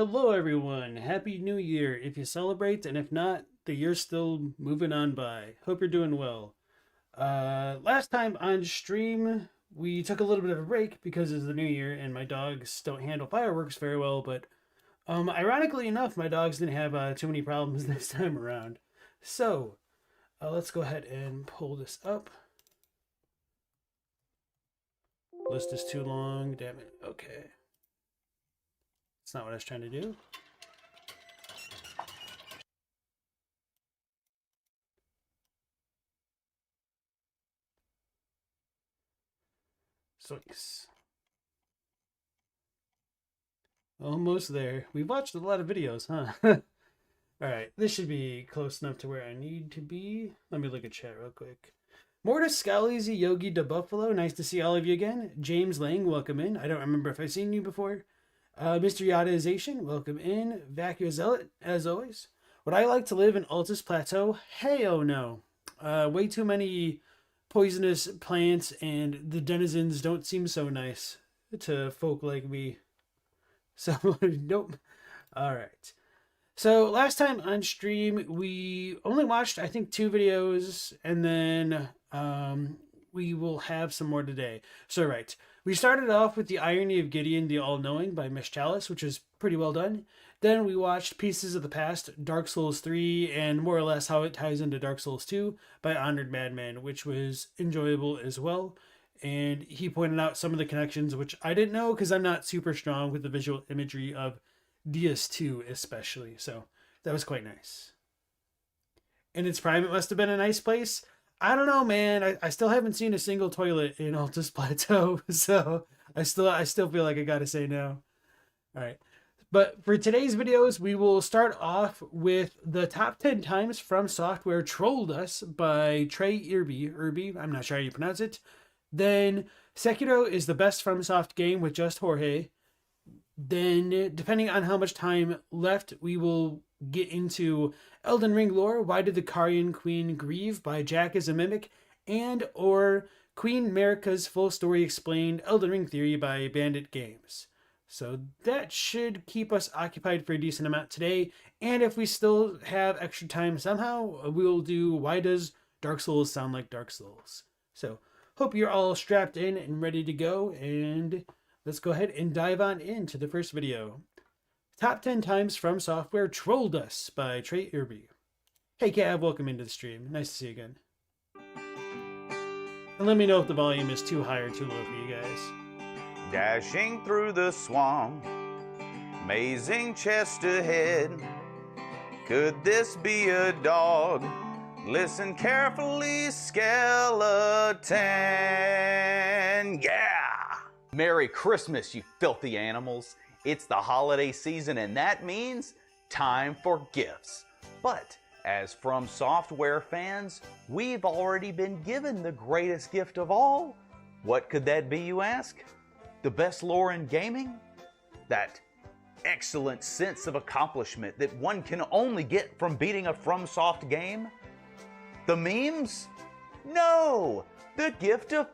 Hello, everyone. Happy New Year if you celebrate, and if not, the year's still moving on by. Hope you're doing well. Last time on stream, we took a little bit of a break because it's the new year and my dogs don't handle fireworks very well, but ironically enough, my dogs didn't have too many problems this time around. So, let's go ahead and pull this up. List is too long. Damn it. Okay. That's not what I was trying to do. Zoinks. Almost there. We've watched a lot of videos, huh? Alright, this should be close enough to where I need to be. Let me look at chat real quick. Mortis Scallyzy Yogi de Buffalo, nice to see all of you again. James Lang, welcome in. I don't remember if I've seen you before. Mr. Yadaization, welcome in. Vacuum Zealot, as always. Would I like to live in Altus Plateau? Hey, oh no. Way too many poisonous plants, and the denizens don't seem so nice to folk like me. So, nope. Alright. So, last time on stream, we only watched, I think, 2 videos, and then we will have some more today. So, right. We started off with The Irony of Gideon the All-Knowing by Miss Chalice, which is pretty well done. Then we watched Pieces of the Past, Dark Souls 3, and more or less how it ties into Dark Souls 2 by Honored Madman, which was enjoyable as well. And he pointed out some of the connections, which I didn't know because I'm not super strong with the visual imagery of DS2 especially. So that was quite nice. In its prime, it must have been a nice place. I don't know, man. I still haven't seen a single toilet in Altus Plateau, so I still feel like I gotta say no. All right. But for today's videos, we will start off with the top 10 times FromSoftware trolled us by Trey Irby, I'm not sure how you pronounce it. Then Sekiro is the best FromSoft game with just Jorge. Then, depending on how much time left, we will get into Elden Ring lore. Why did the Carian Queen grieve by Jack as a Mimic? And or Queen Marika's full story explained Elden Ring theory by Bandit Games. So that should keep us occupied for a decent amount today. And if we still have extra time somehow, we'll do Why Does Dark Souls Sound Like Dark Souls? So hope you're all strapped in and ready to go. And let's go ahead and dive on into the first video. Top 10 times FromSoftware trolled us by Trey Irby. Hey Cav, welcome into the stream. Nice to see you again. And let me know if the volume is too high or too low for you guys. Dashing through the swamp, amazing chest ahead. Could this be a dog? Listen carefully, skeleton. Yeah! Merry Christmas, you filthy animals. It's the holiday season, and that means time for gifts. But as FromSoftware fans, we've already been given the greatest gift of all. What could that be, you ask? The best lore in gaming? That excellent sense of accomplishment that one can only get from beating a FromSoft game? The memes? No! The gift of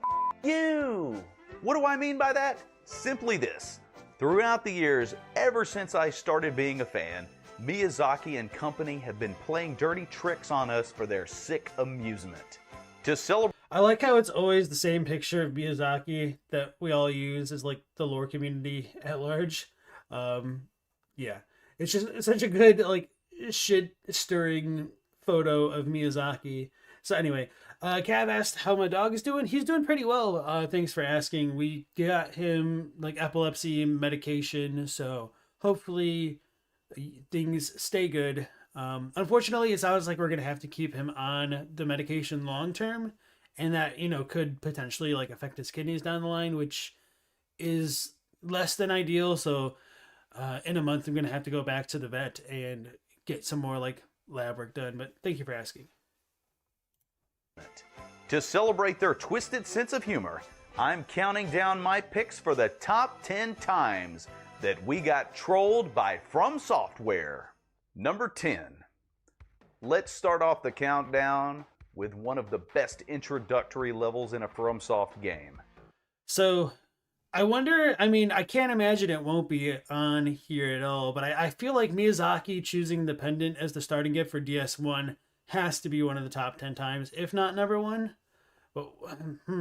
you! What do I mean by that? Simply this. Throughout the years, ever since I started being a fan, Miyazaki and company have been playing dirty tricks on us for their sick amusement. To celebrate, I like how it's always the same picture of Miyazaki that we all use as like the lore community at large. Yeah, it's just such a good like shit stirring photo of Miyazaki. So anyway, Cav asked how my dog is doing. He's doing pretty well. Thanks for asking. We got him like epilepsy medication, so hopefully things stay good. Unfortunately, it sounds like we're gonna have to keep him on the medication long term, and that could potentially like affect his kidneys down the line, which is less than ideal. So in a month, I'm gonna have to go back to the vet and get some more like lab work done. But thank you for asking. To celebrate their twisted sense of humor, I'm counting down my picks for the top 10 times that we got trolled by FromSoftware. Number 10. Let's start off the countdown with one of the best introductory levels in a FromSoft game. So I wonder, I mean, I can't imagine it won't be on here at all, but I feel like Miyazaki choosing the pendant as the starting gift for DS1 has to be one of the top 10 times, if not number one. But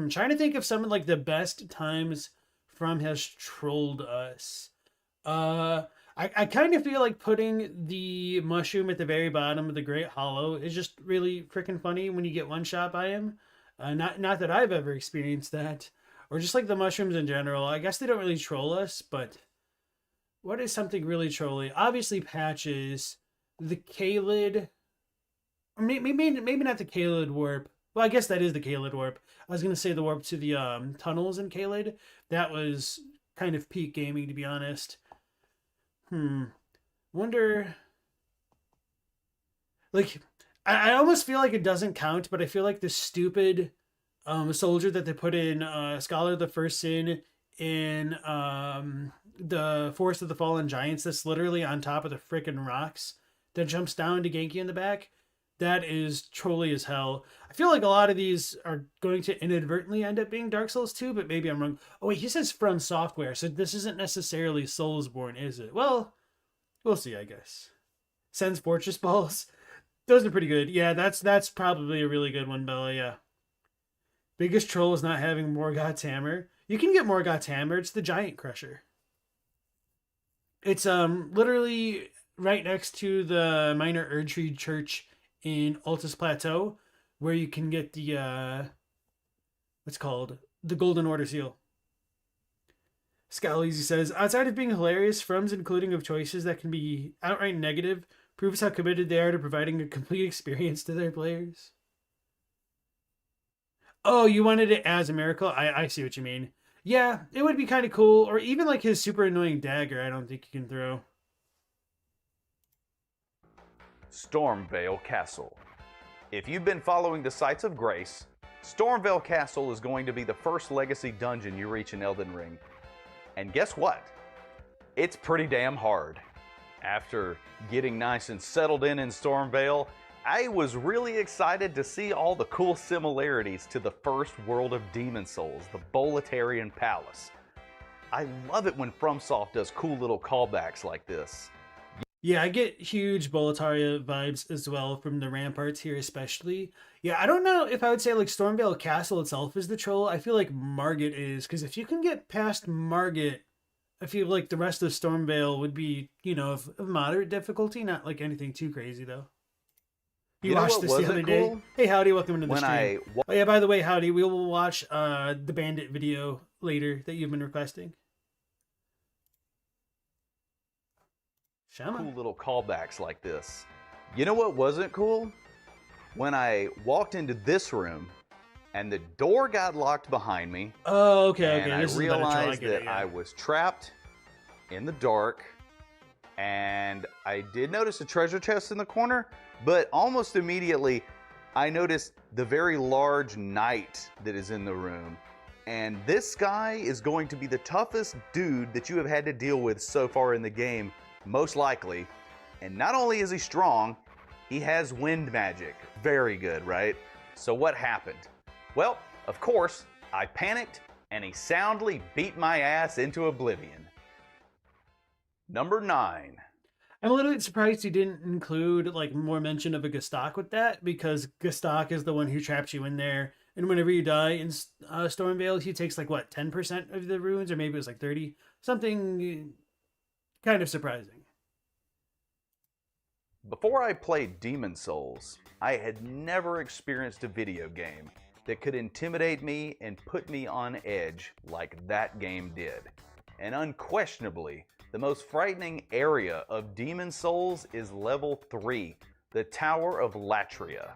trying to think of some of like the best times From has trolled us. Uh, I kind of feel like putting the mushroom at the very bottom of the Great Hollow is just really freaking funny when you get one shot by him. Not that I've ever experienced that, or just like the mushrooms in general. I guess they don't really troll us, but what is something really trolly? Obviously, patches, the Kalid, or maybe not the Kalid warp. Well, I guess that is the Kalid warp. I was gonna say the warp to the tunnels in Kalid. That was kind of peak gaming, to be honest. Wonder, like, I almost feel like it doesn't count, but I feel like the stupid soldier that they put in Scholar of the First Sin in the Forest of the Fallen Giants that's literally on top of the freaking rocks that jumps down to Genki in the back. That is trolly as hell. I feel like a lot of these are going to inadvertently end up being Dark Souls 2, but maybe I'm wrong. Oh wait, he says FromSoftware, so this isn't necessarily Soulsborne, is it? Well, we'll see, I guess. Sends Fortress Balls. Those are pretty good. Yeah, that's probably a really good one, Bella. Yeah. Biggest troll is not having Morgoth's hammer. You can get Morgoth's hammer. It's the Giant Crusher. It's literally right next to the Minor Erdtree Church in Altus Plateau, where you can get the what's called the Golden Order seal. Scaleezy says, outside of being hilarious, From's including of choices that can be outright negative proves how committed they are to providing a complete experience to their players. Oh, you wanted it as a miracle? I see what you mean. Yeah, it would be kind of cool. Or even like his super annoying dagger, I don't think you can throw. Stormvale Castle. If you've been following the Sites of Grace, Stormvale Castle is going to be the first legacy dungeon you reach in Elden Ring. And guess what? It's pretty damn hard. After getting nice and settled in Stormvale, I was really excited to see all the cool similarities to the first world of Demon Souls, the Boletarian Palace. I love it when FromSoft does cool little callbacks like this. Yeah, I get huge Boletaria vibes as well from the ramparts here, especially. Yeah, I don't know if I would say like Stormvale Castle itself is the troll. I feel like Margit is, because if you can get past Margit, I feel like the rest of Stormvale would be, of moderate difficulty, not like anything too crazy though. You watched this the other day. Hey, Howdy, welcome into the stream. Oh yeah, by the way, Howdy, we will watch the Bandit video later that you've been requesting. Cool little callbacks like this. You know what wasn't cool? When I walked into this room and the door got locked behind me. Oh, okay, and I realized that I was trapped in the dark, and I did notice a treasure chest in the corner, but almost immediately I noticed the very large knight that is in the room. And this guy is going to be the toughest dude that you have had to deal with so far in the game, most likely. And not only is he strong, he has wind magic. Very good, right? So what happened? Well, of course, I panicked and he soundly beat my ass into oblivion. Number 9. I'm a little bit surprised he didn't include like more mention of a Gestak with that, because Gestak is the one who traps you in there, and whenever you die in Stormvale, he takes like what, 10% of the runes, or maybe it was like 30, something kind of surprising. Before I played Demon Souls, I had never experienced a video game that could intimidate me and put me on edge like that game did. And unquestionably, the most frightening area of Demon Souls is level 3, the Tower of Latria.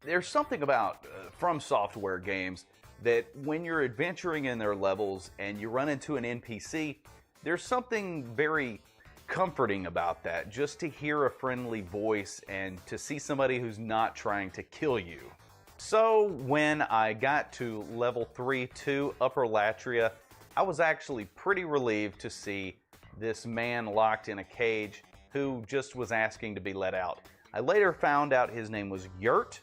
There's something about FromSoftware games that when you're adventuring in their levels and you run into an NPC, there's something very comforting about that, just to hear a friendly voice and to see somebody who's not trying to kill you. So when I got to level 3-2 Upper Latria, I was actually pretty relieved to see this man locked in a cage who just was asking to be let out. I later found out his name was Yurt,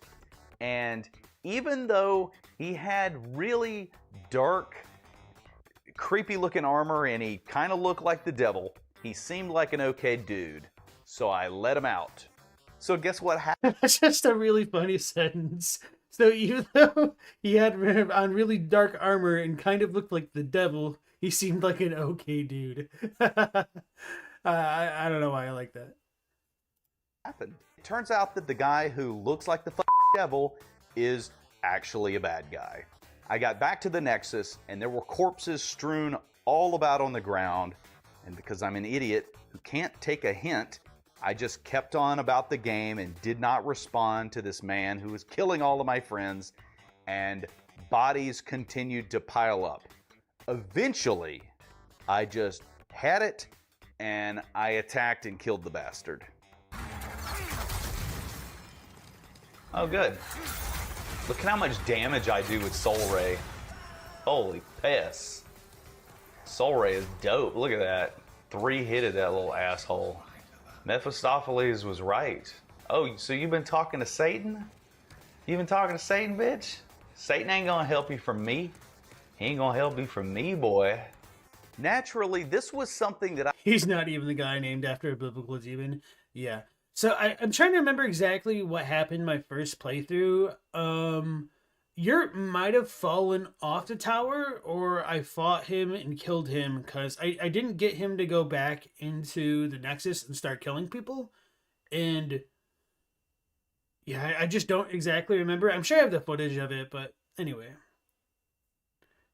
and even though he had really dark creepy looking armor and he kind of looked like the devil. He seemed like an okay dude, so I let him out. So guess what happened? That's just a really funny sentence. So even though he had on really dark armor and kind of looked like the devil, he seemed like an okay dude. I don't know why I like that. It turns out that the guy who looks like the devil is actually a bad guy. I got back to the Nexus and there were corpses strewn all about on the ground, and because I'm an idiot who can't take a hint, I just kept on about the game and did not respond to this man who was killing all of my friends, and bodies continued to pile up. Eventually, I just had it and I attacked and killed the bastard. Oh, good. Look at how much damage I do with Soul Ray. Holy piss. Soul Ray is dope. Look at that. 3-hitted that little asshole. Mephistopheles was right. Oh, so you've been talking to Satan? You've been talking to Satan, bitch? Satan ain't gonna help you from me. He ain't gonna help you from me, boy. Naturally, this was something that He's not even the guy named after a biblical demon. Yeah. So I'm trying to remember exactly what happened my first playthrough. Yurt might have fallen off the tower, or I fought him and killed him because I didn't get him to go back into the Nexus and start killing people. And yeah, I just don't exactly remember. I'm sure I have the footage of it, but anyway.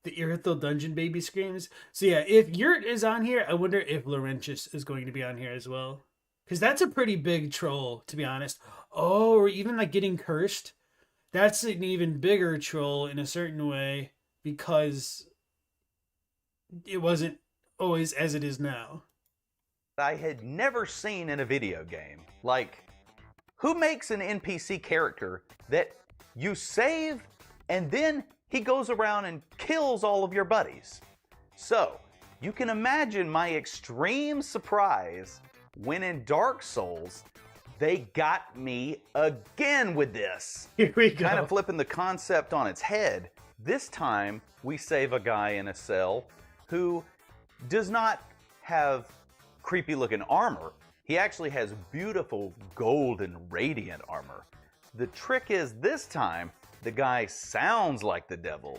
The Irithel Dungeon Baby screams. So yeah, if Yurt is on here, I wonder if Laurentius is going to be on here as well. Because that's a pretty big troll, to be honest. Oh, or even like getting cursed. That's an even bigger troll in a certain way, because it wasn't always as it is now. I had never seen in a video game. Like, who makes an NPC character that you save and then he goes around and kills all of your buddies? So, you can imagine my extreme surprise when in Dark Souls, they got me again with this. Here we go. Kind of flipping the concept on its head. This time, we save a guy in a cell who does not have creepy looking armor. He actually has beautiful golden radiant armor. The trick is this time, the guy sounds like the devil.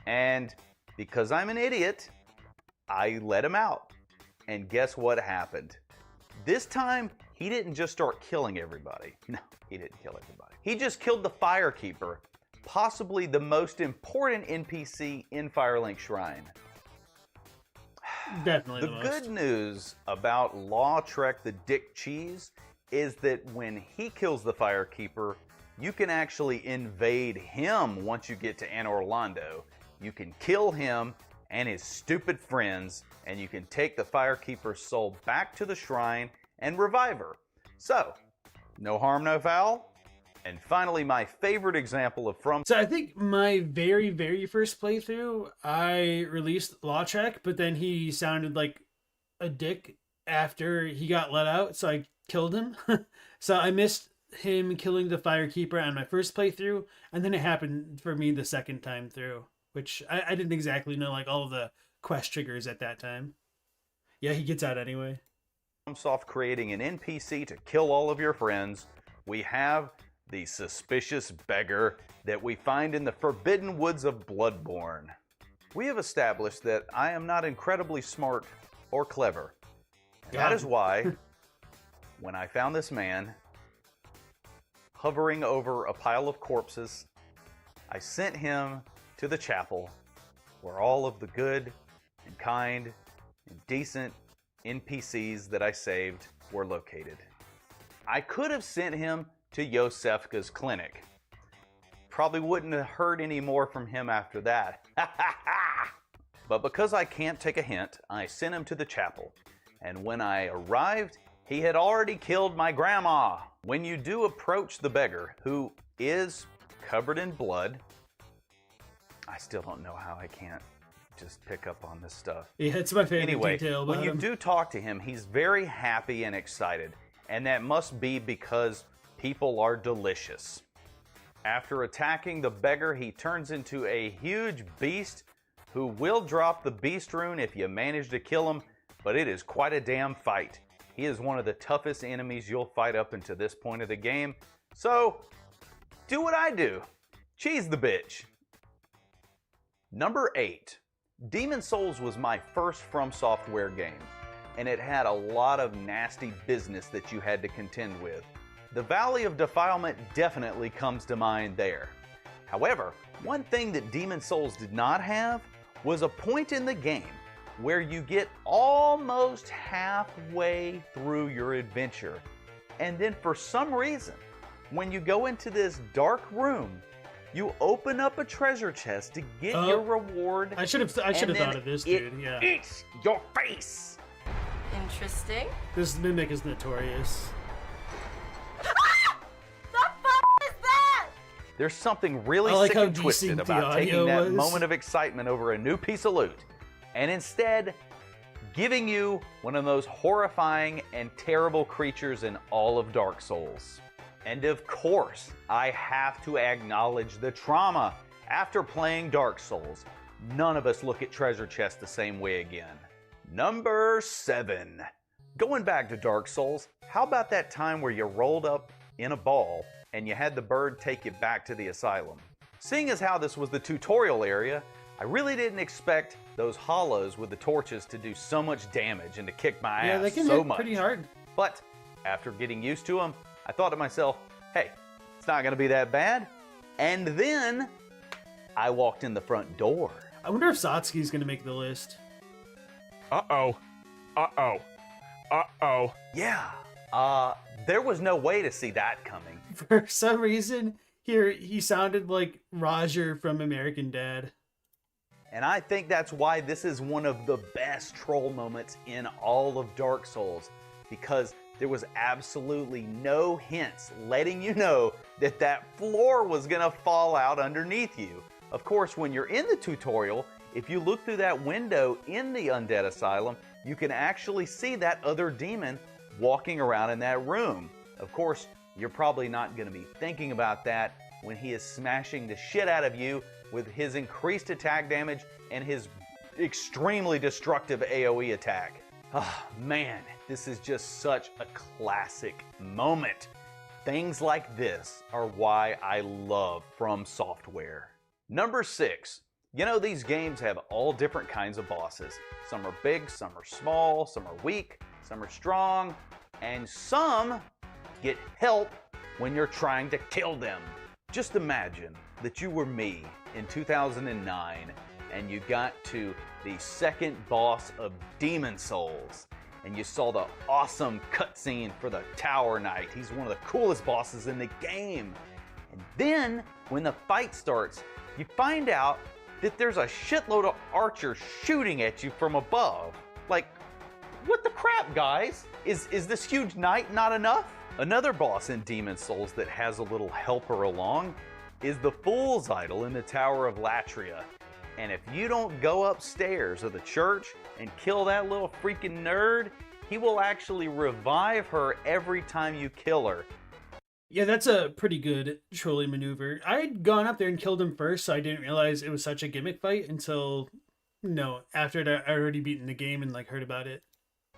And because I'm an idiot, I let him out. And guess what happened? This time, he didn't just start killing everybody. No, he didn't kill everybody. He just killed the Firekeeper, possibly the most important NPC in Firelink Shrine. Definitely the good news about Lautrec the Dick Cheese is that when he kills the Firekeeper, you can actually invade him once you get to Anor Londo. You can kill him and his stupid friends, and you can take the Firekeeper's soul back to the shrine and revive her. So, no harm, no foul. And finally, my favorite example of So I think my very, very first playthrough, I released Lautrec, but then he sounded like a dick after he got let out, so I killed him. So I missed him killing the Firekeeper on my first playthrough, and then it happened for me the second time through, which I didn't exactly know like all of the quest triggers at that time. Yeah, he gets out anyway. FromSoft creating an NPC to kill all of your friends, we have the suspicious beggar that we find in the forbidden woods of Bloodborne. We have established that I am not incredibly smart or clever. And that is why, when I found this man hovering over a pile of corpses, I sent him to the chapel where all of the good and kind and decent NPCs that I saved were located. I could have sent him to Yosefka's clinic. Probably wouldn't have heard any more from him after that. But because I can't take a hint, I sent him to the chapel. And when I arrived, he had already killed my grandma. When you do approach the beggar, who is covered in blood, I still don't know how I can't just pick up on this stuff. Yeah, it's my favorite detail about when you do talk to him, he's very happy and excited. And that must be because people are delicious. After attacking the beggar, he turns into a huge beast who will drop the Beast Rune if you manage to kill him, but it is quite a damn fight. He is one of the toughest enemies you'll fight up until this point of the game, so do what I do. Cheese the bitch. Number 8. Demon's Souls was my first FromSoftware game, and it had a lot of nasty business that you had to contend with. The Valley of Defilement definitely comes to mind there. However, one thing that Demon's Souls did not have was a point in the game where you get almost halfway through your adventure, and then for some reason, when you go into this dark room, you open up a treasure chest to get your reward. I should have thought of this, dude. Yeah. Eats your face. Interesting. This mimic is notorious. The fuck is that? There's something really I like sick how and twisted desynced the about taking audio that was. moment of excitement over a new piece of loot and instead giving you one of the most horrifying and terrible creatures in all of Dark Souls. And of course, I have to acknowledge the trauma. After playing Dark Souls, none of us look at treasure chests the same way again. Number 7. Going back to Dark Souls, how about that time where you rolled up in a ball and you had the bird take you back to the asylum? Seeing as how this was the tutorial area, I really didn't expect those hollows with the torches to do so much damage and to kick my Yeah, ass they can so hit much. pretty hard. But after getting used to them, I thought to myself, hey, it's not gonna be that bad. And then I walked in the front door. I wonder if Satsuki's gonna make the list. Uh-oh. Uh-oh. Uh-oh. Yeah, there was no way to see that coming. For some reason, he sounded like Roger from American Dad. And I think that's why this is one of the best troll moments in all of Dark Souls, because there was absolutely no hints letting you know that that floor was gonna fall out underneath you. Of course, when you're in the tutorial, if you look through that window in the Undead Asylum, you can actually see that other demon walking around in that room. Of course, you're probably not gonna be thinking about that when he is smashing the shit out of you with his increased attack damage and his extremely destructive AoE attack. Oh, man, this is just such a classic moment. Things like this are why I love FromSoftware. Number 6. You know, these games have all different kinds of bosses. Some are big, some are small, some are weak, some are strong, and some get help when you're trying to kill them. Just imagine that you were me in 2009 and you got to the second boss of Demon's Souls and you saw the awesome cutscene for the Tower Knight. He's one of the coolest bosses in the game. And then when the fight starts, you find out that there's a shitload of archers shooting at you from above. Like, what the crap, guys? Is this huge knight not enough? Another boss in Demon's Souls that has a little helper along is the Fool's Idol in the Tower of Latria. And if you don't go upstairs of the church and kill that little freaking nerd, he will actually revive her every time you kill her. Yeah, that's a pretty good trolling maneuver. I'd gone up there and killed him first, so I didn't realize it was such a gimmick fight until, after I'd already beaten the game and heard about it.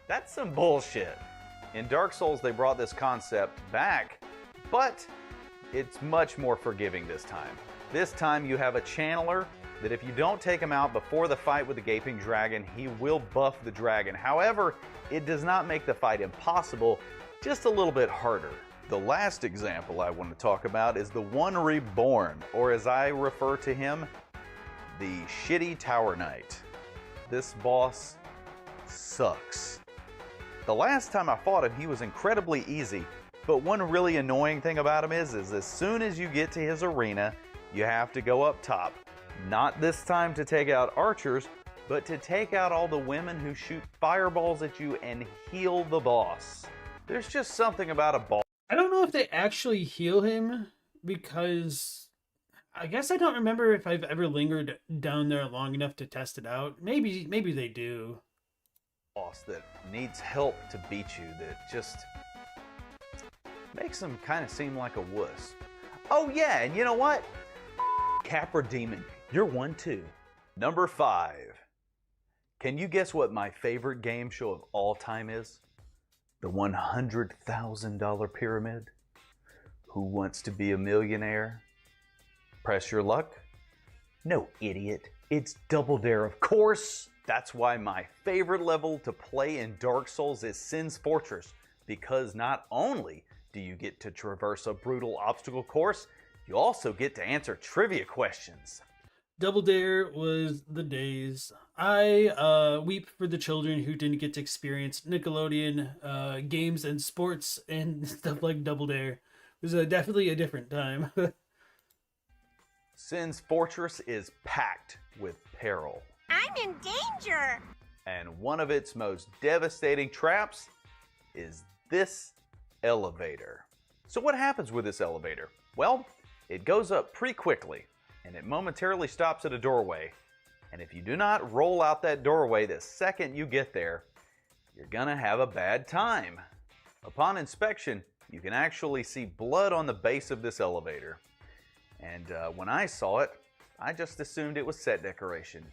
That's some bullshit. In Dark Souls, they brought this concept back, but it's much more forgiving this time. This time you have a channeler that if you don't take him out before the fight with the Gaping Dragon, he will buff the dragon. However, it does not make the fight impossible, just a little bit harder. The last example I want to talk about is the One Reborn, or as I refer to him, the Shitty Tower Knight. This boss sucks. The last time I fought him, he was incredibly easy, but one really annoying thing about him is as soon as you get to his arena, you have to go up top. Not this time to take out archers, but to take out all the women who shoot fireballs at you and heal the boss. There's just something about a boss. I don't know if they actually heal him, because I guess I don't remember if I've ever lingered down there long enough to test it out. Maybe they do. Boss that needs help to beat you, that just makes him kind of seem like a wuss. Oh yeah, and you know what? Capra Demon, you're one too. Number 5. Can you guess what my favorite game show of all time is? The $100,000 Pyramid? Who Wants to Be a Millionaire? Press your luck? No, idiot. It's Double Dare, of course. That's why my favorite level to play in Dark Souls is Sin's Fortress, because not only do you get to traverse a brutal obstacle course, you also get to answer trivia questions. Double Dare was the days. I weep for the children who didn't get to experience Nickelodeon games and sports and stuff like Double Dare. It was definitely a different time. Sin's Fortress is packed with peril. I'm in danger! And one of its most devastating traps is this elevator. So what happens with this elevator? Well, it goes up pretty quickly, and it momentarily stops at a doorway. And if you do not roll out that doorway the second you get there, you're gonna have a bad time. Upon inspection, you can actually see blood on the base of this elevator. And when I saw it, I just assumed it was set decoration.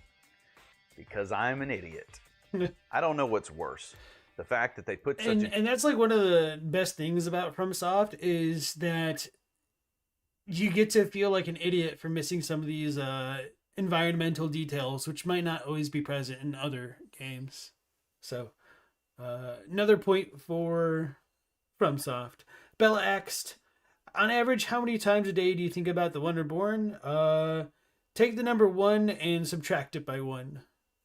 Because I'm an idiot. I don't know what's worse. The fact that they put such and that's like one of the best things about FromSoft is that you get to feel like an idiot for missing some of these environmental details, which might not always be present in other games. So, another point for FromSoft. Bella asked, on average, how many times a day do you think about the one reborn? Take the number 1 and subtract it by 1.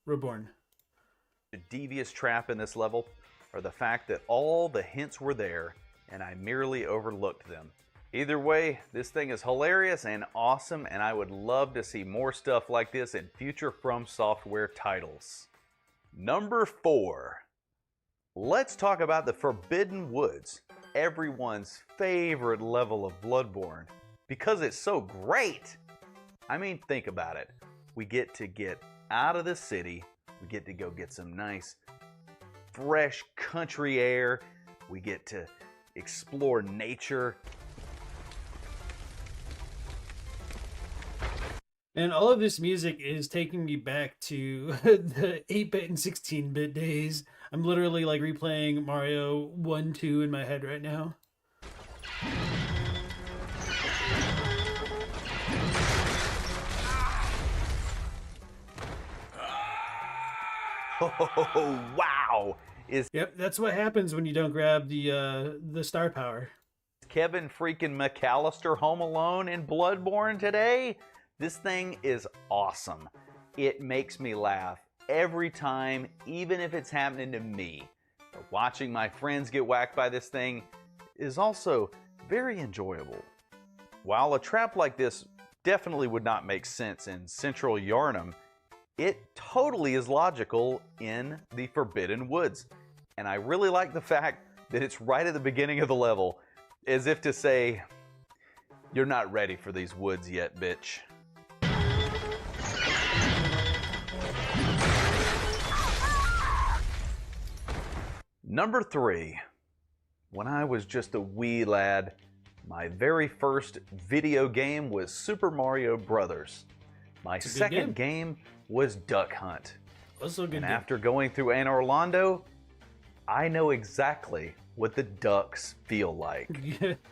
Reborn. The devious trap in this level are the fact that all the hints were there and I merely overlooked them. Either way, this thing is hilarious and awesome, and I would love to see more stuff like this in future FromSoftware titles. Number 4. Let's talk about the Forbidden Woods, everyone's favorite level of Bloodborne, because it's so great. I mean, think about it. We get to get out of the city, we get to go get some nice, fresh country air, we get to explore nature. And all of this music is taking me back to the 8-bit and 16-bit days. I'm literally like replaying Mario 1, 2 in my head right now. Oh, wow! Yep, that's what happens when you don't grab the star power. Kevin freaking McAllister home alone in Bloodborne today? This thing is awesome. It makes me laugh every time, even if it's happening to me. But watching my friends get whacked by this thing is also very enjoyable. While a trap like this definitely would not make sense in Central Yarnum, it totally is logical in the Forbidden Woods. And I really like the fact that it's right at the beginning of the level, as if to say, you're not ready for these woods yet, bitch. Number 3. When I was just a wee lad, my very first video game was Super Mario Brothers. My second game was Duck Hunt. Also a good And game. after going through Anne Orlando, I know exactly what the ducks feel like.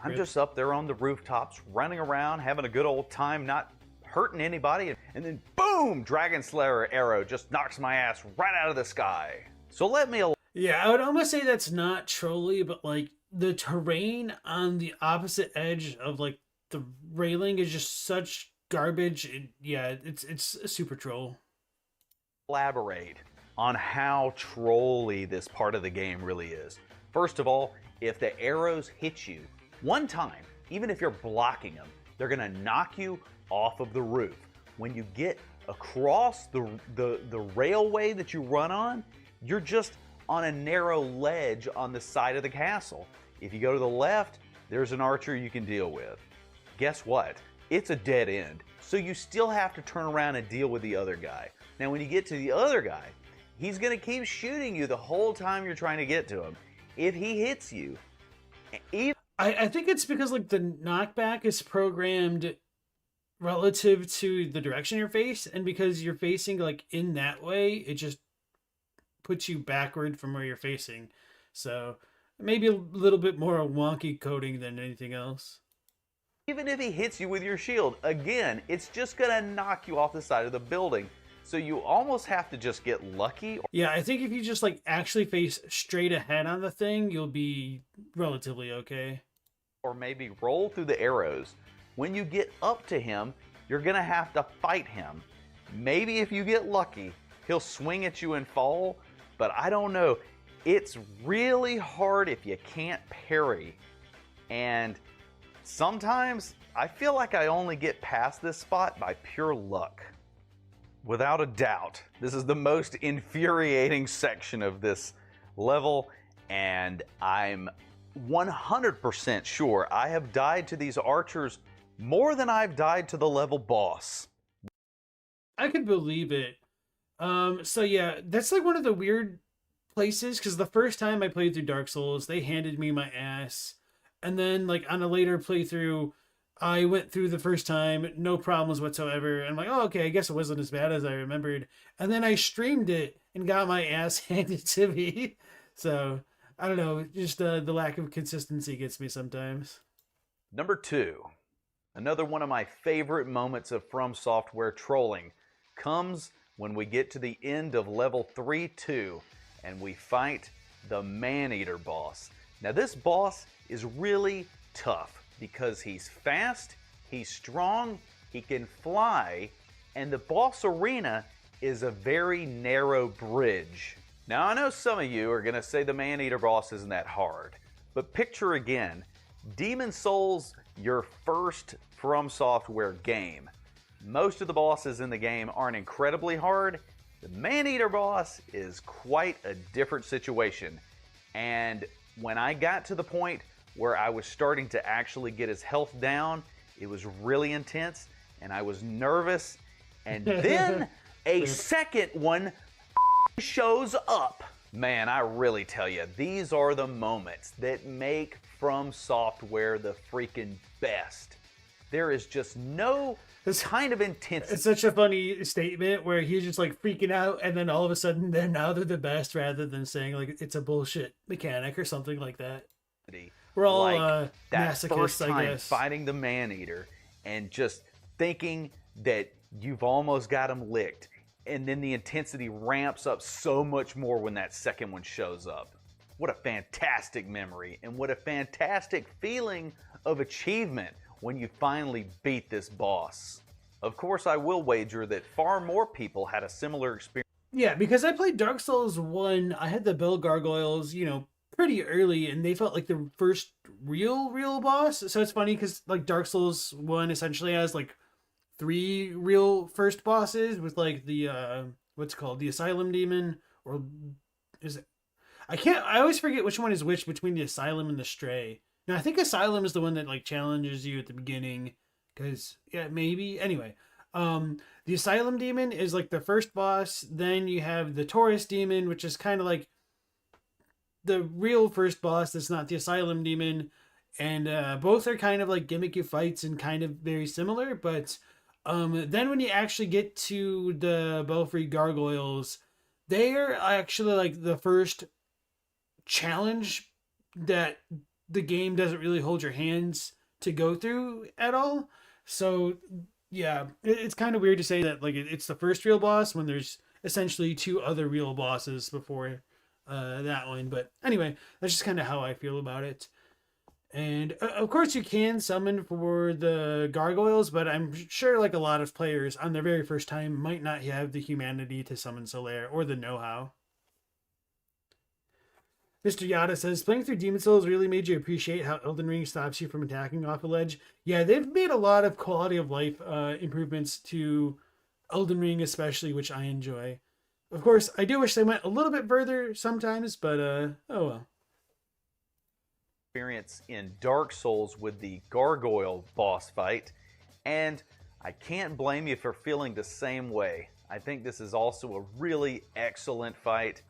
I'm just up there on the rooftops, running around, having a good old time, not hurting anybody, and then boom, Dragon Slayer arrow just knocks my ass right out of the sky. So let me Yeah, I would almost say that's not trolly, but like the terrain on the opposite edge of like the railing is just such garbage. It's a super troll. elaborate on how trolly this part of the game really is. First of all, if the arrows hit you one time, even if you're blocking them, they're gonna knock you off of the roof. When you get across the railway that you run on, you're just on a narrow ledge on the side of the castle. If you go to the left, there's an archer you can deal with. Guess what? It's a dead end, so you still have to turn around and deal with the other guy. Now, when you get to the other guy, he's gonna keep shooting you the whole time you're trying to get to him. If he hits you, even I think it's because like the knockback is programmed relative to the direction you're facing, and because you're facing like in that way, it just puts you backward from where you're facing. So maybe a little bit more wonky coding than anything else. Even if he hits you with your shield, again, it's just gonna knock you off the side of the building. So you almost have to just get lucky. Yeah, I think if you just like actually face straight ahead on the thing, you'll be relatively okay. Or maybe roll through the arrows. When you get up to him, you're gonna have to fight him. Maybe if you get lucky, he'll swing at you and fall, but I don't know. It's really hard if you can't parry. And sometimes I feel like I only get past this spot by pure luck. Without a doubt, this is the most infuriating section of this level, and I'm 100% sure I have died to these archers more than I've died to the level boss. I could believe it. So yeah, that's like one of the weird places, because the first time I played through Dark Souls, they handed me my ass. And then like on a later playthrough, I went through the first time, no problems whatsoever. And I'm like, oh, okay, I guess it wasn't as bad as I remembered. And then I streamed it and got my ass handed to me. So, I don't know, just the lack of consistency gets me sometimes. Number 2, another one of my favorite moments of FromSoftware trolling comes when we get to the end of level 3-2 and we fight the Man-Eater boss. Now this boss is really tough because he's fast, he's strong, he can fly, and the boss arena is a very narrow bridge. Now I know some of you are going to say the Man-Eater boss isn't that hard, but picture again, Demon Souls, your first FromSoftware game. Most of the bosses in the game aren't incredibly hard. The Man-Eater boss is quite a different situation, and when I got to the point where I was starting to actually get his health down, it was really intense, and I was nervous, and then a second one shows up. Man, I really tell you, these are the moments that make FromSoftware the freaking best. There is just no kind of intensity. It's such a funny statement where he's just like freaking out, and then all of a sudden they're the best, rather than saying like it's a bullshit mechanic or something like that. We're all like that masochists, first time I guess. fighting the Man-Eater and just thinking that you've almost got him licked, and then the intensity ramps up so much more when that second one shows up. What a fantastic memory, and what a fantastic feeling of achievement when you finally beat this boss. Of course, I will wager that far more people had a similar experience. Yeah, because I played Dark Souls 1, I had the Bell Gargoyles, pretty early, and they felt like the first real boss. So it's funny because like Dark Souls 1 essentially has like 3 real first bosses, with like the what's called the Asylum Demon, or is it, I always forget which one is which between the Asylum and the Stray. Now I think Asylum is the one that like challenges you at the beginning, because yeah, maybe anyway. The Asylum Demon is like the first boss. Then you have the Taurus Demon, which is kind of like the real first boss that's not the Asylum Demon, and both are kind of like gimmicky fights and kind of very similar, but then when you actually get to the Belfry Gargoyles, they are actually like the first challenge that the game doesn't really hold your hands to go through at all. So yeah, it's kind of weird to say that like it's the first real boss when there's essentially 2 other real bosses before that one. But anyway, that's just kind of how I feel about it. And of course you can summon for the gargoyles, but I'm sure like a lot of players on their very first time might not have the humanity to summon Solaire or the know-how. Mr. Yada says, playing through Demon Souls really made you appreciate how Elden Ring stops you from attacking off a ledge. Yeah, they've made a lot of quality of life improvements to Elden Ring especially, which I enjoy. Of course, I do wish they went a little bit further sometimes, but oh well. Experience in Dark Souls with the Gargoyle boss fight, and I can't blame you for feeling the same way. I think this is also a really excellent fight,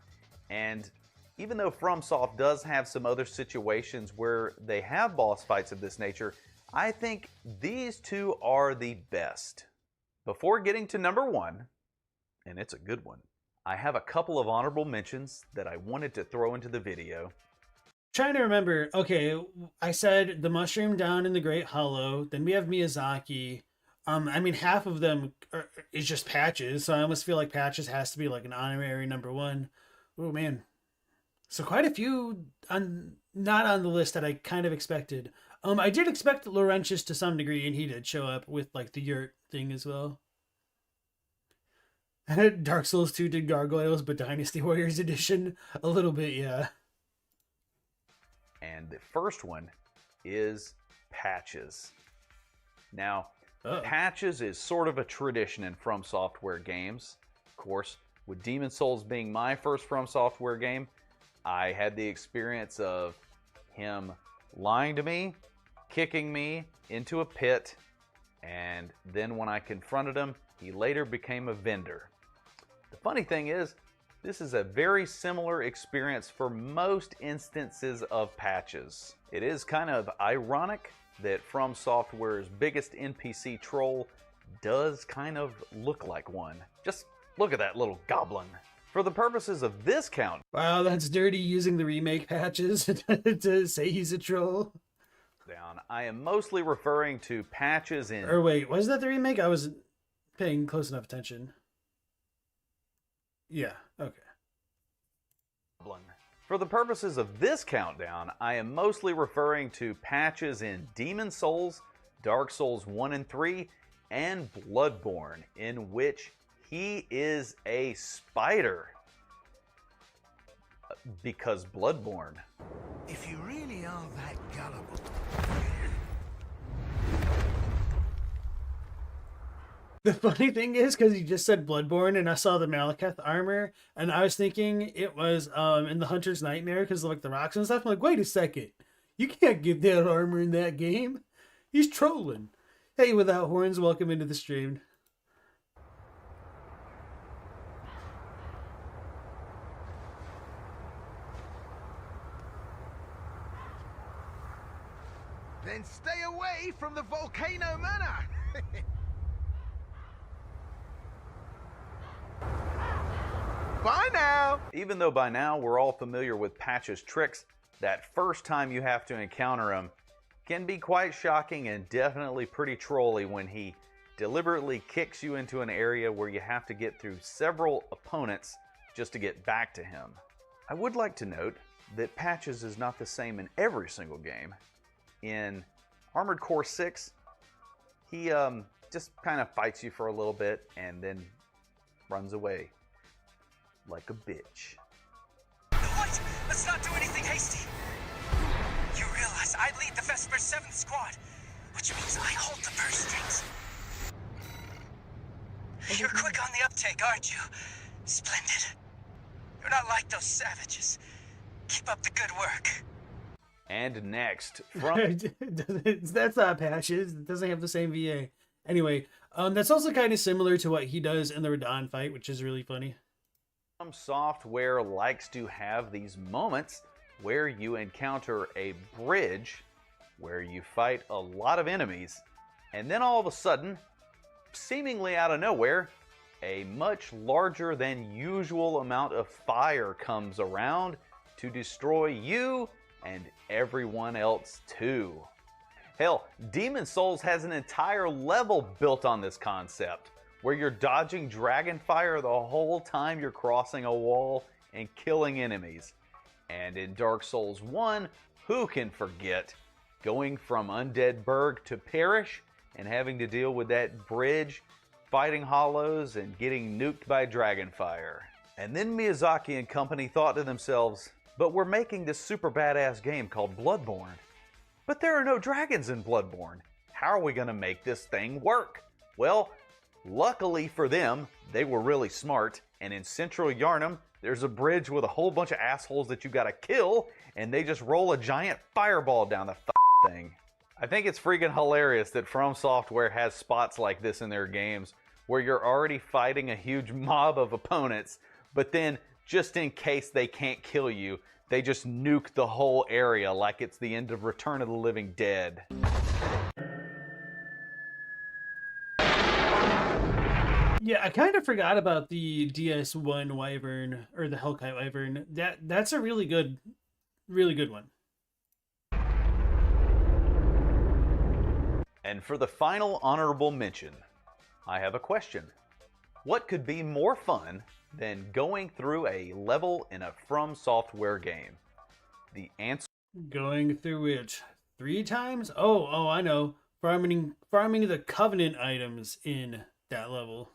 and even though FromSoft does have some other situations where they have boss fights of this nature, I think these two are the best. Before getting to number one, and it's a good one, I have a couple of honorable mentions that I wanted to throw into the video. Trying to remember. Okay, I said the mushroom down in the Great Hollow. Then we have Miyazaki. I mean, half of them is just Patches, so I almost feel like Patches has to be like an honorary number one. Oh man, so quite a few not on the list that I kind of expected. I did expect Laurentius to some degree, and he did show up with like the yurt thing as well. Dark Souls 2 did Gargoyles, but Dynasty Warriors Edition a little bit, yeah. And the first one is Patches. Now, Patches is sort of a tradition in FromSoftware games. Of course, with Demon Souls being my first FromSoftware game, I had the experience of him lying to me, kicking me into a pit, and then when I confronted him, he later became a vendor. The funny thing is, this is a very similar experience for most instances of Patches. It is kind of ironic that FromSoftware's biggest NPC troll does kind of look like one. Just look at that little goblin. For the purposes of this count... Wow, that's dirty using the remake Patches to say he's a troll. ...down, I am mostly referring to Patches in... Or wait, was that the remake? I wasn't paying close enough attention. Yeah, okay. For the purposes of this countdown, I am mostly referring to Patches in Demon Souls, Dark Souls 1 and 3, and Bloodborne, in which he is a spider. Because Bloodborne. If you really are that gullible... The funny thing is, because you just said Bloodborne, and I saw the Malekith armor, and I was thinking it was in the Hunter's Nightmare, because of like the rocks and stuff. I'm like, wait a second, you can't get that armor in that game. He's trolling. Hey, Without Horns, welcome into the stream. Then stay away from the Volcano Manor! Bye now! Even though by now we're all familiar with Patch's tricks, that first time you have to encounter him can be quite shocking and definitely pretty trolly when he deliberately kicks you into an area where you have to get through several opponents just to get back to him. I would like to note that Patches is not the same in every single game. In Armored Core 6, he just kind of fights you for a little bit and then runs away. Like a bitch. Wait! Let's not do anything hasty! You realize I lead the Vesper 7th Squad, which means I hold the purse strings. You're quick on the uptake, aren't you? Splendid. You're not like those savages. Keep up the good work. And next, from... That's not Patches. It doesn't have the same VA. Anyway, that's also kind of similar to what he does in the Radahn fight, which is really funny. FromSoftware likes to have these moments where you encounter a bridge where you fight a lot of enemies, and then all of a sudden, seemingly out of nowhere, a much larger than usual amount of fire comes around to destroy you and everyone else too. Hell, Demon Souls has an entire level built on this concept, where you're dodging dragon fire the whole time you're crossing a wall and killing enemies. And in Dark Souls 1, who can forget going from Undead Burg to Parish and having to deal with that bridge, fighting hollows, and getting nuked by dragon fire. And then Miyazaki and company thought to themselves, but we're making this super badass game called Bloodborne. But there are no dragons in Bloodborne. How are we going to make this thing work? Well, luckily for them, they were really smart, and in Central Yharnam, there's a bridge with a whole bunch of assholes that you gotta kill, and they just roll a giant fireball down the thing. I think it's freaking hilarious that FromSoftware has spots like this in their games, where you're already fighting a huge mob of opponents, but then, just in case they can't kill you, they just nuke the whole area like it's the end of Return of the Living Dead. Yeah, I kind of forgot about the DS1 Wyvern or the Hellkite Wyvern. That's a really good one. And for the final honorable mention, I have a question. What could be more fun than going through a level in a FromSoftware game? The answer... Going through it 3 times? Oh, I know. Farming the Covenant items in that level.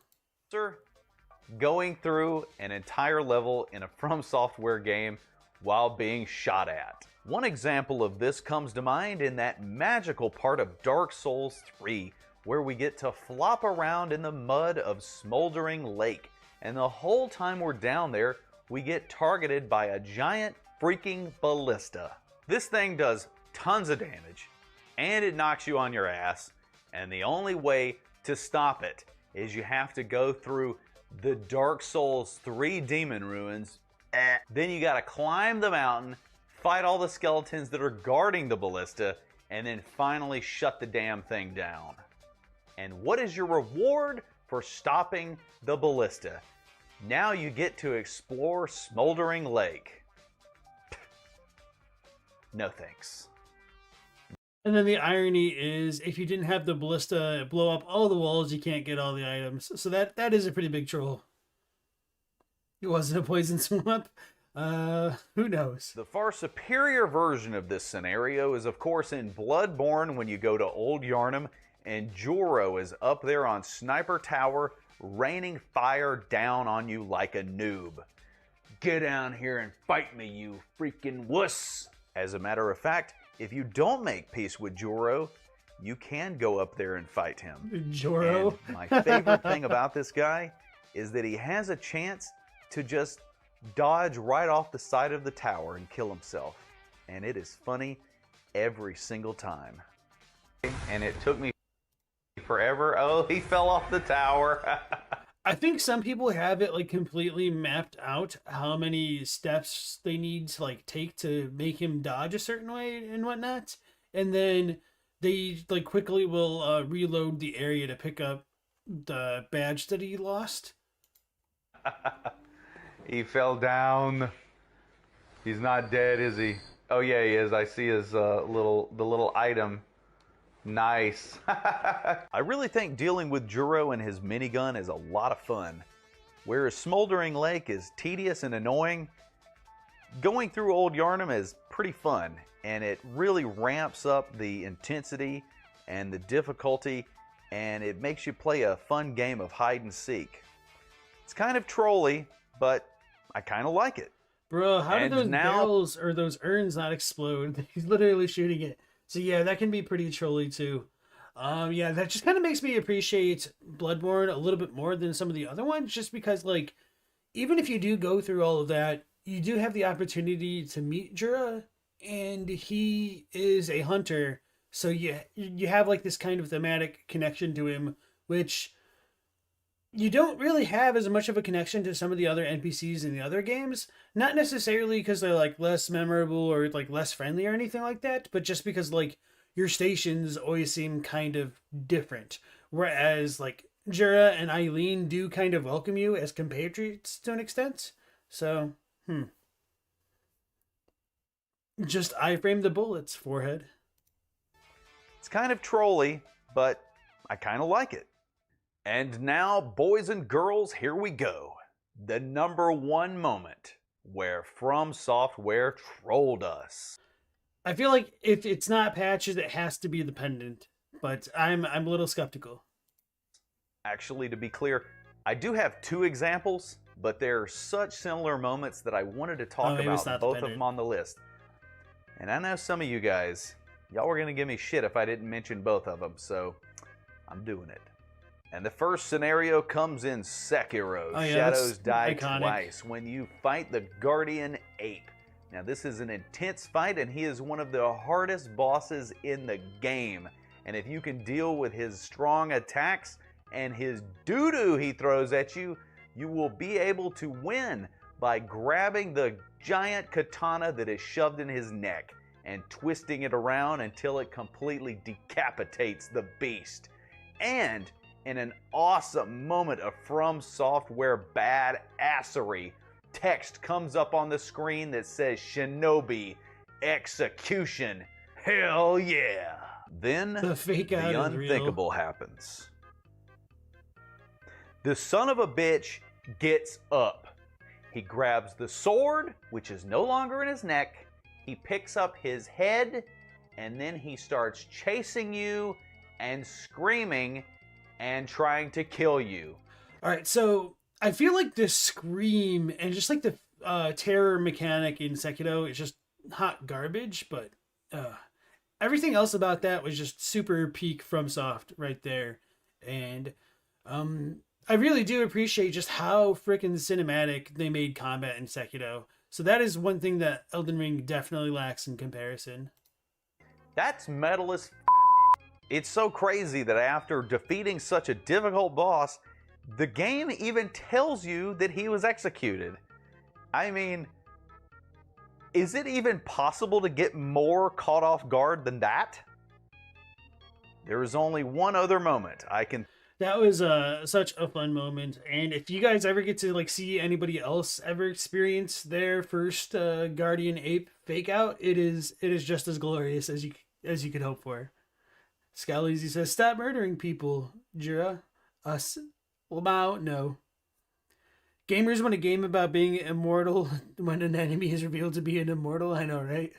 Going through an entire level in a FromSoftware game while being shot at. One example of this comes to mind in that magical part of Dark Souls 3 where we get to flop around in the mud of Smoldering Lake, and the whole time we're down there we get targeted by a giant freaking ballista. This thing does tons of damage and it knocks you on your ass, and the only way to stop it is you have to go through the Dark Souls 3 demon ruins. Then you gotta climb the mountain, fight all the skeletons that are guarding the ballista, and then finally shut the damn thing down. And what is your reward for stopping the ballista? Now you get to explore Smoldering Lake. No thanks. And then the irony is, if you didn't have the ballista blow up all the walls, you can't get all the items. So that is a pretty big troll. It wasn't a poison swamp. Who knows? The far superior version of this scenario is, of course, in Bloodborne when you go to Old Yarnum and Joro is up there on Sniper Tower raining fire down on you like a noob. Get down here and fight me, you freaking wuss! As a matter of fact, if you don't make peace with Joro, you can go up there and fight him. Joro? And my favorite thing about this guy is that he has a chance to just dodge right off the side of the tower and kill himself. And it is funny every single time. And it took me forever. Oh, he fell off the tower. I think some people have it like completely mapped out how many steps they need to like take to make him dodge a certain way and whatnot, and then they like quickly will reload the area to pick up the badge that he lost. He fell down. He's not dead, is he? Oh yeah, he is. I see his little item. Nice. I really think dealing with Juro and his minigun is a lot of fun. Whereas Smoldering Lake is tedious and annoying, going through Old Yarnum is pretty fun, and it really ramps up the intensity and the difficulty, and it makes you play a fun game of hide and seek. It's kind of trolly, but I kind of like it. Bro, how did those now... barrels or those urns not explode? He's literally shooting it. So yeah, that can be pretty trolly too. Yeah, that just kind of makes me appreciate Bloodborne a little bit more than some of the other ones, just because like, even if you do go through all of that, you do have the opportunity to meet Jura, and he is a hunter, so you have like this kind of thematic connection to him, which you don't really have as much of a connection to some of the other NPCs in the other games. Not necessarily because they're like less memorable or like less friendly or anything like that, but just because like your stations always seem kind of different. Whereas like Jura and Eileen do kind of welcome you as compatriots to an extent. So, just iframe the bullets, forehead. It's kind of trolly, but I kind of like it. And now, boys and girls, here we go. The #1 moment where FromSoftware trolled us. I feel like if it's not patches, it has to be the pendant, but I'm a little skeptical. Actually, to be clear, I do have 2 examples, but they're such similar moments that I wanted to talk about both of them on the list. And I know some of you guys, y'all were going to give me shit if I didn't mention both of them, so I'm doing it. And the first scenario comes in Sekiro, Shadows Die Twice, when you fight the Guardian Ape. Now this is an intense fight, and he is one of the hardest bosses in the game. And if you can deal with his strong attacks and his doo-doo he throws at you, you will be able to win by grabbing the giant katana that is shoved in his neck and twisting it around until it completely decapitates the beast. And in an awesome moment of FromSoftware badassery, text comes up on the screen that says Shinobi Execution. Hell yeah! Then The fake out the is real. unthinkable happens. The son of a bitch gets up. He grabs the sword, which is no longer in his neck. He picks up his head, and then he starts chasing you and screaming and trying to kill you. All right, so I feel like the scream and just like the terror mechanic in Sekiro is just hot garbage, but everything else about that was just super peak FromSoft right there. And I really do appreciate just how freaking cinematic they made combat in Sekiro. So that is one thing that Elden Ring definitely lacks in comparison. That's metal as f***. It's so crazy that after defeating such a difficult boss, the game even tells you that he was executed. I mean, is it even possible to get more caught off guard than that? There is only one other moment I can... That was such a fun moment, and if you guys ever get to like see anybody else ever experience their first Guardian Ape fake out, it is just as glorious as you could hope for. Scaleezy says, "Stop murdering people, Jura. Us, Lamau, no. Gamers want a game about being immortal when an enemy is revealed to be an immortal. I know, right?"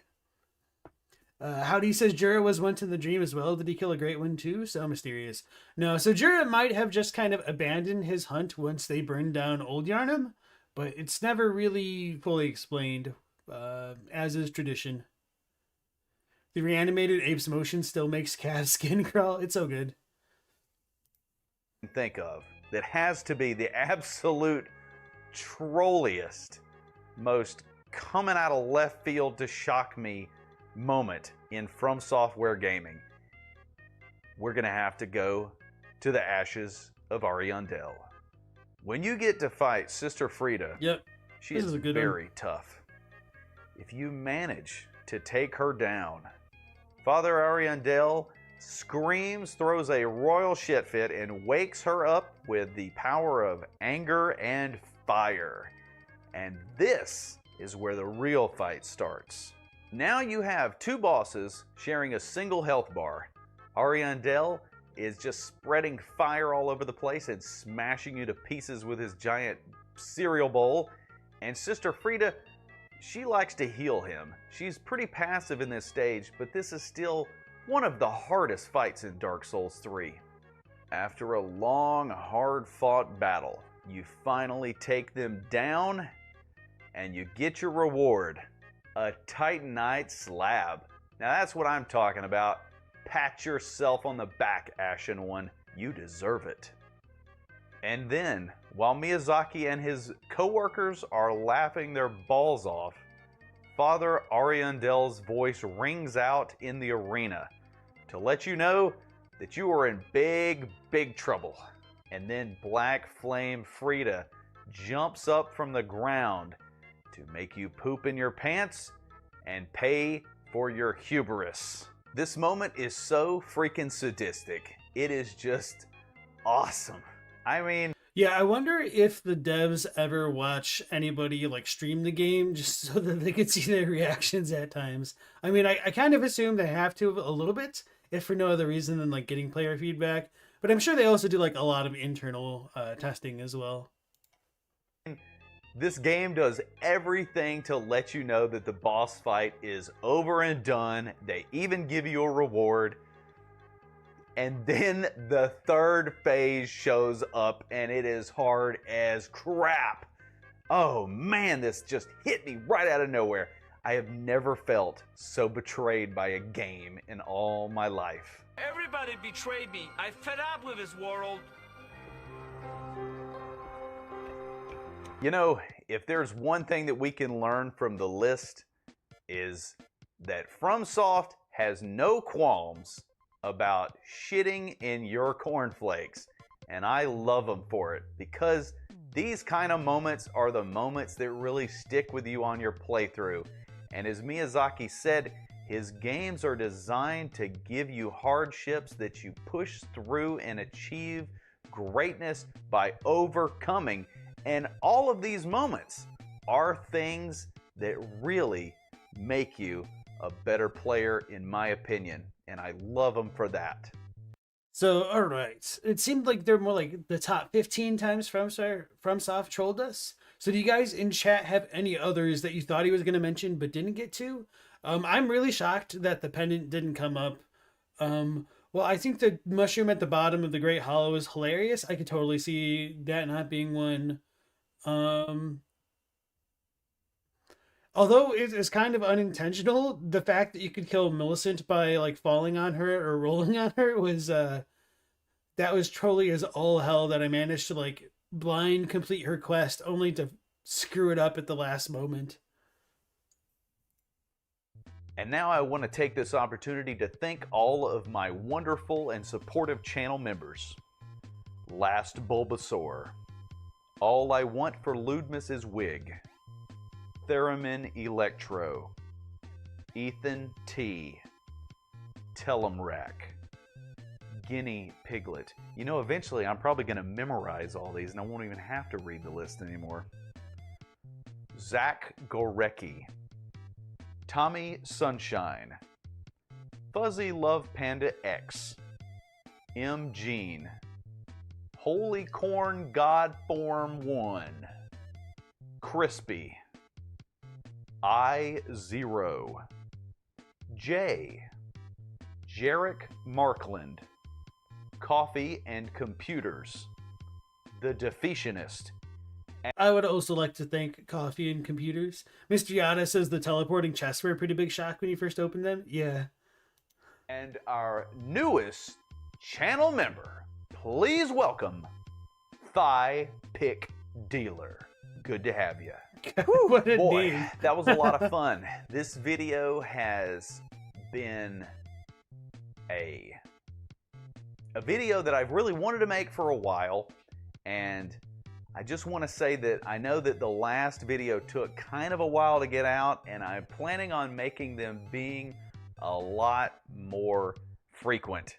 Howdy says Jura was once in the dream as well. Did he kill a great one too? So mysterious. No, so Jura might have just kind of abandoned his hunt once they burned down Old Yarnum, but it's never really fully explained, as is tradition. The reanimated ape's motion still makes Cav's skin crawl. It's so good. think of that has to be the absolute trolliest, most coming out of left field to shock me moment in FromSoftware gaming. We're going to have to go to the ashes of Ariandel. When you get to fight Sister Frida, Yep. she This is is a good very tough. If you manage to take her down, Father Ariandel screams, throws a royal shit fit, and wakes her up with the power of anger and fire. And this is where the real fight starts. Now you have two bosses sharing a single health bar. Ariandel is just spreading fire all over the place and smashing you to pieces with his giant cereal bowl. And Sister Frida, she likes to heal him. She's pretty passive in this stage, but this is still one of the hardest fights in Dark Souls 3. After a long, hard-fought battle, you finally take them down, and you get your reward, a Titanite slab. Now that's what I'm talking about. Pat yourself on the back, Ashen One. You deserve it. And then, while Miyazaki and his co-workers are laughing their balls off, Father Ariandel's voice rings out in the arena to let you know that you are in big, big trouble. And then Black Flame Frida jumps up from the ground to make you poop in your pants and pay for your hubris. This moment is so freaking sadistic. It is just awesome. I mean, Yeah, I wonder if the devs ever watch anybody like stream the game just so that they could see their reactions at times. I mean, I kind of assume they have to a little bit, if for no other reason than like getting player feedback. But I'm sure they also do like a lot of internal testing as well. this game does everything to let you know that the boss fight is over and done. They even give you a reward. And then the third phase shows up and it is hard as crap. Oh man, this just hit me right out of nowhere. I have never felt so betrayed by a game in all my life. Everybody betrayed me. I fed up with this world. You know, if there's one thing that we can learn from the list is that FromSoft has no qualms about shitting in your cornflakes, and I love them for it because these kind of moments are the moments that really stick with you on your playthrough. And as Miyazaki said, his games are designed to give you hardships that you push through and achieve greatness by overcoming. And all of these moments are things that really make you a better player, in my opinion. And I love them for that. So, all right. It seemed like they're more like the top 15 times FromSoft trolled us. So do you guys in chat have any others that you thought he was going to mention but didn't get to? I'm really shocked that the pendant didn't come up. Well, I think the mushroom at the bottom of the Great Hollow is hilarious. I could totally see that not being one. Although it is kind of unintentional, the fact that you could kill Millicent by like falling on her or rolling on her was that was truly as all hell that I managed to like blind complete her quest only to screw it up at the last moment. And now I want to take this opportunity to thank all of my wonderful and supportive channel members. Last Bulbasaur. All I Want for Ludmus is Wig. Theremin Electro. Ethan T. Telumrac. Guinea Piglet. You know, eventually I'm probably going to memorize all these and I won't even have to read the list anymore. Zach Gorecki. Tommy Sunshine. Fuzzy Love Panda X. M. Jean. Holy Corn God Form 1. Crispy. I0. J. Jarek Markland. Coffee and Computers. The Deficienist. I would also like to thank Coffee and Computers. Mr. Yada says the teleporting chests were a pretty big shock when you first opened them. Yeah. And our newest channel member, please welcome Thigh Pick Dealer. Good to have you. What a Boy, name. that was a lot of fun. This video has been a video that I've really wanted to make for a while, and I just want to say that I know that the last video took kind of a while to get out, and I'm planning on making them being a lot more frequent.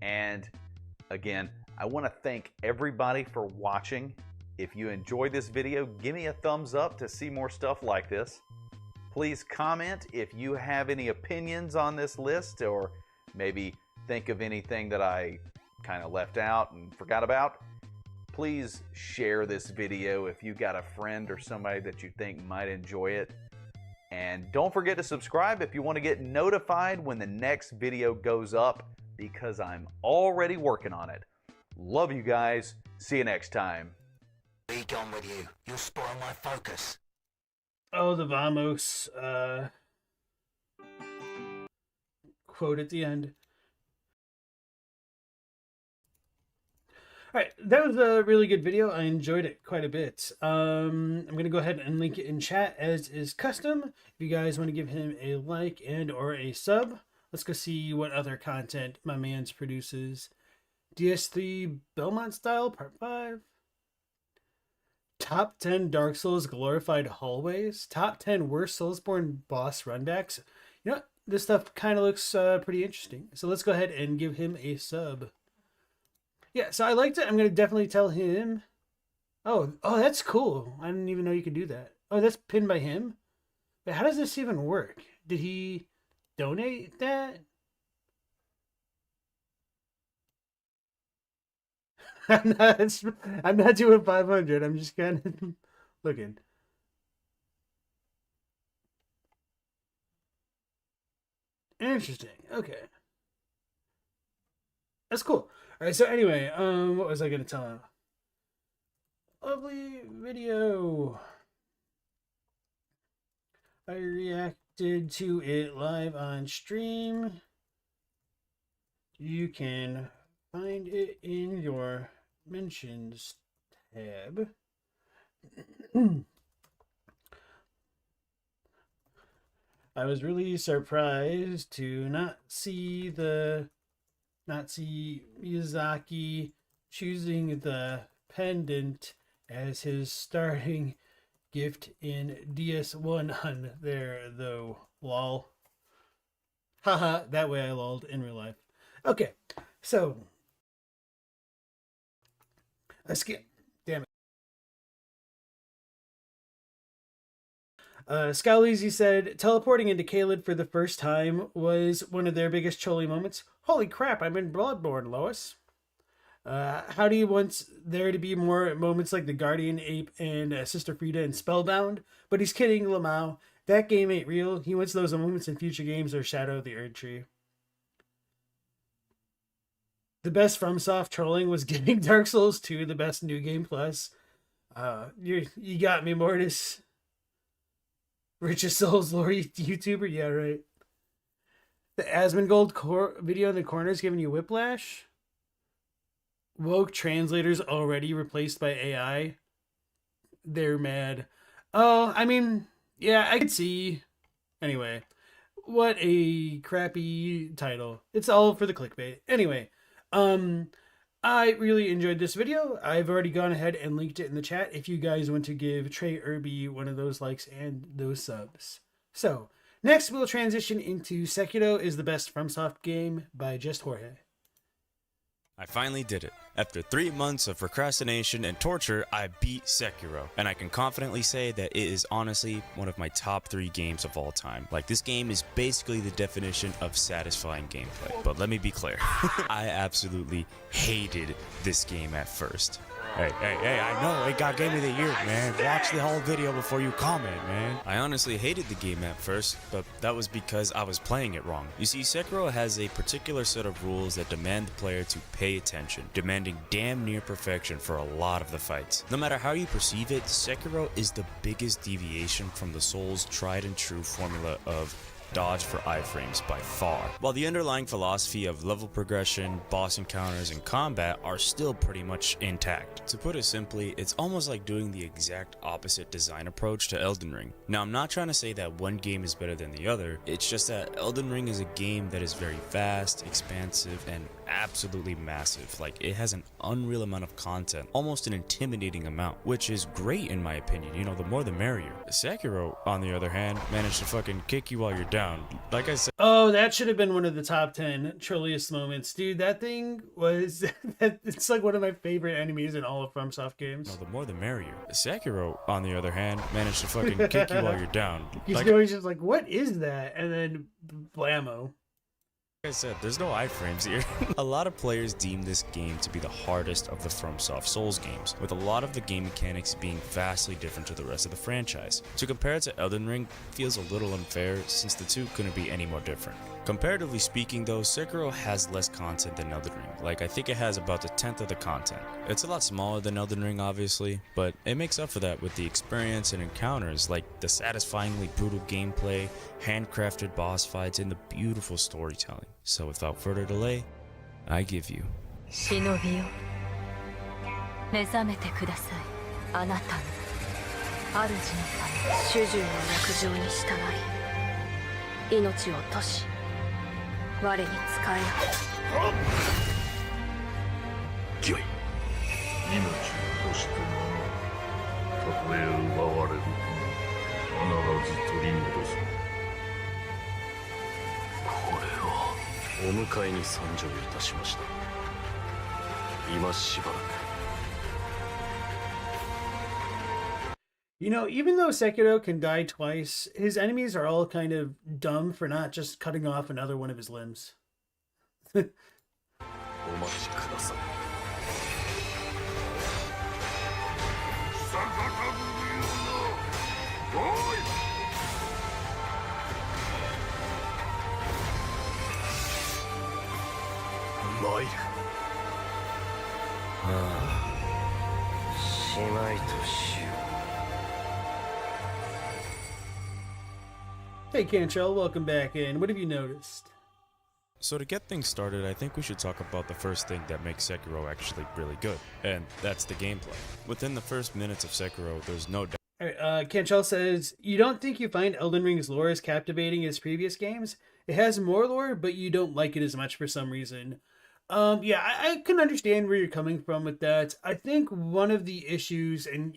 And again, I want to thank everybody for watching. If you enjoyed this video, give me a thumbs up to see more stuff like this. Please comment if you have any opinions on this list, or maybe think of anything that I kind of left out and forgot about. Please share this video if you got a friend or somebody that you think might enjoy it. And don't forget to subscribe if you want to get notified when the next video goes up, because I'm already working on it. Love you guys. See you next time. Be gone with you. You'll spoil my focus. Oh, the Vamos quote at the end. All right, that was a really good video. I enjoyed it quite a bit. I'm going to go ahead and link it in chat as is custom. If you guys want to give him a like and or a sub, let's go see what other content my man's produces. DS3 Belmont Style Part 5. Top 10 Dark Souls glorified hallways. Top 10 worst Soulsborne boss runbacks. You know what? This stuff kind of looks pretty interesting. So let's go ahead and give him a sub. Yeah, so I liked it. I'm going to definitely tell him. Oh, that's cool. I didn't even know you could do that. Oh, that's pinned by him? But how does this even work? Did he donate that? I'm not doing 500. I'm just kind of looking. Interesting. Okay. That's cool. All right, so anyway, what was I going to tell him? Lovely video. I reacted to it live on stream. You can find it in your mentions tab. I was really surprised to not see Miyazaki choosing the pendant as his starting gift in DS1 on there, though. Lol. Haha, that way I lolled in real life. Okay, so Damn it. Scowleezy said, teleporting into Caelid for the first time was one of their biggest Choli moments. Holy crap, I'm in Bloodborne, Lois. How do you want there to be more moments like the Guardian Ape and Sister Frida and Spellbound? But he's kidding, Lamau. That game ain't real. He wants those moments in future games or Shadow of the Erdtree. The best FromSoft trolling was giving Dark Souls 2 the best New Game Plus. You got me, Mortis. Richest Souls lore YouTuber? Yeah, right. The Asmongold video in the corner is giving you whiplash. Woke translators already replaced by AI. They're mad. Oh, I mean, yeah, I could see. Anyway, what a crappy title. It's all for the clickbait. Anyway, I really enjoyed this video. I've already gone ahead and linked it in the chat if you guys want to give Trey Irby one of those likes and those subs. So, next we'll transition into Sekiro Is the Best FromSoft Game by Just Jorge. I finally did it. After 3 months of procrastination and torture, I beat Sekiro, and I can confidently say that it is honestly one of my top 3 games of all time. Like, this game is basically the definition of satisfying gameplay. But let me be clear, I absolutely hated this game at first. Hey, I know, it got Game of the Year, man. Watch the whole video before you comment, man. I honestly hated the game at first, but that was because I was playing it wrong. You see, Sekiro has a particular set of rules that demand the player to pay attention, demanding damn near perfection for a lot of the fights. No matter how you perceive it, Sekiro is the biggest deviation from the Souls' tried and true formula of dodge for iframes by far. While the underlying philosophy of level progression, boss encounters, and combat are still pretty much intact. To put it simply, it's almost like doing the exact opposite design approach to Elden Ring. Now, I'm not trying to say that one game is better than the other, it's just that Elden Ring is a game that is very vast, expansive, and absolutely massive. Like, it has an unreal amount of content, almost an intimidating amount, which is great in my opinion. You know, the more the merrier. Sekiro, on the other hand, managed to fucking kick you while you're down. Like I said, oh, that should have been one of the top 10 trolliest moments, dude. That thing was it's like one of my favorite enemies in all of FromSoft games. The more the merrier. Sekiro, on the other hand, managed to fucking kick you while you're down. He's always just like, what is that? And then blammo. Like I said, there's no iframes here. A lot of players deem this game to be the hardest of the FromSoft Souls games, with a lot of the game mechanics being vastly different to the rest of the franchise. To compare it to Elden Ring feels a little unfair, since the two couldn't be any more different. Comparatively speaking though, Sekiro has less content than Elden Ring. Like, I think it has about a tenth of the content. It's a lot smaller than Elden Ring obviously, but it makes up for that with the experience and encounters like the satisfyingly brutal gameplay, handcrafted boss fights, and the beautiful storytelling. So without further delay, I give you 忍びよ目覚めてくださいあなたの主のため主従の約定に従い命を落とし我に仕えよ命を落としてもたとえ奪われる必ず取り戻すこれをお迎えに参上いたしました今しばらく You know, even though Sekiro can die twice, his enemies are all kind of dumb for not just cutting off another one of his limbs. お待ちください逆たぐるようなおい参るしまいとしよう Hey Cantrell, welcome back in. What have you noticed? So to get things started, I think we should talk about the first thing that makes Sekiro actually really good, and that's the gameplay. Within the first minutes of Sekiro, there's no doubt. Alright, Cantrell says, you don't think you find Elden Ring's lore as captivating as previous games? It has more lore, but you don't like it as much for some reason. Yeah, I can understand where you're coming from with that. I think one of the issues, and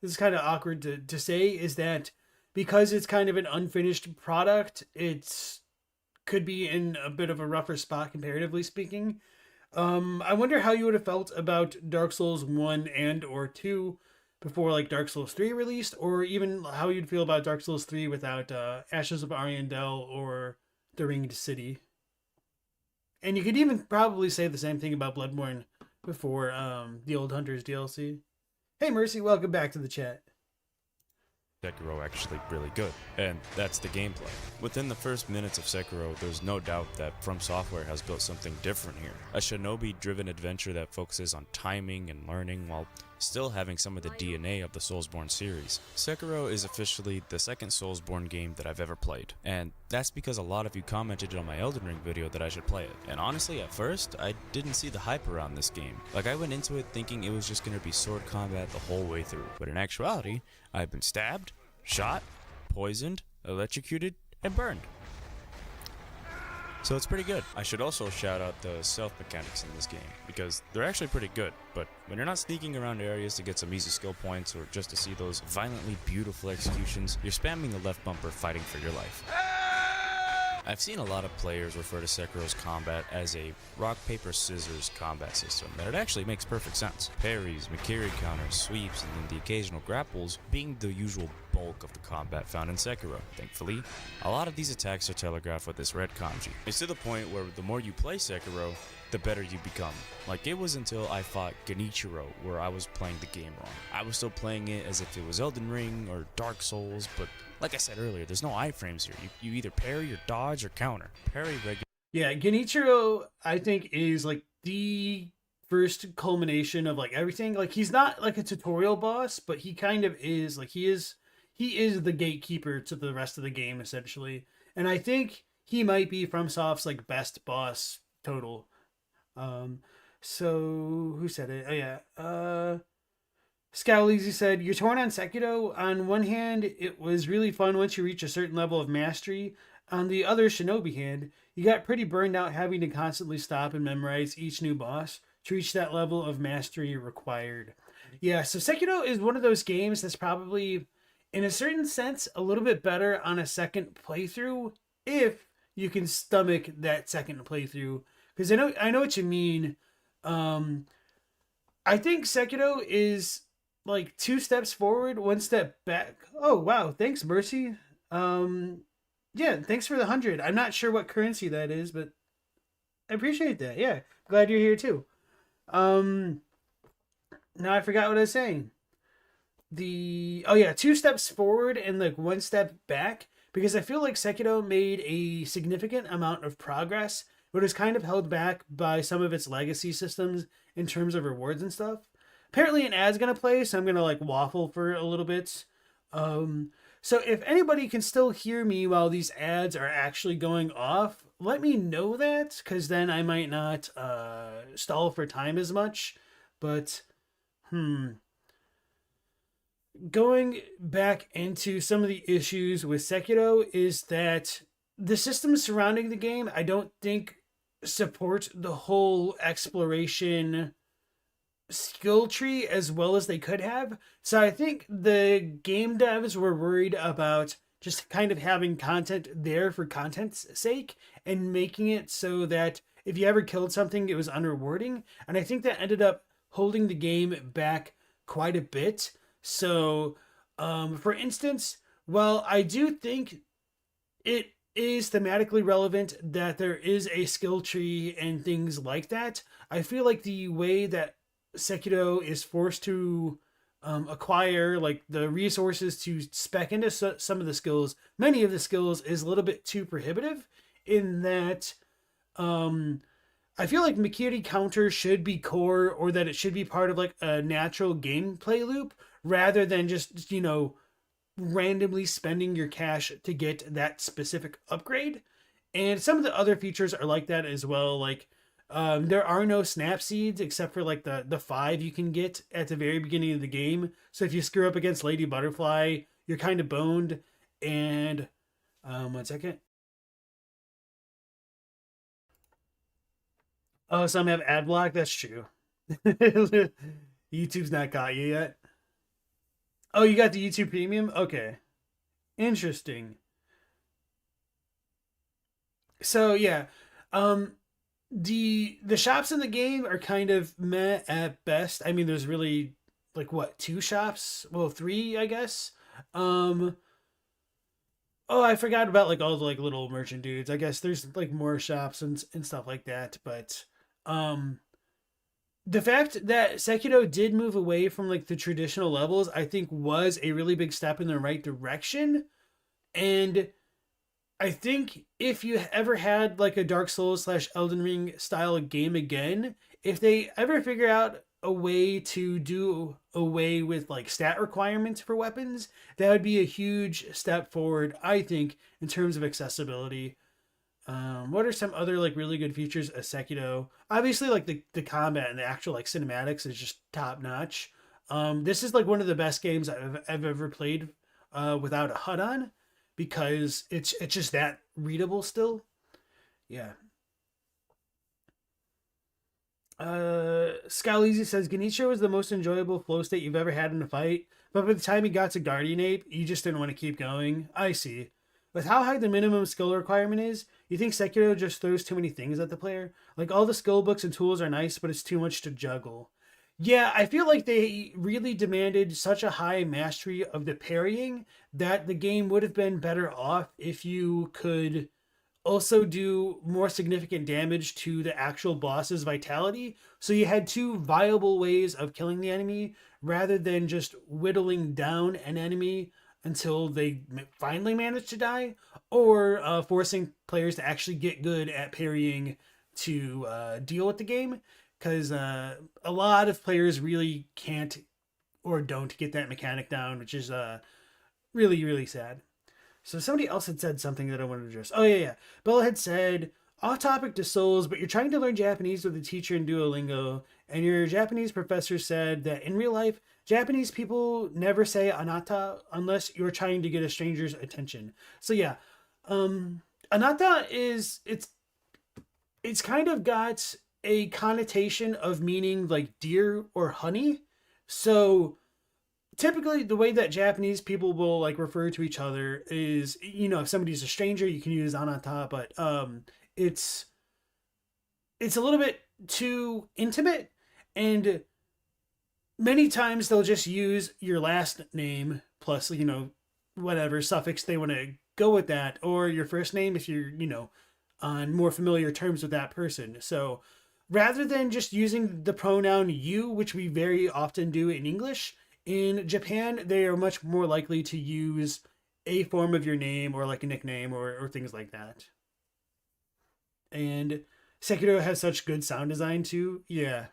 this is kind of awkward to say, is that because it's kind of an unfinished product, it's could be in a bit of a rougher spot comparatively speaking. I wonder how you would have felt about Dark Souls 1 and or 2 before like Dark Souls 3 released, or even how you'd feel about Dark Souls 3 without Ashes of Ariandel or The Ringed City. And you could even probably say the same thing about Bloodborne before the Old Hunters DLC. Hey Mercy, welcome back to the chat. Sekiro actually really good, and that's the gameplay. Within the first minutes of Sekiro, there's no doubt that FromSoftware has built something different here. A shinobi-driven adventure that focuses on timing and learning while still having some of the DNA of the Soulsborne series. Sekiro is officially the second Soulsborne game that I've ever played, and that's because a lot of you commented on my Elden Ring video that I should play it. And honestly, at first, I didn't see the hype around this game. Like, I went into it thinking it was just going to be sword combat the whole way through, but in actuality, I've been stabbed, shot, poisoned, electrocuted, and burned. So it's pretty good. I should also shout out the stealth mechanics in this game, because they're actually pretty good, but when you're not sneaking around areas to get some easy skill points or just to see those violently beautiful executions, you're spamming the left bumper fighting for your life. I've seen a lot of players refer to Sekiro's combat as a rock, paper, scissors combat system, and it actually makes perfect sense. Parries, Mikiri counters, sweeps, and then the occasional grapples being the usual bulk of the combat found in Sekiro. Thankfully, a lot of these attacks are telegraphed with this red kanji. It's to the point where the more you play Sekiro, the better you become. Like, it was until I fought Genichiro where I was playing the game wrong. I was still playing it as if it was Elden Ring or Dark Souls, but like I said earlier, there's no iframes here. You either parry or dodge or counter. Parry regular. Yeah, Genichiro, I think, is like the first culmination of like everything. Like, he's not like a tutorial boss, but he kind of is. Like, he is the gatekeeper to the rest of the game, essentially. And I think he might be FromSoft's like best boss total. So who said it? Oh yeah. Scowleasy said, "You're torn on Sekiro. On one hand, it was really fun once you reach a certain level of mastery. On the other shinobi hand, you got pretty burned out having to constantly stop and memorize each new boss to reach that level of mastery required." Yeah, so Sekiro is one of those games that's probably, in a certain sense, a little bit better on a second playthrough if you can stomach that second playthrough. Because I know what you mean. I think Sekiro is like 2 steps forward, 1 step back. Oh wow, thanks Mercy. Yeah, thanks for the 100. I'm not sure what currency that is, but I appreciate that. Yeah, glad you're here too. Now I forgot what I was saying. 2 steps forward and like 1 step back, because I feel like Sekiro made a significant amount of progress, but is kind of held back by some of its legacy systems in terms of rewards and stuff. Apparently an ad's gonna play, so I'm gonna like waffle for a little bit. So if anybody can still hear me while these ads are actually going off, let me know that, because then I might not stall for time as much. But going back into some of the issues with Sekiro is that the systems surrounding the game, I don't think support the whole exploration skill tree as well as they could have. So I think the game devs were worried about just kind of having content there for content's sake and making it so that if you ever killed something, it was unrewarding. And I think that ended up holding the game back quite a bit. So, for instance, while I do think it is thematically relevant that there is a skill tree and things like that, I feel like the way that Sekiro is forced to acquire like the resources to spec into some of the skills, many of the skills, is a little bit too prohibitive in that I feel like Mikiri counter should be core, or that it should be part of like a natural gameplay loop rather than just, you know, randomly spending your cash to get that specific upgrade. And some of the other features are like that as well. Like there are no snap seeds except for like the 5 you can get at the very beginning of the game. So if you screw up against Lady Butterfly, you're kind of boned. And 1 second. Oh, some have ad block. That's true. YouTube's not got you yet. Oh, you got the YouTube Premium? Okay. Interesting. So, yeah. the shops in the game are kind of meh at best. I mean, there's really like what, 2 shops? Well, 3, I guess. Oh, I forgot about like all the like little merchant dudes. I guess there's like more shops and stuff like that, but the fact that Sekiro did move away from like the traditional levels, I think was a really big step in the right direction. And I think if you ever had like a Dark Souls / Elden Ring style game again, if they ever figure out a way to do away with like stat requirements for weapons, that would be a huge step forward, I think, in terms of accessibility. What are some other like really good features of Sekiro? Obviously, like the combat and the actual like cinematics is just top notch. This is like one of the best games I've ever played without a HUD on, because it's just that readable still. Yeah. Scaleezy says Genichiro was the most enjoyable flow state you've ever had in a fight, but by the time you got to Guardian Ape, you just didn't want to keep going. I see. With how high the minimum skill requirement is, you think Sekiro just throws too many things at the player? Like, all the skill books and tools are nice, but it's too much to juggle. Yeah, I feel like they really demanded such a high mastery of the parrying that the game would have been better off if you could also do more significant damage to the actual boss's vitality. So you had 2 viable ways of killing the enemy, rather than just whittling down an enemy until they finally manage to die, or forcing players to actually get good at parrying to deal with the game, because a lot of players really can't or don't get that mechanic down, which is really, really sad. So somebody else had said something that I wanted to address. Oh, yeah. Bella had said, off topic to Souls, but you're trying to learn Japanese with a teacher in Duolingo, and your Japanese professor said that in real life, Japanese people never say anata unless you're trying to get a stranger's attention. So yeah, anata is, it's kind of got a connotation of meaning like dear or honey. So typically the way that Japanese people will like refer to each other is, you know, if somebody's a stranger, you can use anata, but it's a little bit too intimate, and many times they'll just use your last name plus, you know, whatever suffix they want to go with that, or your first name if you're, you know, on more familiar terms with that person. So rather than just using the pronoun you, which we very often do in English, in Japan, they are much more likely to use a form of your name or like a nickname or things like that. And Sekiro has such good sound design too. Yeah.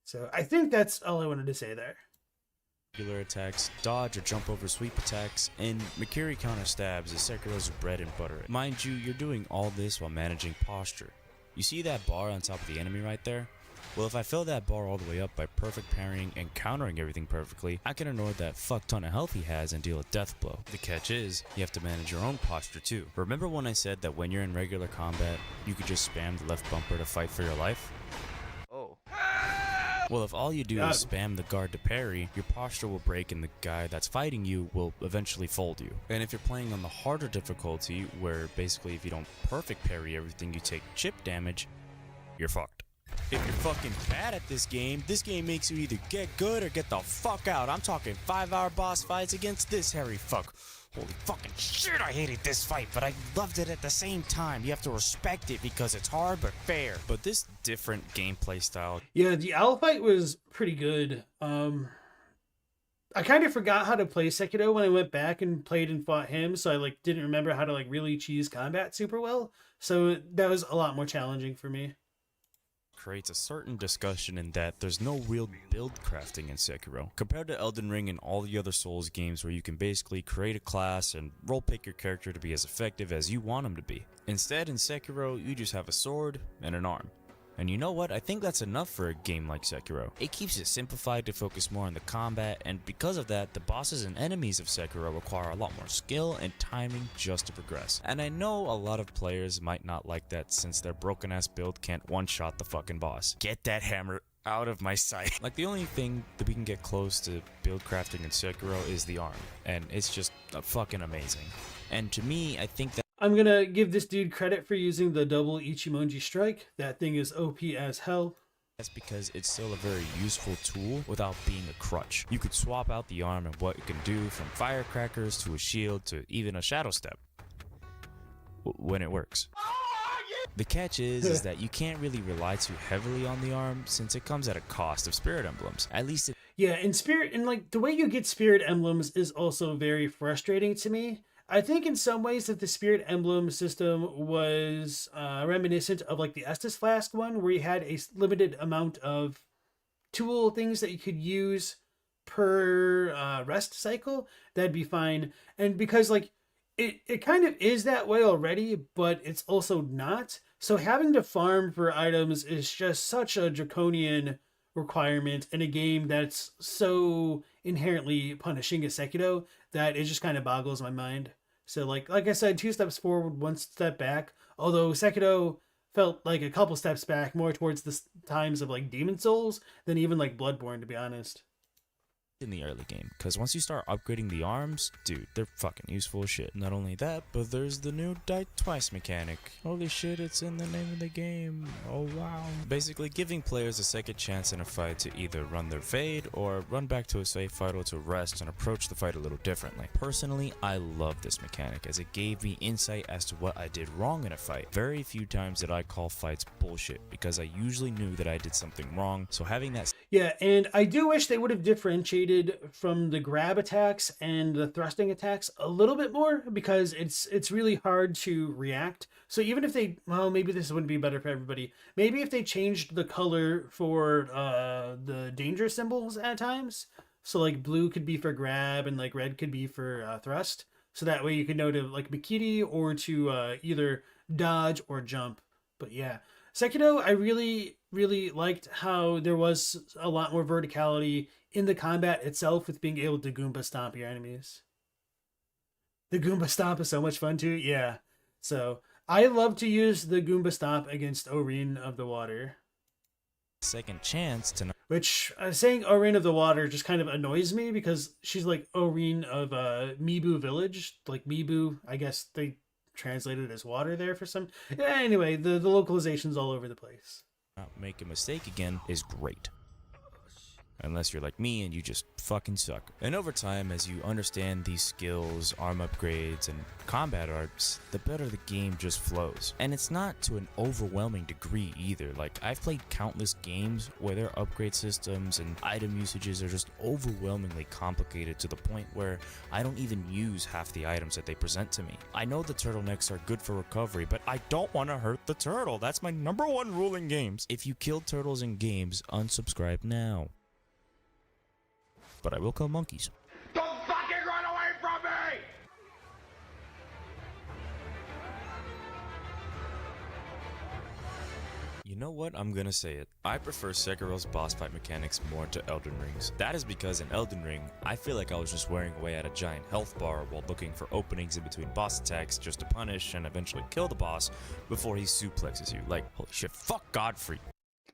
So I think that's all I wanted to say there. Regular attacks, dodge or jump over sweep attacks, and Mikiri counter stabs is Sekiro's bread and butter. Mind you, you're doing all this while managing posture. You see that bar on top of the enemy right there? Well, if I fill that bar all the way up by perfect parrying and countering everything perfectly, I can ignore that fuck ton of health he has and deal a death blow. The catch is, you have to manage your own posture too. Remember when I said that when you're in regular combat, you could just spam the left bumper to fight for your life? Oh. Well, if all you do is spam the guard to parry, your posture will break and the guy that's fighting you will eventually fold you. And if you're playing on the harder difficulty, where basically if you don't perfect parry everything you take chip damage, you're fucked. If you're fucking bad at this game makes you either get good or get the fuck out. I'm talking 5-hour boss fights against this hairy fuck. Holy fucking shit, I hated this fight, but I loved it at the same time. You have to respect it because it's hard but fair. But this different gameplay style... Yeah, the owl fight was pretty good. I kind of forgot how to play Sekiro when I went back and played and fought him, so I like didn't remember how to like really cheese combat super well. So that was a lot more challenging for me. Creates a certain discussion in that there's no real build crafting in Sekiro, compared to Elden Ring and all the other Souls games where you can basically create a class and role pick your character to be as effective as you want him to be. Instead, in Sekiro, you just have a sword and an arm. And you know what? I think that's enough for a game like Sekiro. It keeps it simplified to focus more on the combat, and because of that, the bosses and enemies of Sekiro require a lot more skill and timing just to progress. And I know a lot of players might not like that since their broken ass build can't one-shot the fucking boss. Get that hammer out of my sight. Like, the only thing that we can get close to build crafting in Sekiro is the arm, and it's just fucking amazing. And to me, I think that I'm gonna give this dude credit for using the double Ichimonji strike. That thing is OP as hell. That's because it's still a very useful tool without being a crutch. You could swap out the arm and what it can do, from firecrackers to a shield to even a shadow step, when it works. The catch is that you can't really rely too heavily on the arm since it comes at a cost of spirit emblems. At least yeah, and like the way you get spirit emblems is also very frustrating to me. I think in some ways that the spirit emblem system was reminiscent of like the Estus Flask one, where you had a limited amount of tool things that you could use per rest cycle. That'd be fine. And because like it kind of is that way already, but it's also not. So having to farm for items is just such a draconian requirement in a game that's so inherently punishing as Sekiro that it just kind of boggles my mind. So like I said, 2 steps forward, 1 step back. Although Sekiro felt like a couple steps back, more towards the times of like Demon Souls than even like Bloodborne, to be honest. in the early game, because once you start upgrading the arms, dude, they're fucking useful as shit. Not only that, but there's the new die twice mechanic. Holy shit, it's in the name of the game. Oh wow. Basically giving players a second chance in a fight to either run their fade or run back to a safe fight to rest and approach the fight a little differently. Personally, I love this mechanic as it gave me insight as to what I did wrong in a fight. Very few times did I call fights bullshit because I usually knew that I did something wrong, so having that... Yeah, and I do wish they would have differentiated from the grab attacks and the thrusting attacks a little bit more, because it's really hard to react. So even if they, well, maybe this wouldn't be better for everybody. Maybe if they changed the color for the danger symbols at times, so like blue could be for grab and like red could be for thrust. So that way you could know to like Mikiri or to either dodge or jump. But yeah, Sekiro, I really liked how there was a lot more verticality in the combat itself with being able to Goomba stomp your enemies. The Goomba stomp is so much fun too. Yeah. So I love to use the Goomba stomp against Orin of the Water. Second chance to... Which, saying Orin of the Water just kind of annoys me because she's like Orin of Mibu Village. Like Mibu, I guess they translated as water there for some... Anyway, the localization's all over the place. Not make a mistake again is great. Unless you're like me and you just fucking suck. And over time, as you understand these skills, arm upgrades, and combat arts, the better the game just flows. And it's not to an overwhelming degree either. Like, I've played countless games where their upgrade systems and item usages are just overwhelmingly complicated to the point where I don't even use half the items that they present to me. I know the turtlenecks are good for recovery, but I don't want to hurt the turtle. That's my #1 rule in games. If you kill turtles in games, unsubscribe now. But I will kill monkeys. Don't fucking run away from me! You know what? I'm gonna say it. I prefer Sekiro's boss fight mechanics more to Elden Ring's. That is because in Elden Ring, I feel like I was just wearing away at a giant health bar while looking for openings in between boss attacks just to punish and eventually kill the boss before he suplexes you. Like, holy shit, fuck Godfrey.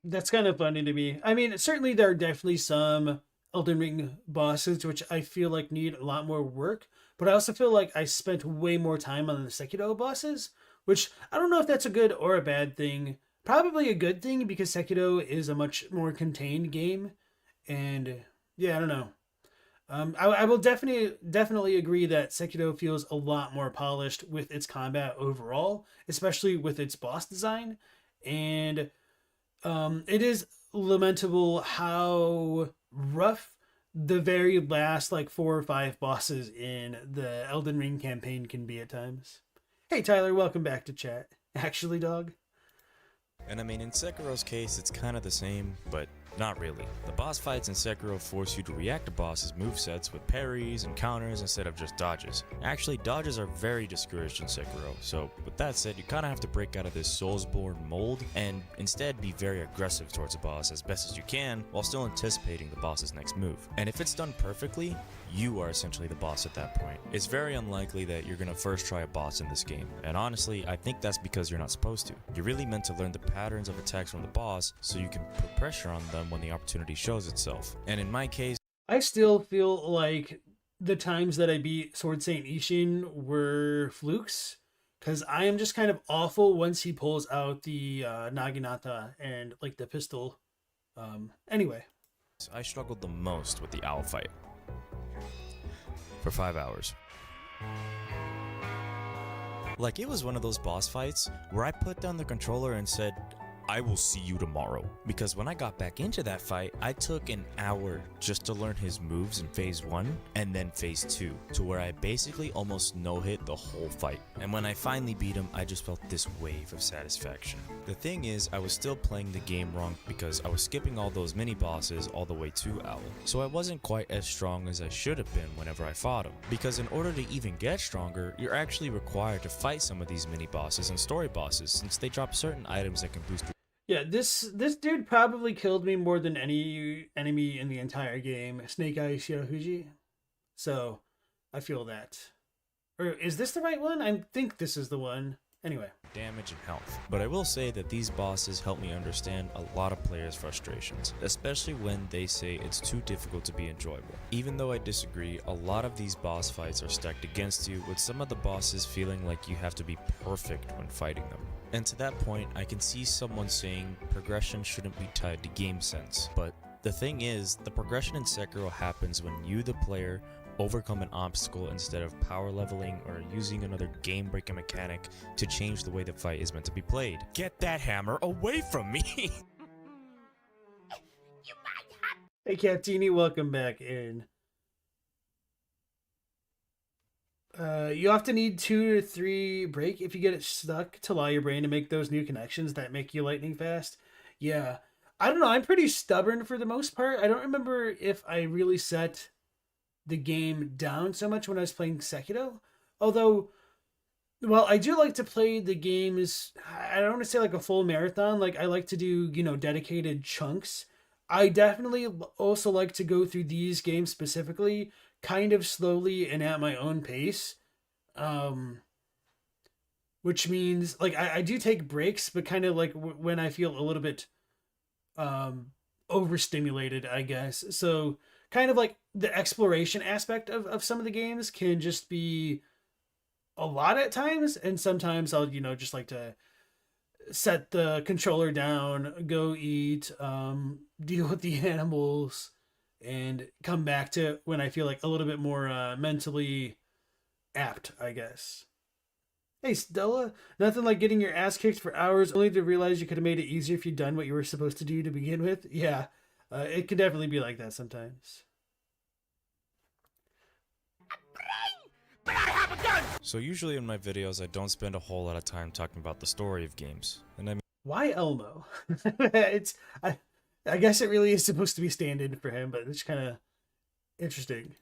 That's kind of funny to me. I mean, certainly there are definitely some Elden Ring bosses which I feel like need a lot more work, but I also feel like I spent way more time on the Sekiro bosses, which I don't know if that's a good or a bad thing. Probably a good thing because Sekiro is a much more contained game, and yeah, I don't know. I will definitely agree that Sekiro feels a lot more polished with its combat overall, especially with its boss design, and it is lamentable how rough the very last like 4 or 5 bosses in the Elden Ring campaign can be at times. Hey Tyler, welcome back to chat. Actually, dog. And I mean, in Sekiro's case, it's kind of the same, but not really. The boss fights in Sekiro force you to react to bosses' movesets with parries and counters instead of just dodges. Actually, dodges are very discouraged in Sekiro, so with that said, you kind of have to break out of this Soulsborne mold and instead be very aggressive towards a boss as best as you can while still anticipating the boss's next move. And if it's done perfectly, you are essentially the boss at that point. It's very unlikely that you're gonna first try a boss in this game, and honestly, I think that's because you're not supposed to. You're really meant to learn the patterns of attacks from the boss so you can put pressure on them when the opportunity shows itself. And in my case, I still feel like the times that I beat Sword Saint Ishin were flukes, because I am just kind of awful once he pulls out the naginata and like the pistol. Anyway, I struggled the most with the owl fight for 5 hours. Like, it was one of those boss fights where I put down the controller and said, I will see you tomorrow. Because when I got back into that fight, I took an hour just to learn his moves in phase 1 and then phase 2, to where I basically almost no-hit the whole fight. And when I finally beat him, I just felt this wave of satisfaction. The thing is, I was still playing the game wrong because I was skipping all those mini-bosses all the way to Owl. So I wasn't quite as strong as I should have been whenever I fought him. Because in order to even get stronger, you're actually required to fight some of these mini-bosses and story bosses, since they drop certain items that can boost your... Yeah, this dude probably killed me more than any enemy in the entire game, Snake Eye Shirafuji. So, I feel that. Or is this the right one? I think this is the one. Anyway. Damage and health. But I will say that these bosses help me understand a lot of players' frustrations, especially when they say it's too difficult to be enjoyable. Even though I disagree, a lot of these boss fights are stacked against you, with some of the bosses feeling like you have to be perfect when fighting them. And to that point, I can see someone saying progression shouldn't be tied to game sense. But the thing is, the progression in Sekiro happens when you, the player, overcome an obstacle instead of power leveling or using another game-breaking mechanic to change the way the fight is meant to be played. Get that hammer away from me! Hey Captini, welcome back in. You often need 2 to 3 break if you get it stuck to allow your brain to make those new connections that make you lightning fast. Yeah. I don't know, I'm pretty stubborn for the most part. I don't remember if I really set the game down so much when I was playing Sekiro. Although, well, I do like to play the games, I don't want to say like a full marathon. Like, I like to do, you know, dedicated chunks. I definitely also like to go through these games specifically kind of slowly and at my own pace. Which means, like, I do take breaks, but kind of like when I feel a little bit overstimulated, I guess. So kind of like the exploration aspect of some of the games can just be a lot at times, and sometimes I'll, you know, just like to set the controller down, go eat, deal with the animals, and come back to when I feel like a little bit more mentally apt, I guess. Hey Stella, nothing like getting your ass kicked for hours only to realize you could have made it easier if you'd done what you were supposed to do to begin with. Yeah, it could definitely be like that sometimes. But I have a gun! So usually in my videos, I don't spend a whole lot of time talking about the story of games. And I mean, why Elmo? I guess it really is supposed to be stand-in for him, but it's kind of interesting.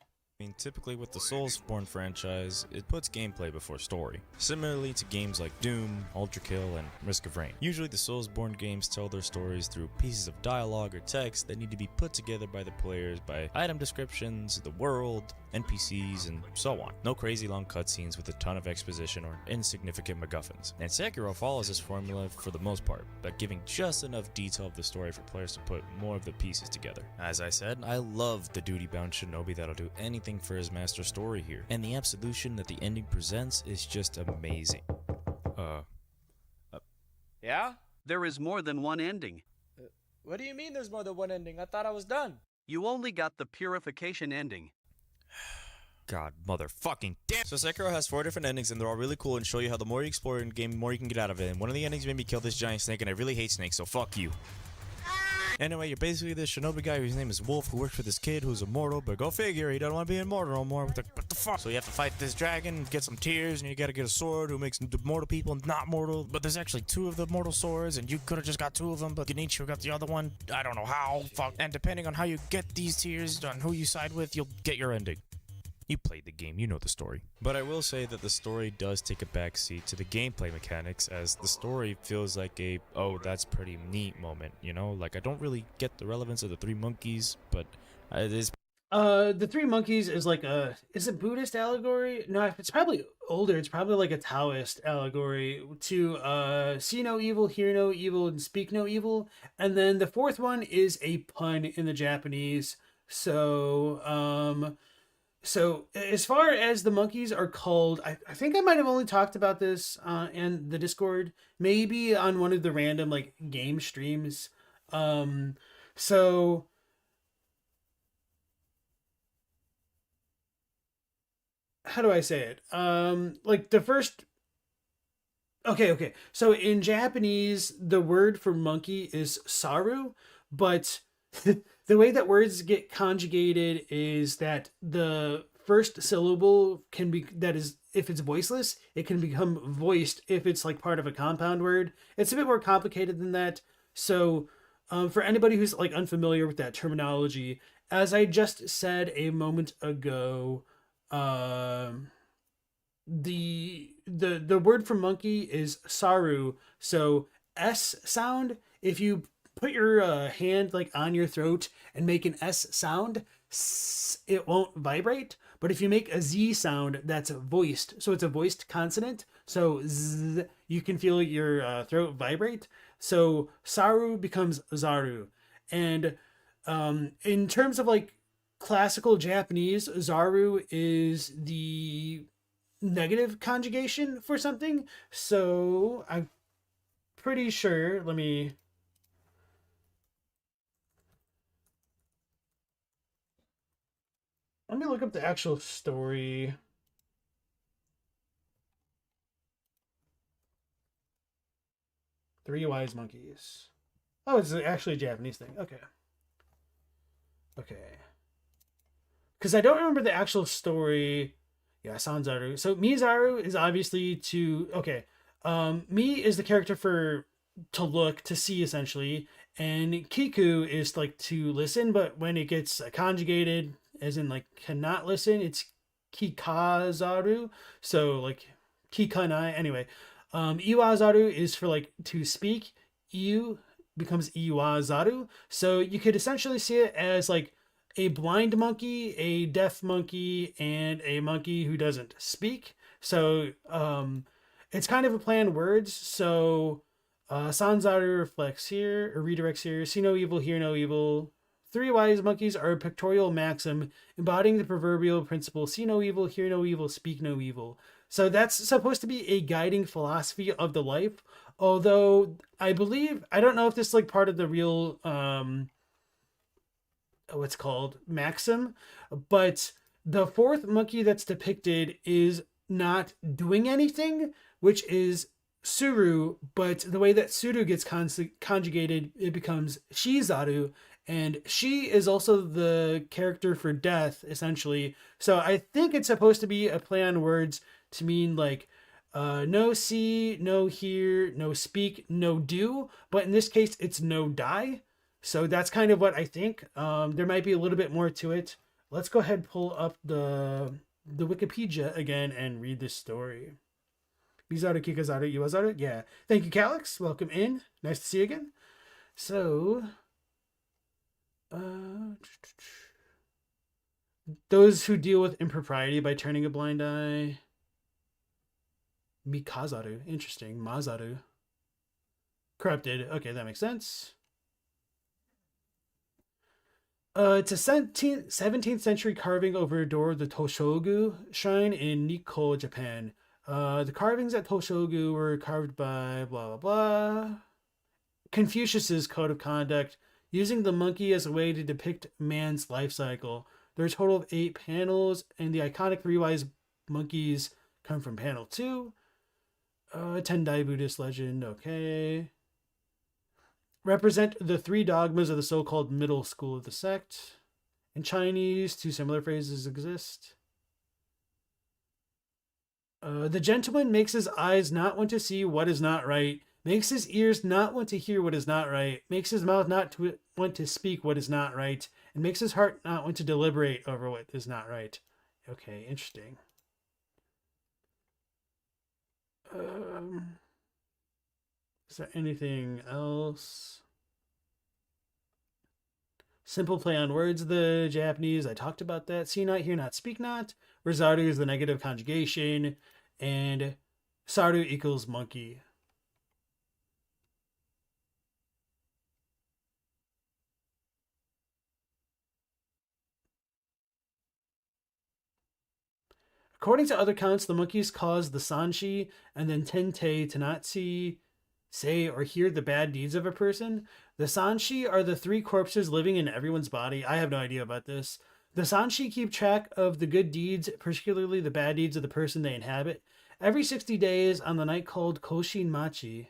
typically with the Soulsborne franchise, it puts gameplay before story, similarly to games like Doom, Ultra Kill, and Risk of Rain. Usually the Soulsborne games tell their stories through pieces of dialogue or text that need to be put together by the players by item descriptions, the world, NPCs, and so on. No crazy long cutscenes with a ton of exposition or insignificant MacGuffins. And Sekiro follows this formula for the most part, but giving just enough detail of the story for players to put more of the pieces together. As I said, I love the duty-bound shinobi that'll do anything for his master story here, and the absolution that the ending presents is just amazing. Yeah? There is more than one ending. What do you mean there's more than one ending? I thought I was done. You only got the purification ending. God motherfucking damn. So Sekiro has 4 different endings, and they're all really cool and show you how the more you explore in the game, the more you can get out of it. And one of the endings made me kill this giant snake, and I really hate snakes, so fuck you. Anyway, you're basically this shinobi guy whose name is Wolf, who works for this kid who's immortal, but go figure, he doesn't want to be immortal no more. What the fuck? So you have to fight this dragon, get some tears, and you gotta get a sword who makes the mortal people not mortal. But there's actually 2 of the mortal swords, and you could have just got 2 of them, but Genichiro got the other one. I don't know how. Fuck. And depending on how you get these tears, on who you side with, you'll get your ending. You played the game, you know the story. But I will say that the story does take a backseat to the gameplay mechanics, as the story feels like a, oh, that's pretty neat moment, you know? Like, I don't really get the relevance of the 3 monkeys, but it is... The 3 monkeys is like a... Is it Buddhist allegory? No, it's probably older. It's probably like a Taoist allegory to see no evil, hear no evil, and speak no evil. And then the 4th one is a pun in the Japanese. So, So as far as the monkeys are called, I think I might have only talked about this in the Discord, maybe on one of the random like game streams. Um, so how do I say it? Like the first. Okay. So in Japanese, the word for monkey is saru, but the way that words get conjugated is that the first syllable can be that is if it's voiceless, it can become voiced if it's like part of a compound word. It's a bit more complicated than that. So, for anybody who's like unfamiliar with that terminology, as I just said a moment ago, um the word for monkey is saru. So S sound, if you put your hand like on your throat and make an S sound, it won't vibrate. But if you make a Z sound, that's voiced. So it's a voiced consonant. So Z, you can feel your throat vibrate. So saru becomes zaru. And in terms of like classical Japanese, zaru is the negative conjugation for something. So I'm pretty sure. Let me look up the actual story. Three wise monkeys. Oh, it's actually a Japanese thing. Okay. Because I don't remember the actual story. Yeah, Sanzaru. So Mizaru is obviously to okay. Mi is the character for to look, to see essentially, and Kiku is like to listen, but when it gets conjugated, as in like cannot listen, it's Kikazaru. So like Kikanai. Anyway, Iwazaru is for like to speak. Iu becomes Iwazaru. So you could essentially see it as like a blind monkey, a deaf monkey, and a monkey who doesn't speak. So it's kind of a play on words. So Sanzaru reflects here, or redirects here. See no evil, hear no evil. Three wise monkeys are a pictorial maxim embodying the proverbial principle: see no evil, hear no evil, speak no evil. So that's supposed to be a guiding philosophy of the life. Although I believe, I don't know if this is like part of the real what's called maxim, but the fourth monkey that's depicted is not doing anything, which is Suru, but the way that Suru gets conjugated, it becomes Shizaru, and she is also the character for death, essentially. So I think it's supposed to be a play on words to mean like no see, no hear, no speak, no do, but in this case, it's no die. So that's kind of what I think. There might be a little bit more to it. Let's go ahead and pull up the Wikipedia again and read this story. Mizaru, Kikazaru, Iwazaru. Yeah. Thank you, Calix. Welcome in. Nice to see you again. So, those who deal with impropriety by turning a blind eye. Mikazaru. Interesting. Mazaru. Corrupted. Okay, that makes sense. It's a 17th century carving over a door of the Toshogu shrine in Nikko, Japan. The carvings at Toshogu were carved by blah blah blah. Confucius's code of conduct, using the monkey as a way to depict man's life cycle. There are a total of 8 panels, and the iconic three wise monkeys come from panel 2. Tendai Buddhist legend, okay. Represent the 3 dogmas of the so-called middle school of the sect. In Chinese, 2 similar phrases exist. The gentleman makes his eyes not want to see what is not right, makes his ears not want to hear what is not right, makes his mouth not to want to speak what is not right, and makes his heart not want to deliberate over what is not right. Okay, interesting. Is there anything else? Simple play on words, the Japanese. I talked about that. See not, hear not, speak not. Rizaru is the negative conjugation. And Saru equals monkey. According to other accounts, the monkeys cause the Sanshi and then Tente to not see, say, or hear the bad deeds of a person. The Sanshi are the 3 corpses living in everyone's body. I have no idea about this. The Sanshi keep track of the good deeds, particularly the bad deeds of the person they inhabit, every 60 days on the night called Koshin Machi.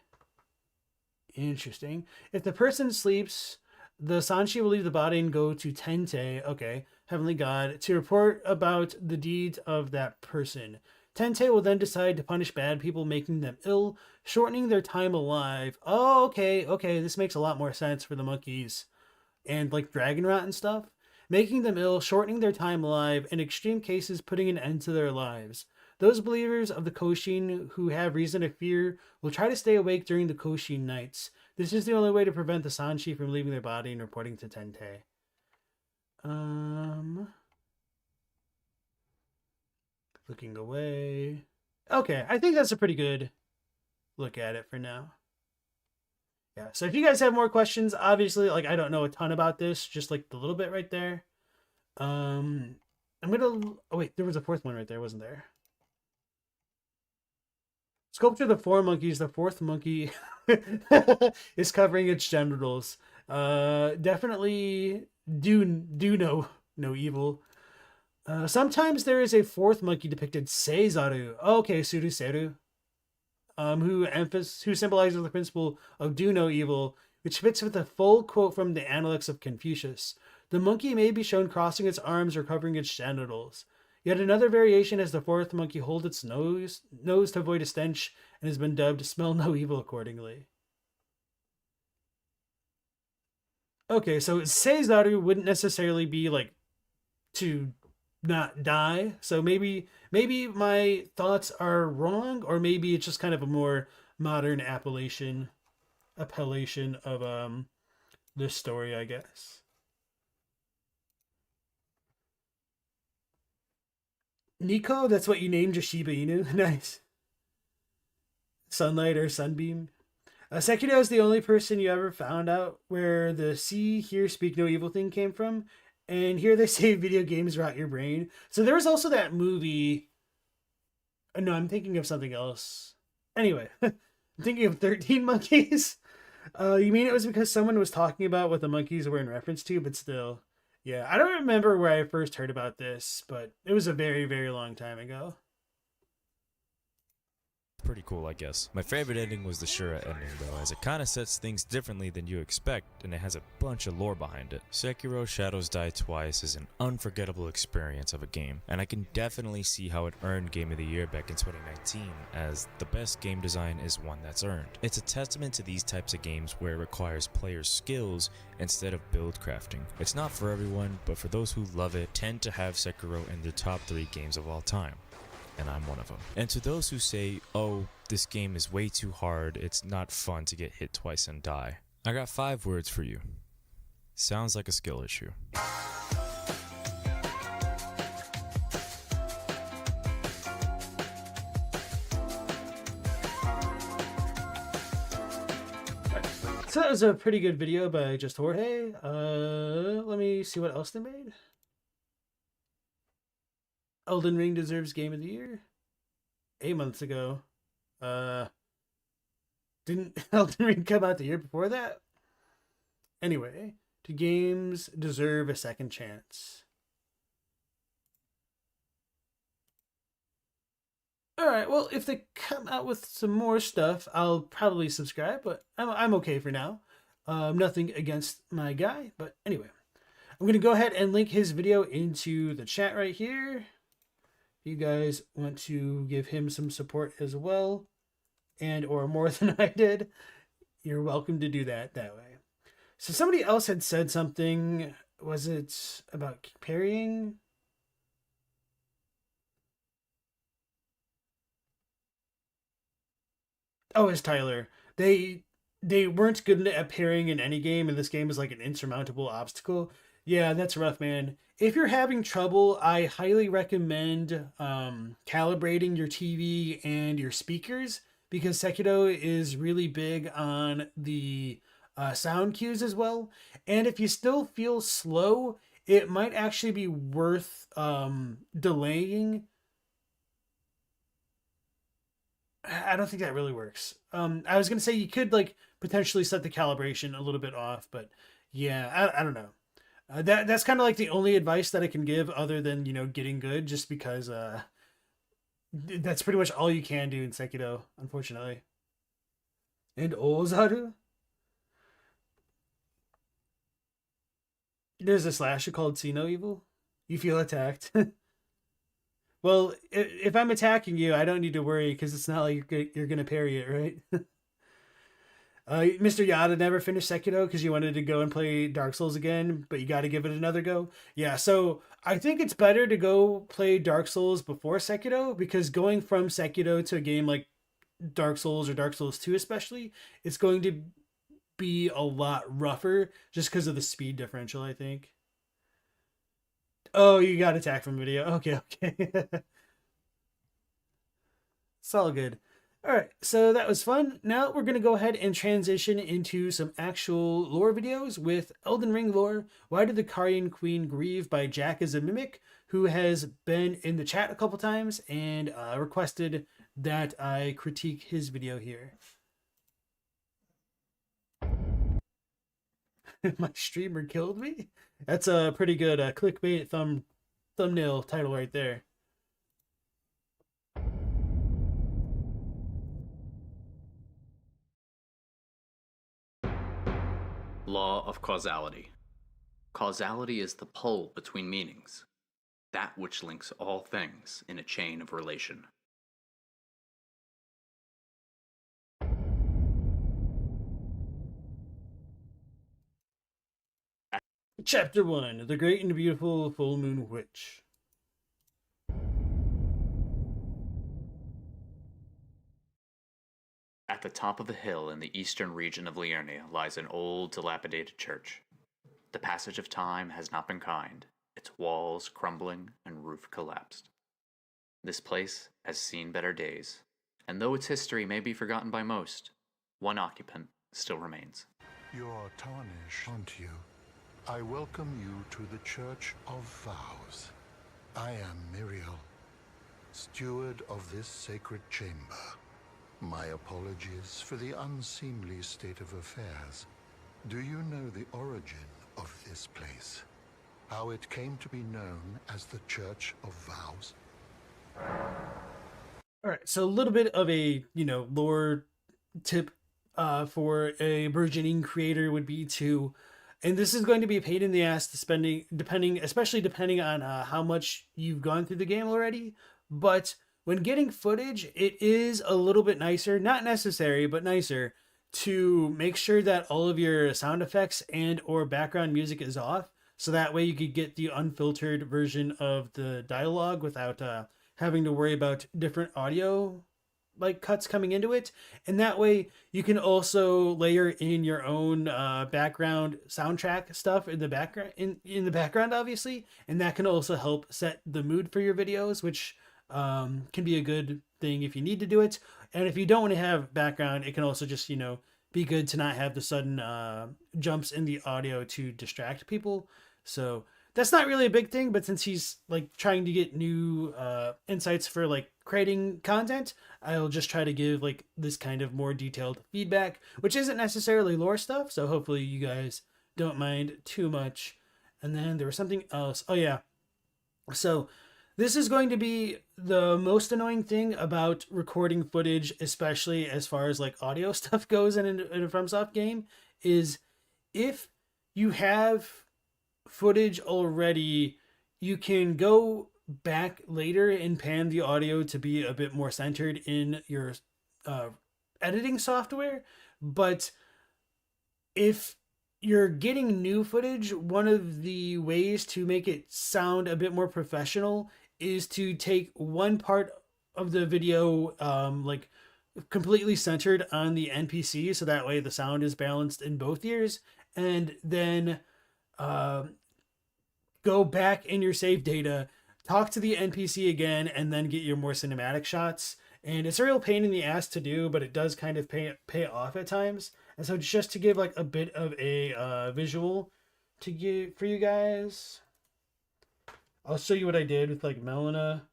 Interesting. If the person sleeps, the Sanshi will leave the body and go to Tente, okay, Heavenly God, to report about the deeds of that person. Tente will then decide to punish bad people, making them ill, shortening their time alive. Oh, okay, this makes a lot more sense for the monkeys. And like dragon rot and stuff. Making them ill, shortening their time alive, in extreme cases putting an end to their lives. Those believers of the Koshin who have reason to fear will try to stay awake during the Koshin nights. This is the only way to prevent the Sanshi from leaving their body and reporting to Tente. Looking away. Okay, I think that's a pretty good look at it for now. Yeah, so if you guys have more questions, obviously, like, I don't know a ton about this, just like the little bit right there. I'm gonna... Oh, wait, there was a 4th one right there, wasn't there? Sculpture the 4 monkeys. The 4th monkey is covering its genitals. Definitely do no evil. Sometimes there is a 4th monkey depicted, Seizaru. Okay, Suruseru. Who symbolizes the principle of do no evil, which fits with a full quote from the Analects of Confucius. The monkey may be shown crossing its arms or covering its genitals. Yet another variation has the 4th monkey hold its nose to avoid a stench and has been dubbed smell no evil accordingly. Okay, so Seizaru wouldn't necessarily be like to not die. So maybe my thoughts are wrong, or maybe it's just kind of a more modern appellation of this story, I guess. Nico, that's what you named your Shiba Inu? Nice. Sunlight or Sunbeam. Sekiro is the only person you ever found out where the see, hear, speak no evil thing came from. And here they say video games rot your brain. So there was also that movie. No, I'm thinking of something else. Anyway, I'm thinking of 13 Monkeys. You mean it was because someone was talking about what the monkeys were in reference to, but still. Yeah, I don't remember where I first heard about this, but it was a very, very long time ago. Pretty cool, I guess. My favorite ending was the Shura ending, though, as it kinda sets things differently than you expect, and it has a bunch of lore behind it. Sekiro Shadows Die Twice is an unforgettable experience of a game, and I can definitely see how it earned Game of the Year back in 2019, as the best game design is one that's earned. It's a testament to these types of games where it requires players' skills instead of build crafting. It's not for everyone, but for those who love it, tend to have Sekiro in their top 3 games of all time. And I'm one of them. And to those who say, oh, this game is way too hard, it's not fun to get hit twice and die, I got 5 words for you. Sounds like a skill issue. So that was a pretty good video by Just Jorge. Let me see what else they made. Elden Ring deserves Game of the Year. 8 months ago. Didn't Elden Ring come out the year before that? Anyway, do games deserve a second chance? Alright, well, if they come out with some more stuff, I'll probably subscribe, but I'm okay for now. Nothing against my guy, but anyway. I'm going to go ahead and link his video into the chat right here. You guys want to give him some support as well, and or more than I did, you're welcome to do that way. So somebody else had said something. Was it about parrying? Oh, it's Tyler. They weren't good at parrying in any game, and this game is like an insurmountable obstacle. Yeah, that's rough, man. If you're having trouble, I highly recommend calibrating your TV and your speakers, because Sekiro is really big on the sound cues as well. And if you still feel slow, it might actually be worth delaying I don't think that really works. I was gonna say you could like potentially set the calibration a little bit off, but yeah, I don't know. That's kind of like the only advice that I can give, other than getting good, just because that's pretty much all you can do in Sekiro, unfortunately. And Ozaru, there's a slasher called See No Evil. You feel attacked. Well, if I'm attacking you, I don't need to worry because it's not like you're gonna parry it, right? Mr. Yada never finished Sekiro because you wanted to go and play Dark Souls again, but you got to give it another go. Yeah, so I think it's better to go play Dark Souls before Sekiro, because going from Sekiro to a game like Dark Souls or Dark Souls 2 especially, it's going to be a lot rougher just because of the speed differential, I think. Oh, you got attacked from video. Okay, okay. It's all good. All right, so that was fun. Now we're going to go ahead and transition into some actual lore videos with Elden Ring lore. Why did the Carian Queen grieve by Jack as a Mimic, who has been in the chat a couple times and requested that I critique his video here. My streamer killed me? That's a pretty good clickbait thumbnail title right there. Law of causality. Causality is the pull between meanings, that which links all things in a chain of relation. Chapter 1, The Great and Beautiful Full Moon Witch. At the top of a hill in the eastern region of Liurnia lies an old, dilapidated church. The passage of time has not been kind, its walls crumbling and roof collapsed. This place has seen better days, and though its history may be forgotten by most, one occupant still remains. You're tarnished, aren't you? I welcome you to the Church of Vows. I am Miriel, steward of this sacred chamber. My apologies for the unseemly state of affairs. Do you know the origin of this place? How it came to be known as the Church of Vows? All right, so a little bit of a, lore tip for a burgeoning creator would be to, and this is going to be a pain in the ass to especially depending on how much you've gone through the game already, but when getting footage, it is a little bit nicer, not necessary, but nicer, to make sure that all of your sound effects and or background music is off, so that way you could get the unfiltered version of the dialogue without having to worry about different audio like cuts coming into it. And that way you can also layer in your own background soundtrack stuff in the background, in the background, obviously, and that can also help set the mood for your videos, which can be a good thing if you need to do it. And if you don't want to have background, it can also just, be good to not have the sudden jumps in the audio to distract people. So that's not really a big thing, but since he's like trying to get new insights for like creating content, I'll just try to give like this kind of more detailed feedback, which isn't necessarily lore stuff. So hopefully you guys don't mind too much. And then there was something else. Oh yeah. So this is going to be the most annoying thing about recording footage, especially as far as like audio stuff goes in a FromSoft game, is if you have footage already, you can go back later and pan the audio to be a bit more centered in your editing software. But if you're getting new footage, one of the ways to make it sound a bit more professional is to take one part of the video like completely centered on the NPC, so that way the sound is balanced in both ears, and then go back in your save data, talk to the NPC again, and then get your more cinematic shots. And it's a real pain in the ass to do, but it does kind of pay off at times. And so just to give like a bit of a visual to give for you guys, I'll show you what I did with like Melina.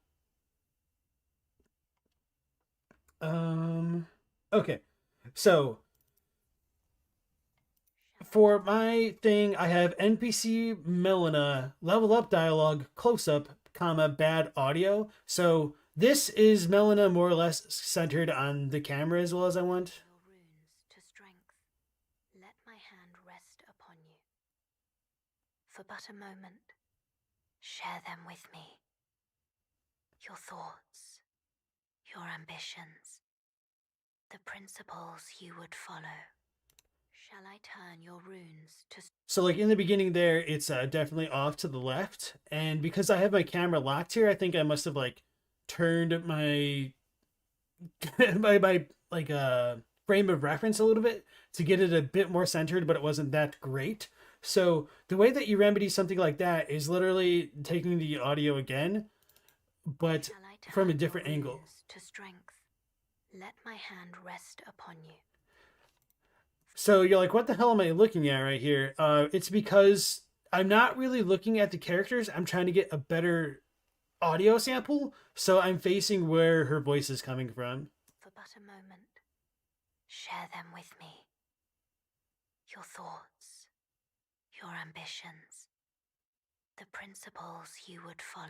Okay. So for my thing, I have NPC Melina level up dialogue, close up, comma, bad audio. So this is Melina more or less centered on the camera as well as I want. To strength, let my hand rest upon you. For but a moment, share them with me. Your thoughts, your ambitions, the principles you would follow. Shall I turn your runes to... So like in the beginning there, it's definitely off to the left. And because I have my camera locked here, I think I must have like turned my my like frame of reference a little bit to get it a bit more centered, but it wasn't that great. So the way that you remedy something like that is literally taking the audio again, but from a different angle. To strength, let my hand rest upon you. So you're like, what the hell am I looking at right here? It's because I'm not really looking at the characters. I'm trying to get a better audio sample, so I'm facing where her voice is coming from. For but a moment, share them with me. Your thoughts, your ambitions, the principles you would follow.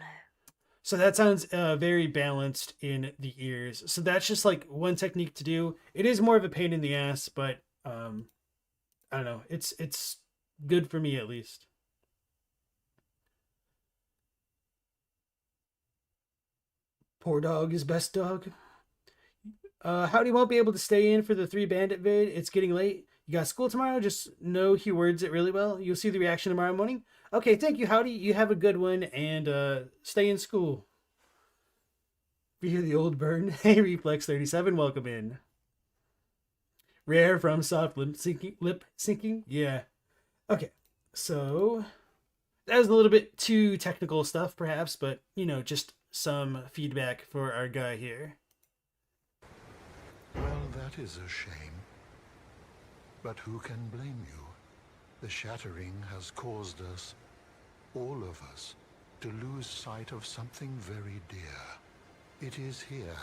So that sounds very balanced in the ears. So that's just like one technique to do. It is more of a pain in the ass, but I don't know. It's good for me at least. Poor dog is best dog. Howdy won't be able to stay in for the 3 bandit vid. It's getting late. You got school tomorrow? Just know he words it really well. You'll see the reaction tomorrow morning. Okay, thank you, Howdy. You have a good one, and stay in school. Via the old burn. Hey, Reflex 37, welcome in. Rare FromSoft lip syncing. Yeah. Okay, so that was a little bit too technical stuff, perhaps, but you know, just some feedback for our guy here. Well, that is a shame. But who can blame you? The shattering has caused us, all of us, to lose sight of something very dear. It is here,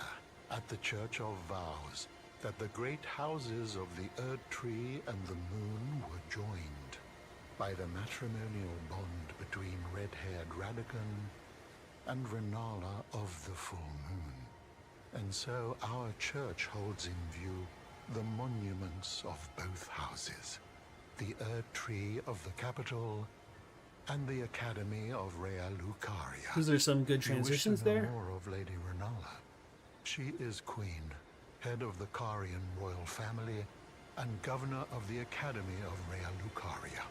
at the Church of Vows, that the great houses of the Erd Tree and the Moon were joined by the matrimonial bond between red-haired Radican and Rennala of the Full Moon. And so our church holds in view the monuments of both houses, the Erd Tree of the capital and the Academy of Rea Lucaria. Is there some good transitions there? More of Lady Rennala. She is queen, head of the Carian royal family, and governor of the Academy of Rea Lucaria,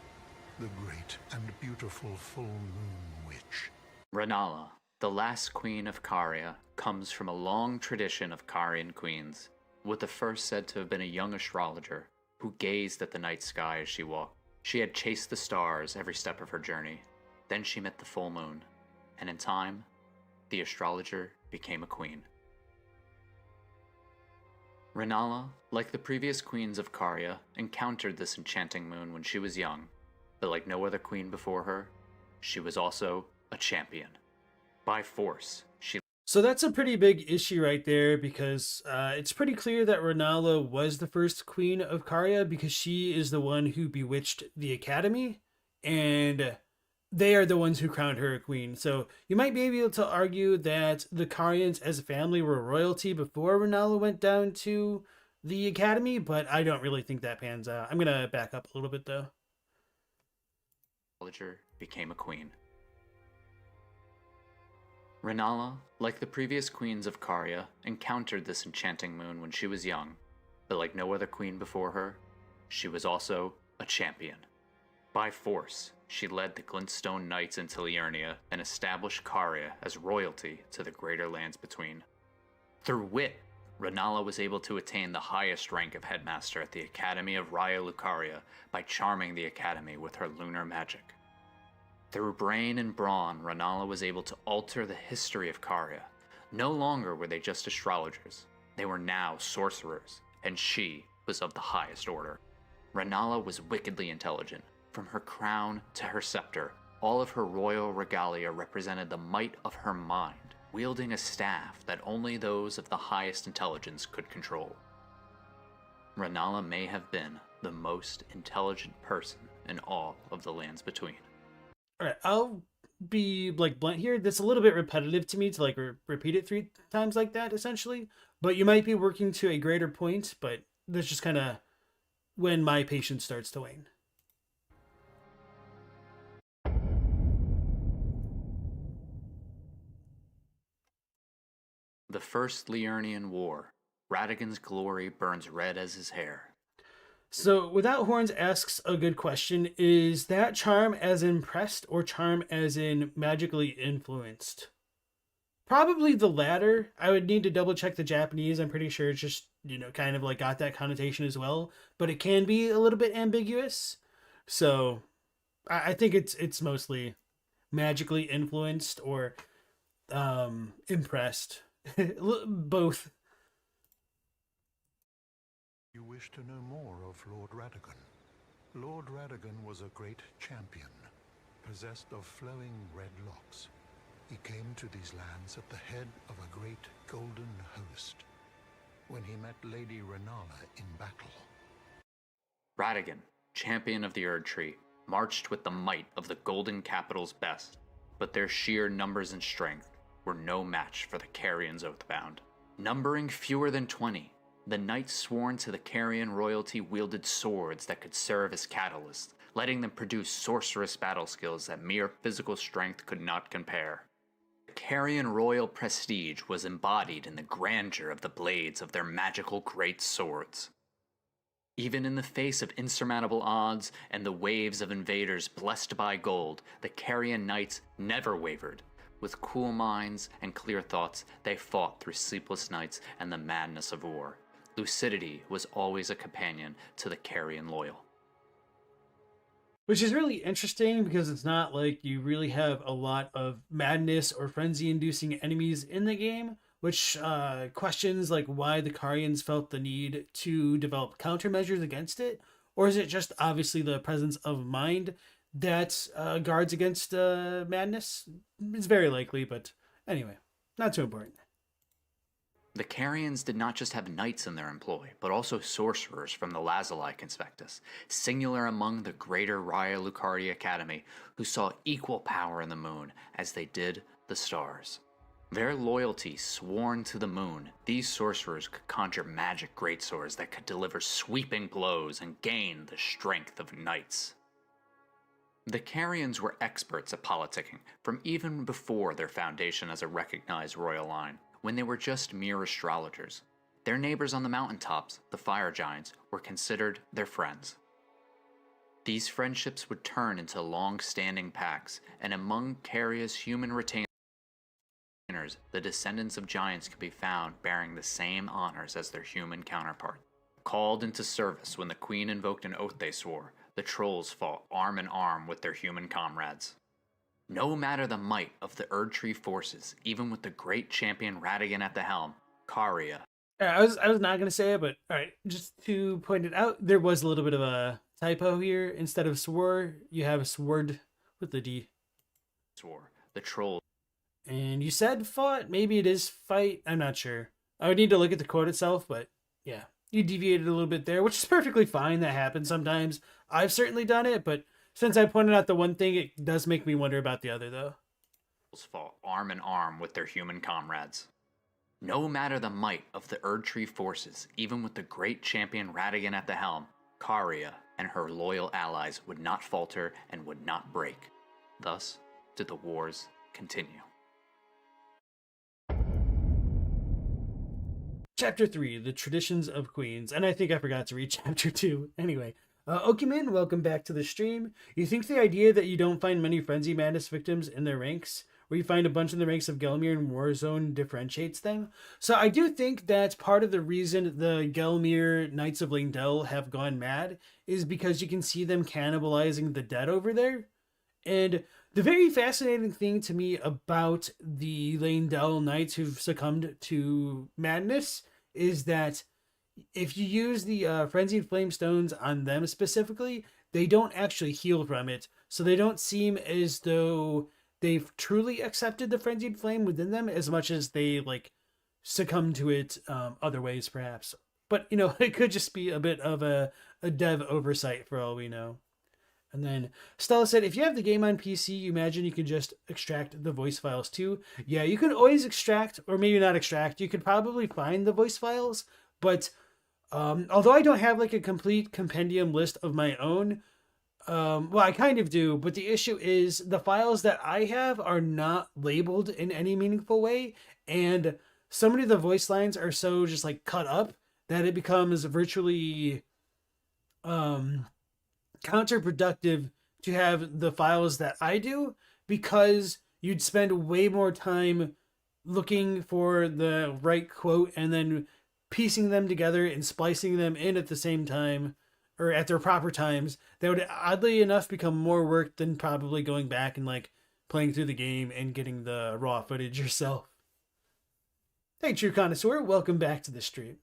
the great and beautiful full moon witch. Rennala, the last queen of Caria, comes from a long tradition of Carian queens, with the first said to have been a young astrologer who gazed at the night sky as she walked. She had chased the stars every step of her journey. Then she met the full moon, and in time, the astrologer became a queen. Rennala, like the previous queens of Caria, encountered this enchanting moon when she was young, but like no other queen before her, she was also a champion. By force, she... So that's a pretty big issue right there, because it's pretty clear that Rennala was the first queen of Caria because she is the one who bewitched the Academy, and they are the ones who crowned her a queen. So you might be able to argue that the Carians as a family were royalty before Rennala went down to the Academy, but I don't really think that pans out. I'm going to back up a little bit, though. Astrologer became a queen. Rennala, like the previous queens of Caria, encountered this enchanting moon when she was young, but like no other queen before her, she was also a champion. By force, she led the Glintstone Knights into Liurnia and established Caria as royalty to the greater lands between. Through wit, Rennala was able to attain the highest rank of headmaster at the Academy of Rea Lucaria by charming the Academy with her lunar magic. Through brain and brawn, Rennala was able to alter the history of Caria. No longer were they just astrologers. They were now sorcerers, and she was of the highest order. Rennala was wickedly intelligent. From her crown to her scepter, all of her royal regalia represented the might of her mind. wielding a staff that only those of the highest intelligence could control. Rennala may have been the most intelligent person in all of the lands between. All right, I'll be like blunt here. That's a little bit repetitive to me to like repeat it 3 times like that, essentially. But you might be working to a greater point, but that's just kind of when my patience starts to wane. The First Liurnian War. Radagon's glory burns red as his hair. So, Without Horns asks a good question. Is that charm as impressed or charm as in magically influenced? Probably the latter. I would need to double check the Japanese. I'm pretty sure it's just, kind of like got that connotation as well. But it can be a little bit ambiguous. So, I think it's mostly magically influenced or impressed. Both. You wish to know more of Lord Radagon? Lord Radagon was a great champion, possessed of flowing red locks. He came to these lands at the head of a great golden host when he met Lady Rennala in battle. Radagon, champion of the Erd Tree, marched with the might of the Golden Capital's best, but their sheer numbers and strength were no match for the Carians Oathbound. Numbering fewer than 20, the knights sworn to the Carian royalty wielded swords that could serve as catalysts, letting them produce sorcerous battle skills that mere physical strength could not compare. The Carian royal prestige was embodied in the grandeur of the blades of their magical great swords. Even in the face of insurmountable odds and the waves of invaders blessed by gold, the Carian knights never wavered. With cool minds and clear thoughts, they fought through sleepless nights and the madness of war. Lucidity was always a companion to the Carian loyal. Which is really interesting because it's not like you really have a lot of madness or frenzy-inducing enemies in the game, which questions like why the Carians felt the need to develop countermeasures against it, or is it just obviously the presence of mind that guards against madness? It's very likely, but anyway, not too important. The Carians did not just have knights in their employ, but also sorcerers from the Lazuli Conspectus, singular among the greater Raya Lucardi Academy, who saw equal power in the moon as they did the stars. Their loyalty sworn to the moon, these sorcerers could conjure magic greatswords that could deliver sweeping blows and gain the strength of knights. The Carians were experts at politicking from even before their foundation as a recognized royal line, when they were just mere astrologers. Their neighbors on the mountaintops, the fire giants, were considered their friends. These friendships would turn into long-standing pacts, and among Caria's human retainers, the descendants of giants could be found bearing the same honors as their human counterpart. Called into service when the queen invoked an oath they swore, the trolls fought arm in arm with their human comrades. No matter the might of the Erd Tree forces, even with the great champion Radagon at the helm, Caria. I was not going to say it, but all right, just to point it out, there was a little bit of a typo here. Instead of swore, you have a sword with the D. Swore. The troll. And you said fought? Maybe it is fight? I'm not sure. I would need to look at the quote itself, but yeah. You deviated a little bit there, which is perfectly fine. That happens sometimes. I've certainly done it, but since I pointed out the one thing, it does make me wonder about the other, though. Fought arm in arm with their human comrades. No matter the might of the Erd Tree forces, even with the great champion Radagon at the helm, Caria and her loyal allies would not falter and would not break. Thus did the wars continue. Chapter 3, The Traditions of Queens. And I think I forgot to read Chapter 2. Anyway, Okiman, welcome back to the stream. You think the idea that you don't find many Frenzy Madness victims in their ranks, where you find a bunch in the ranks of Gelmir and Warzone, differentiates them? So I do think that's part of the reason the Gelmir Knights of Lingdell have gone mad, is because you can see them cannibalizing the dead over there. And the very fascinating thing to me about the Lingdell Knights who've succumbed to madness is that if you use the Frenzied Flame Stones on them specifically, they don't actually heal from it. So they don't seem as though they've truly accepted the frenzied flame within them as much as they like succumb to it other ways, perhaps. But you know, it could just be a bit of a dev oversight for all we know. And then Stella said, if you have the game on PC, you imagine you can just extract the voice files too. Yeah, you can always extract, or maybe not extract. You could probably find the voice files, but although I don't have like a complete compendium list of my own, well, I kind of do, but the issue is the files that I have are not labeled in any meaningful way, and so many of the voice lines are so just like cut up that it becomes virtually counterproductive to have the files that I do, because you'd spend way more time looking for the right quote and then piecing them together and splicing them in at the same time or at their proper times. That would oddly enough become more work than probably going back and like playing through the game and getting the raw footage yourself. Hey, True Connoisseur, welcome back to the stream.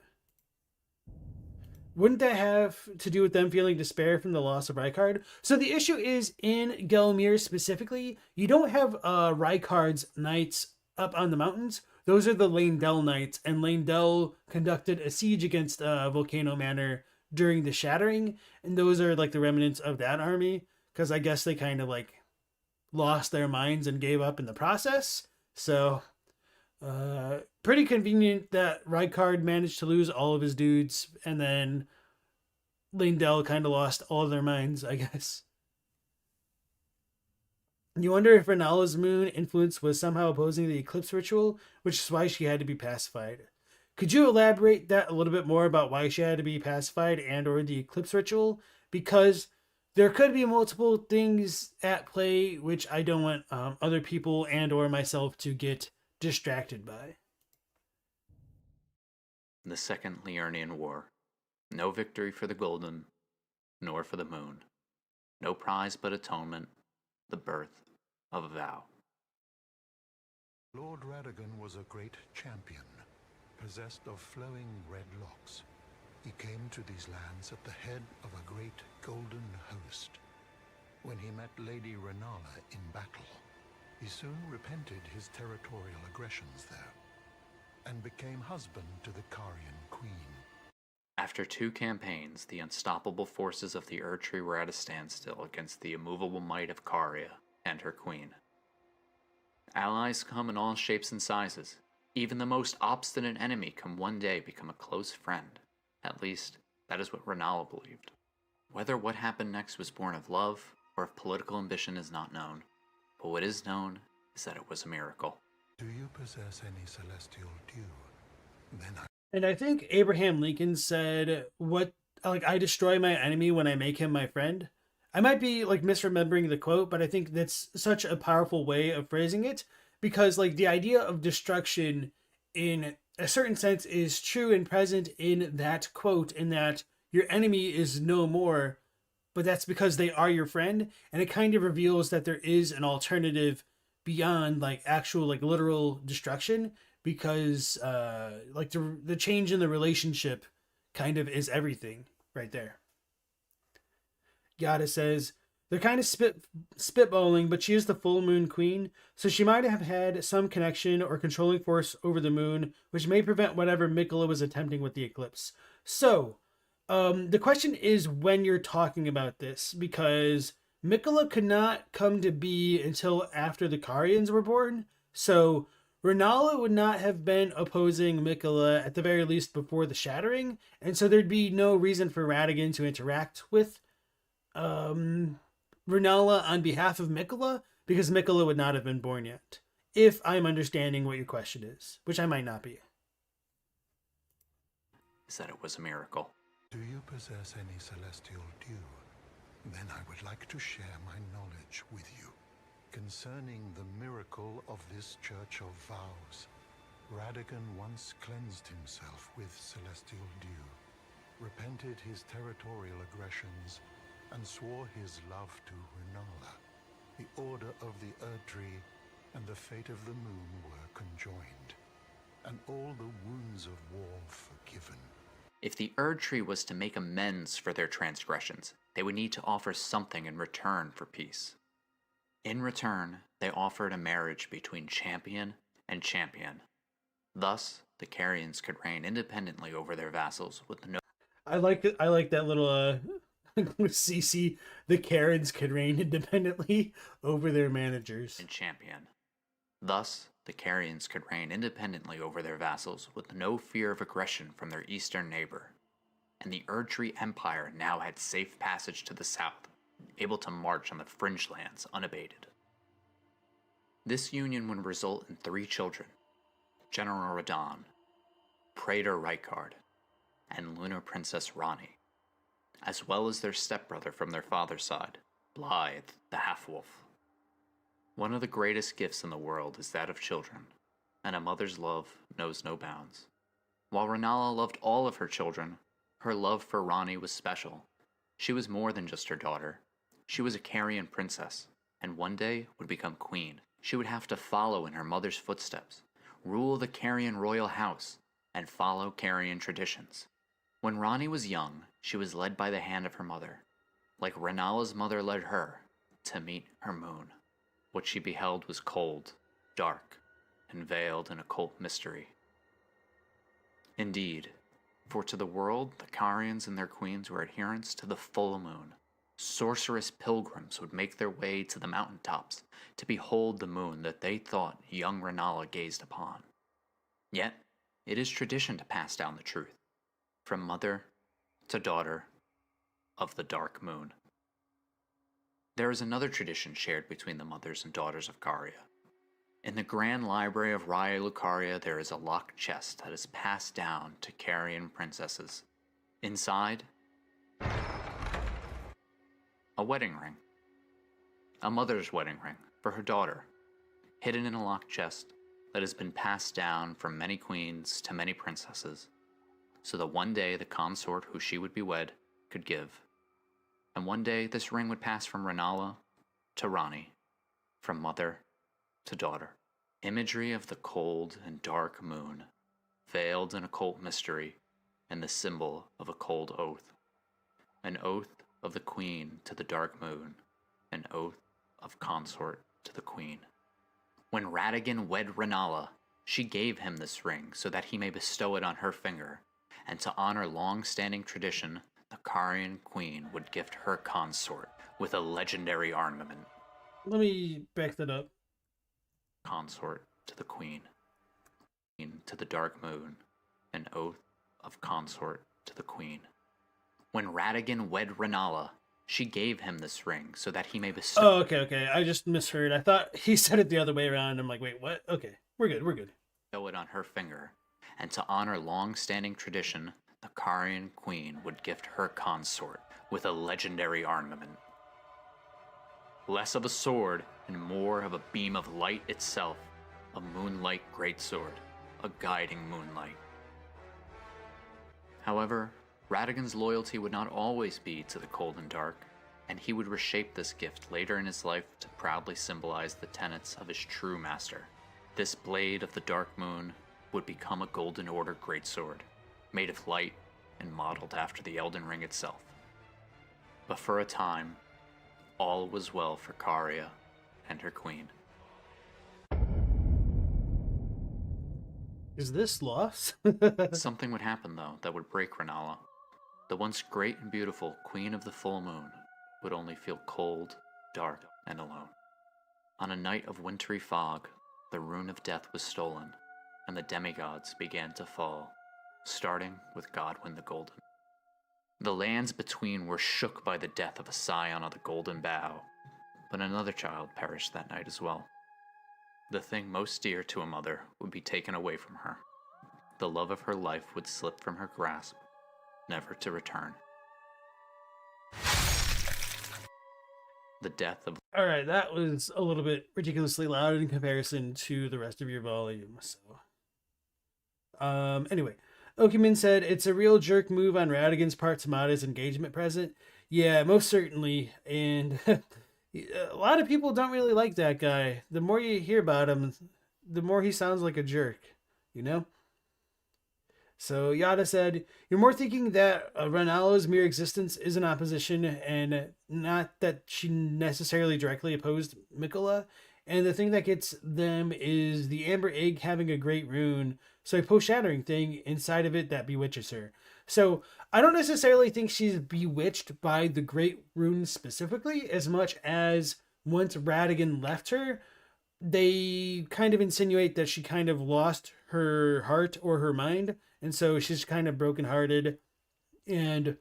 Wouldn't that have to do with them feeling despair from the loss of Rykard? So the issue is, in Gelmir specifically, you don't have Rykard's knights up on the mountains. Those are the Leyndell knights, and Leyndell conducted a siege against Volcano Manor during the Shattering, and those are like the remnants of that army, because I guess they kind of like lost their minds and gave up in the process. So pretty convenient that Rykard managed to lose all of his dudes, and then Leyndell kind of lost all of their minds, I guess. You wonder if Rennala's moon influence was somehow opposing the eclipse ritual, which is why she had to be pacified. Could you elaborate that a little bit more about why she had to be pacified and or the eclipse ritual? Because there could be multiple things at play which I don't want other people and or myself to get distracted by. The Second Liurnian War. No victory for the Golden, nor for the Moon. No prize but atonement, the birth of a vow. Lord Radagon was a great champion, possessed of flowing red locks. He came to these lands at the head of a great golden host. When he met Lady Rennala in battle, he soon repented his territorial aggressions there, and became husband to the Carian queen. After 2 campaigns, the unstoppable forces of the Erdtree were at a standstill against the immovable might of Caria and her queen. Allies come in all shapes and sizes. Even the most obstinate enemy can one day become a close friend. At least, that is what Rennala believed. Whether what happened next was born of love or of political ambition is not known, but what is known is that it was a miracle. Do you possess any celestial dew? Then And I think Abraham Lincoln said, I destroy my enemy when I make him my friend. I might be like misremembering the quote, but I think that's such a powerful way of phrasing it, because like the idea of destruction in a certain sense is true and present in that quote, in that your enemy is no more, but that's because they are your friend. And it kind of reveals that there is an alternative beyond like actual like literal destruction, because like the change in the relationship kind of is everything right there. Yada says, they're kind of spitballing, but she is the full moon queen, so she might have had some connection or controlling force over the moon, which may prevent whatever Mikola was attempting with the eclipse. So, the question is when you're talking about this, because Mikola could not come to be until after the Carians were born, so Rennala would not have been opposing Mikola at the very least before the Shattering, and so there'd be no reason for Radagon to interact with Rennala on behalf of Mikola, because Mikola would not have been born yet, if I'm understanding what your question is, which I might not be. Is that it was a miracle. do you possess any celestial dew? Then I would like to share my knowledge with you concerning the miracle of this Church of Vows. Radagon once cleansed himself with celestial dew, repented his territorial aggressions, and swore his love to Rennala. The order of the Erdtree and the fate of the moon were conjoined, and all the wounds of war forgiven. If the Erdtree was to make amends for their transgressions, they would need to offer something in return for peace. In return, they offered a marriage between champion and champion. Thus, the Carians could reign independently over their vassals with no... I like it. I like that little CC. The Karens could reign independently over their managers. And champion. Thus, the Carians could reign independently over their vassals with no fear of aggression from their eastern neighbor. And the Erdtree Empire now had safe passage to the south, able to march on the fringe lands unabated. This union would result in 3 children, General Radahn, Praetor Rykard, and Lunar Princess Ranni, as well as their stepbrother from their father's side, Blythe the Half-Wolf. One of the greatest gifts in the world is that of children, and a mother's love knows no bounds. While Rennala loved all of her children, her love for Ranni was special. She was more than just her daughter. She was a Carian princess, and one day would become queen. She would have to follow in her mother's footsteps, rule the Carian royal house, and follow Carian traditions. When Ranni was young, she was led by the hand of her mother, like Rennala's mother led her, to meet her moon. What she beheld was cold, dark, and veiled in occult mystery. Indeed, for to the world, the Carians and their queens were adherents to the full moon. Sorcerous pilgrims would make their way to the mountaintops to behold the moon that they thought young Rennala gazed upon. Yet, it is tradition to pass down the truth, from mother to daughter of the dark moon. There is another tradition shared between the mothers and daughters of Caria. In the Grand Library of Raya Lucaria, there is a locked chest that is passed down to Carian princesses. Inside, a wedding ring. A mother's wedding ring for her daughter, hidden in a locked chest that has been passed down from many queens to many princesses, so that one day the consort who she would be wed could give. And one day this ring would pass from Rennala to Ranni, from mother to daughter. Imagery of the cold and dark moon, veiled in occult mystery, and the symbol of a cold oath. An oath of the queen to the dark moon, an oath of consort to the queen. When Radagon wed Rennala, she gave him this ring so that he may bestow it on her finger, and to honor long-standing tradition, the Carian queen would gift her consort with a legendary armament. Let me back that up. Consort to the queen. To the dark moon, an oath of consort to the queen. When Radagon wed Rennala, she gave him this ring so that he may bestow... Oh, okay. I just misheard. I thought he said it the other way around. I'm like, wait, what? Okay, we're good. Bestow it on her finger, and to honor long-standing tradition, the Carian queen would gift her consort with a legendary armament. Less of a sword and more of a beam of light itself, a moonlight greatsword, a guiding moonlight. However, Radagon's loyalty would not always be to the cold and dark, and he would reshape this gift later in his life to proudly symbolize the tenets of his true master. This blade of the dark moon would become a Golden Order greatsword, made of light and modeled after the Elden Ring itself. But for a time, all was well for Caria and her queen. Is this loss? Something would happen, though, that would break Rennala. The once great and beautiful Queen of the Full Moon would only feel cold, dark, and alone. On a night of wintry fog, the rune of death was stolen, and the demigods began to fall, starting with Godwyn the Golden. The lands between were shook by the death of a scion of the Golden Bough, but another child perished that night as well. The thing most dear to a mother would be taken away from her. The love of her life would slip from her grasp, never to return. The death of... Alright, that was a little bit ridiculously loud in comparison to the rest of your volume, so... Anyway, Okiman said, it's a real jerk move on Radagon's part to mod his engagement present. Yeah, most certainly, and... a lot of people don't really like that guy. The more you hear about him, the more he sounds like a jerk, you know? So Yada said, "You're more thinking that Rennala's mere existence is in opposition, and not that she necessarily directly opposed Mikola. And the thing that gets them is the Amber Egg having a great rune, so a post-shattering thing inside of it that bewitches her. So I don't necessarily think she's bewitched by the Great Rune specifically, as much as once Radigan left her, they kind of insinuate that she kind of lost her heart or her mind, and so she's kind of brokenhearted and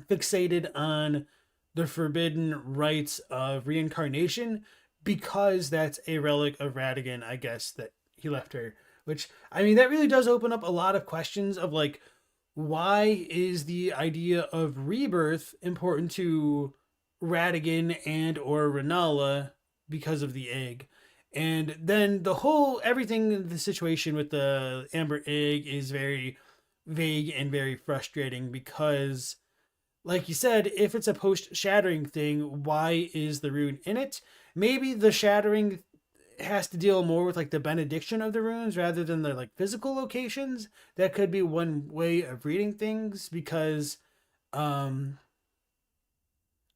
fixated on the forbidden rites of reincarnation, because that's a relic of Radigan, I guess, that he left her. Which, I mean, that really does open up a lot of questions of, like, why is the idea of rebirth important to Radigan and or Rennala because of the egg? And then everything in the situation with the Amber Egg is very vague and very frustrating because, like you said, if it's a post-shattering thing, why is the rune in it? Maybe the shattering has to deal more with, like, the benediction of the runes rather than the, like, physical locations. That could be one way of reading things, because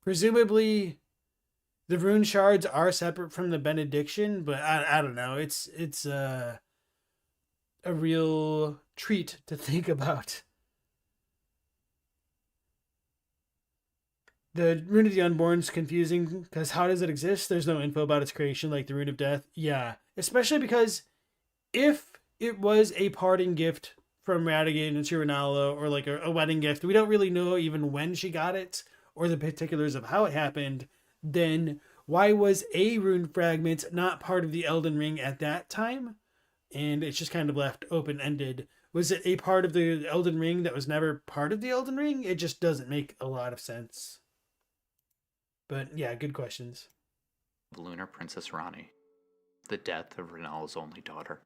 presumably the rune shards are separate from the benediction, but I don't know. It's a real treat to think about. The Rune of the Unborn's confusing, because how does it exist? There's no info about its creation, like the Rune of Death. Yeah, especially because if it was a parting gift from Radigan and Rennala, or like a wedding gift, we don't really know even when she got it, or the particulars of how it happened, then why was a rune fragment not part of the Elden Ring at that time? And it's just kind of left open-ended. Was it a part of the Elden Ring that was never part of the Elden Ring? It just doesn't make a lot of sense. But yeah, good questions. Lunar Princess Rani, the death of Rennala's only daughter.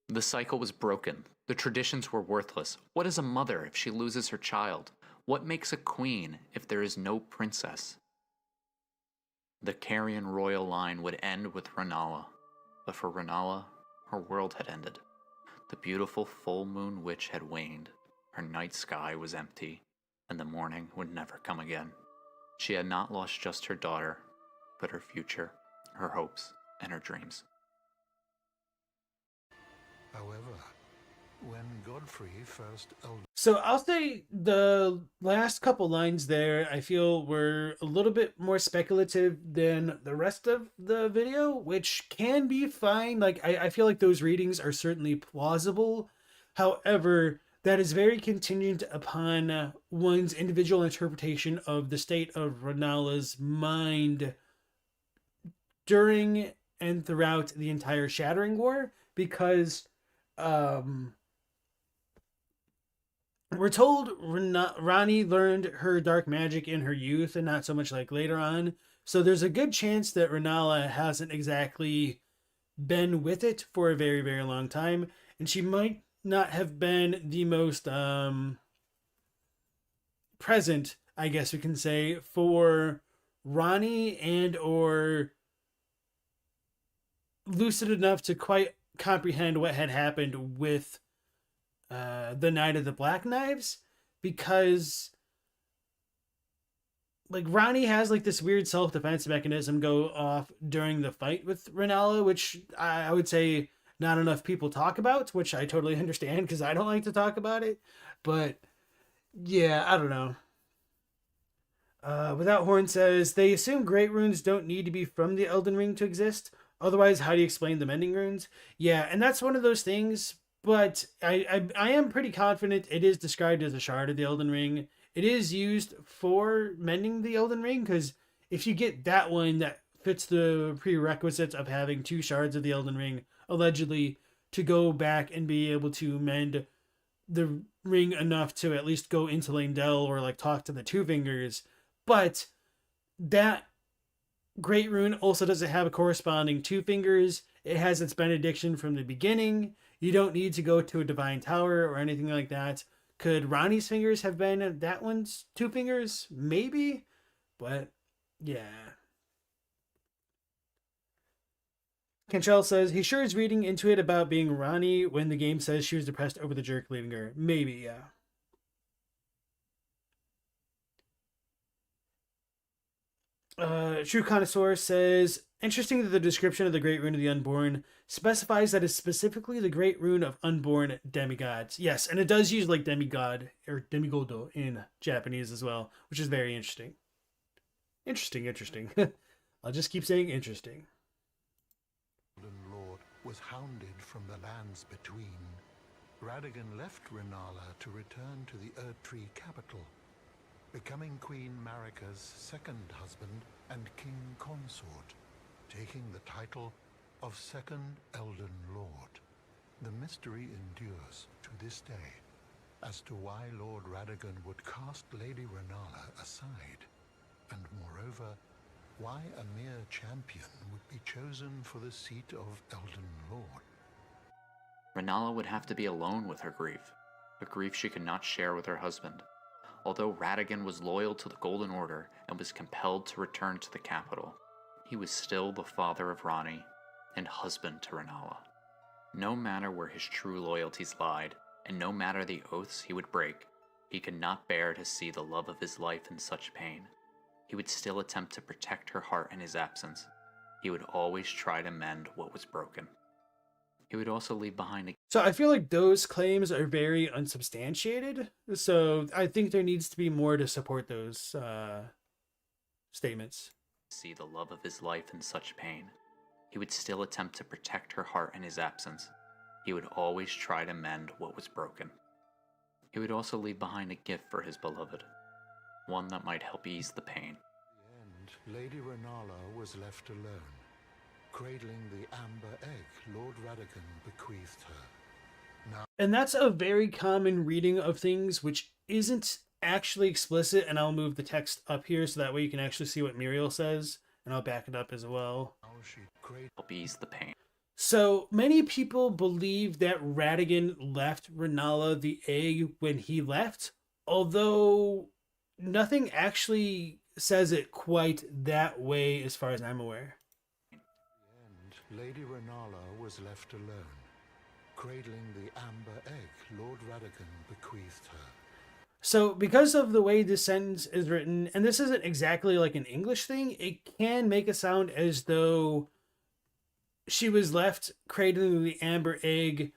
The cycle was broken. The traditions were worthless. What is a mother if she loses her child? What makes a queen if there is no princess? The Carian royal line would end with Rennala, but for Rennala, her world had ended. The beautiful full moon witch had waned, her night sky was empty, and the morning would never come again. She had not lost just her daughter, but her future, her hopes, and her dreams. However, when Godfrey first... So I'll say the last couple lines there, I feel, were a little bit more speculative than the rest of the video, which can be fine. Like, I feel like those readings are certainly plausible. However, that is very contingent upon one's individual interpretation of the state of Rennala's mind during and throughout the entire Shattering War, because we're told Rani learned her dark magic in her youth and not so much like later on. So there's a good chance that Rennala hasn't exactly been with it for a very, very long time. And she might not have been the most present, I guess we can say, for Rani and or lucid enough to quite comprehend what had happened with the Knight of the Black Knives, because like Rani has like this weird self-defense mechanism go off during the fight with Rennala, which I would say not enough people talk about, which I totally understand because I don't like to talk about it. But yeah, I don't know. Without Horn says, they assume great runes don't need to be from the Elden Ring to exist. Otherwise, how do you explain the mending runes? Yeah, and that's one of those things, but I am pretty confident it is described as a shard of the Elden Ring. It is used for mending the Elden Ring, because if you get that one that fits the prerequisites of having 2 shards of the Elden Ring, allegedly, to go back and be able to mend the ring enough to at least go into Lindell or like talk to the Two Fingers. But that great rune also doesn't have a corresponding Two Fingers. It has its benediction from the beginning. You don't need to go to a divine tower or anything like that. Could Rani's fingers have been that one's 2 fingers? Maybe. But yeah. Cantrell says he sure is reading into it about being Ronnie when the game says she was depressed over the jerk leaving her. Maybe, yeah. True Connoisseur says, interesting that the description of the Great Rune of the Unborn specifies that it's specifically the Great Rune of Unborn Demigods. Yes, and it does use like demigod or demigodo in Japanese as well, which is very interesting. Interesting. I'll just keep saying interesting. Elden Lord was hounded from the lands between. Radagon left Rennala to return to the Erdtree capital, becoming Queen Marika's second husband and king consort, taking the title of Second Elden Lord. The mystery endures to this day as to why Lord Radagon would cast Lady Rennala aside, and moreover, why a mere champion would be chosen for the seat of Elden Lord. Rennala would have to be alone with her grief, a grief she could not share with her husband. Although Radagon was loyal to the Golden Order and was compelled to return to the capital, he was still the father of Ranni and husband to Rennala. No matter where his true loyalties lied, and no matter the oaths he would break, he could not bear to see the love of his life in such pain. He would still attempt to protect her heart in his absence. He would always try to mend what was broken. He would also leave behind a... So I feel like those claims are very unsubstantiated. So I think there needs to be more to support those statements. See the love of his life in such pain. He would still attempt to protect her heart in his absence. He would always try to mend what was broken. He would also leave behind a gift for his beloved, one that might help ease the pain. In the end, Lady Rennala was left alone, cradling the amber egg Lord Radagon bequeathed her. Now, and that's a very common reading of things which isn't actually explicit, and I'll move the text up here so that way you can actually see what Muriel says, and I'll back it up as well. Help ease the pain. So many people believe that Radagon left Rennala the egg when he left, although nothing actually says it quite that way as far as I'm aware. in the end, Lady Rennala was left alone, cradling the amber egg Lord Radagon bequeathed her. So because of the way this sentence is written, and this isn't exactly like an English thing, it can make it sound as though she was left cradling the amber egg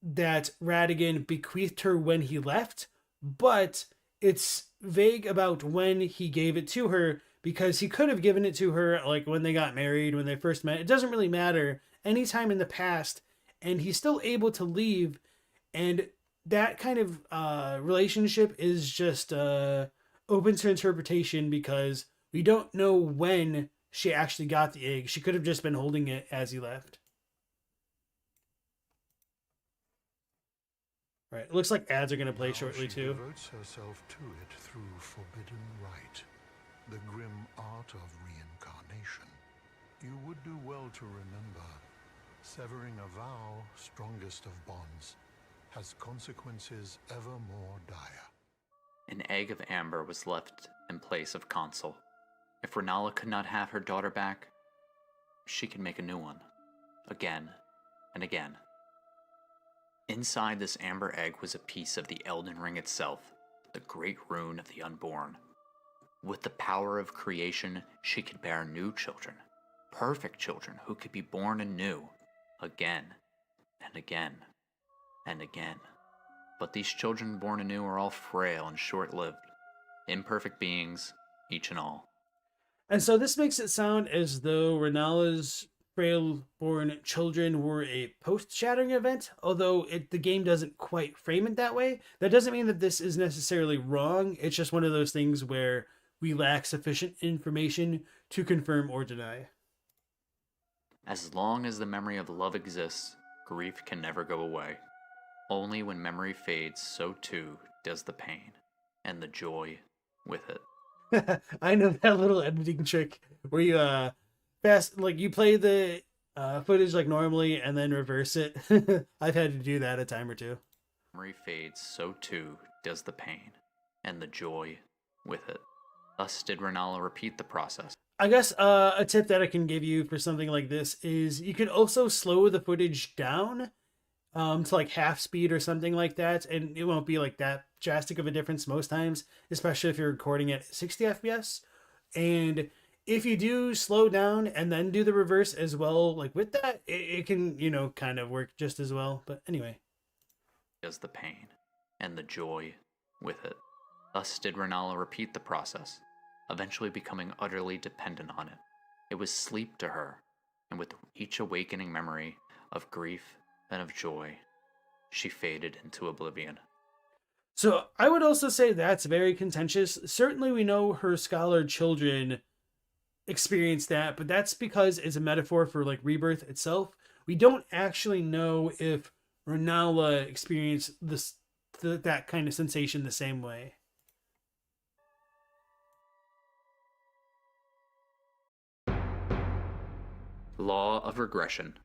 that Radagon bequeathed her when he left, but it's vague about when he gave it to her, because he could have given it to her like when they got married, when they first met. It doesn't really matter, anytime in the past, and he's still able to leave, and that kind of relationship is just open to interpretation because we don't know when she actually got the egg. She could have just been holding it as he left. Right, it looks like ads are going to play shortly too. She devotes herself to it through forbidden rite, the grim art of reincarnation. You would do well to remember, severing a vow, strongest of bonds, has consequences ever more dire. An egg of amber was left in place of Consul. If Rennala could not have her daughter back, she could make a new one, again and again. Inside this amber egg was a piece of the Elden Ring itself, the Great Rune of the Unborn. With the power of creation, she could bear new children, perfect children who could be born anew, again and again and again. But these children born anew are all frail and short-lived, imperfect beings, each and all. And so this makes it sound as though Rennala's frail-born children were a post-shattering event, although the game doesn't quite frame it that way. That doesn't mean that this is necessarily wrong. It's just one of those things where we lack sufficient information to confirm or deny. As long as the memory of love exists, grief can never go away. Only when memory fades, so too does the pain, and the joy with it. I know that little editing trick where you you play the footage like normally and then reverse it. I've had to do that a time or two. Memory fades, so too does the pain, and the joy with it. Thus did Rennala repeat the process. I guess a tip that I can give you for something like this is you can also slow the footage down to like half speed or something like that, and it won't be like that drastic of a difference most times, especially if you're recording at 60 FPS. And if you do slow down and then do the reverse as well, like with that, it can, you know, kind of work just as well. But anyway. As the pain and the joy with it. Thus did Rennala repeat the process, eventually becoming utterly dependent on it. It was sleep to her, and with each awakening memory of grief and of joy, she faded into oblivion. So I would also say that's very contentious. Certainly we know her scholar children experience that, but that's because it's a metaphor for like rebirth itself. We don't actually know if Rennala experienced that kind of sensation the same way. Law of regression.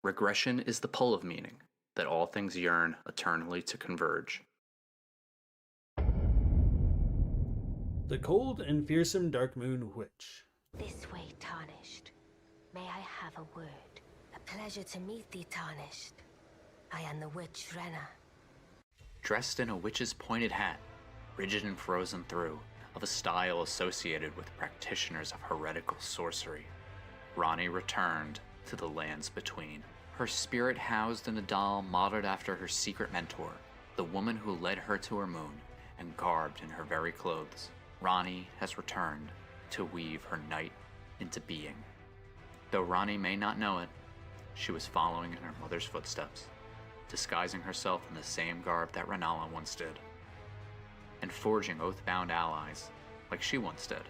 Regression is the pull of meaning, that all things yearn eternally to converge. The cold and fearsome dark moon witch. This way, Tarnished. May I have a word? A pleasure to meet thee, Tarnished. I am the witch Rennala. Dressed in a witch's pointed hat, rigid and frozen through, of a style associated with practitioners of heretical sorcery, Ranni returned to the lands between. Her spirit housed in a doll modeled after her secret mentor, the woman who led her to her moon, and garbed in her very clothes. Ranni has returned to weave her night into being. Though Ranni may not know it, she was following in her mother's footsteps, disguising herself in the same garb that Rennala once did, and forging oath-bound allies like she once did,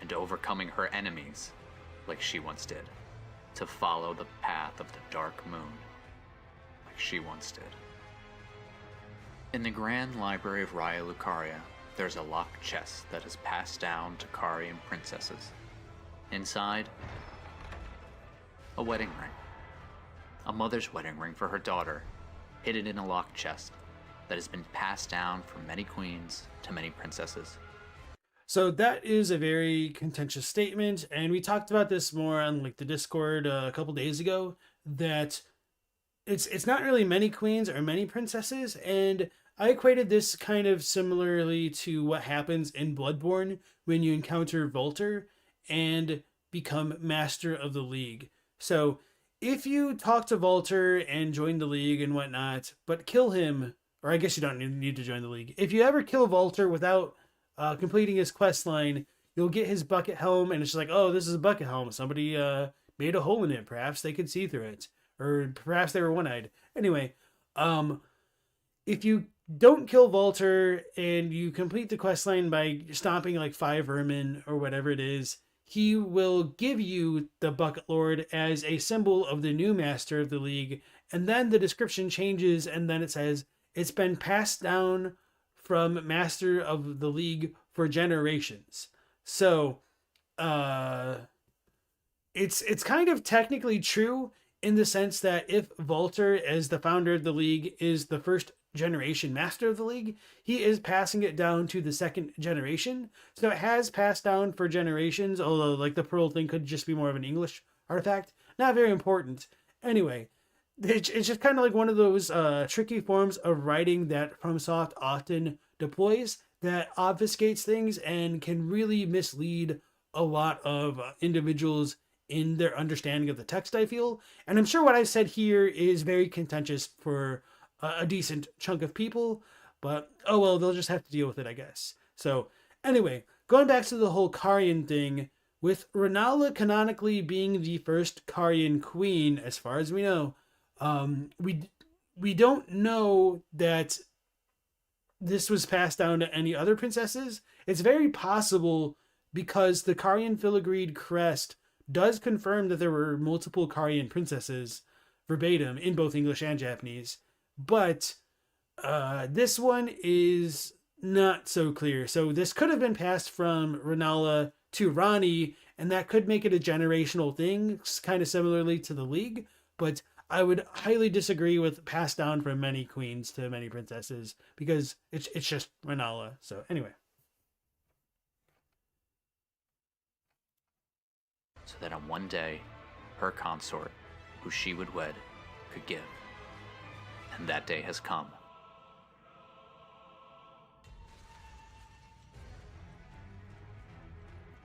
and overcoming her enemies like she once did, to follow the path of the dark moon like she once did. In the Grand Library of Raya Lucaria, there's a locked chest that is passed down to Carian princesses. Inside, a wedding ring. A mother's wedding ring for her daughter, hidden in a locked chest that has been passed down from many queens to many princesses. So that is a very contentious statement, and we talked about this more on like the Discord a couple days ago, that it's not really many queens or many princesses, and I equated this kind of similarly to what happens in Bloodborne when you encounter Volter and become Master of the League. So if you talk to Volter and join the League and whatnot, but kill him, or I guess you don't need to join the League. If you ever kill Volter without completing his quest line, you'll get his bucket helm, and it's just like, oh, this is a bucket helm. Somebody made a hole in it. Perhaps they could see through it, or perhaps they were one-eyed. Anyway, if you don't kill Volter and you complete the quest line by stomping like 5 vermin or whatever it is, he will give you the Bucket Lord as a symbol of the new Master of the League. And then the description changes, and then it says it's been passed down from Master of the League for generations. So it's kind of technically true in the sense that if Volter, as the founder of the League, is the first generation Master of the League, he is passing it down to the second generation. So it has passed down for generations, although like the pearl thing could just be more of an English artifact. Not very important. Anyway, it's just kind of like one of those tricky forms of writing that FromSoft often deploys that obfuscates things and can really mislead a lot of individuals in their understanding of the text, I feel. And I'm sure what I said here is very contentious for a decent chunk of people, but oh well, they'll just have to deal with it, I guess. So anyway, going back to the whole Carian thing, with Rennala canonically being the first Carian queen, as far as we know, we don't know that this was passed down to any other princesses. It's very possible because the Carian filigreed crest does confirm that there were multiple Carian princesses verbatim in both English and Japanese. But this one is not so clear. So this could have been passed from Rennala to Ranni, and that could make it a generational thing, kind of similarly to the League. But I would highly disagree with passed down from many queens to many princesses, because it's just Rennala. So anyway. so that on one day, her consort, who she would wed, could give. And that day has come.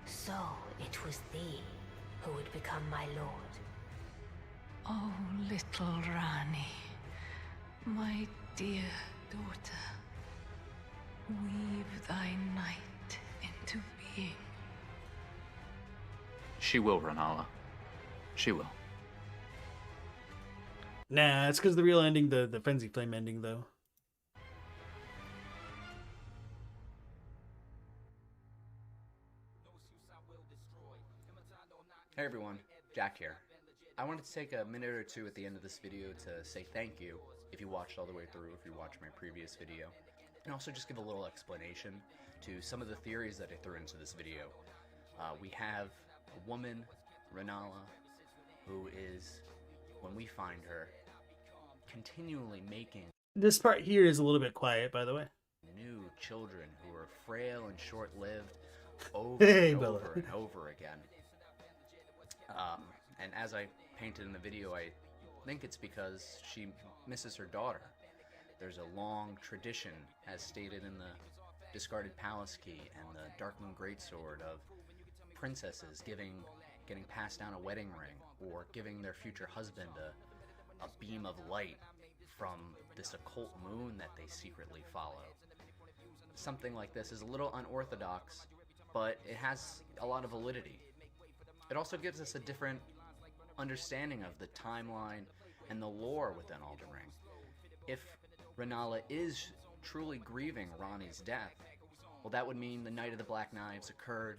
So it was thee who would become my lord. Oh, little Rani, my dear daughter, weave thy night into being. She will, Rennala. She will. Nah, it's because the real ending, the Frenzy Flame ending, though. Hey everyone, Jack here. I wanted to take a minute or two at the end of this video to say thank you if you watched all the way through, if you watched my previous video, and also just give a little explanation to some of the theories that I threw into this video. We have a woman, Rennala, who is, when we find her, continually making This part here is a little bit quiet, by the way. new children who are frail and short-lived over Hey, and Bella. over and over again. And as I painted in the video, I think it's because she misses her daughter. There's a long tradition, as stated in the discarded palace key and the Darkmoon Greatsword, of princesses getting passed down a wedding ring, or giving their future husband a beam of light from this occult moon that they secretly follow. Something like this is a little unorthodox, but it has a lot of validity. It also gives us a different understanding of the timeline and the lore within Elden Ring. If Rennala is truly grieving Ranni's death, well, that would mean the Night of the Black Knives occurred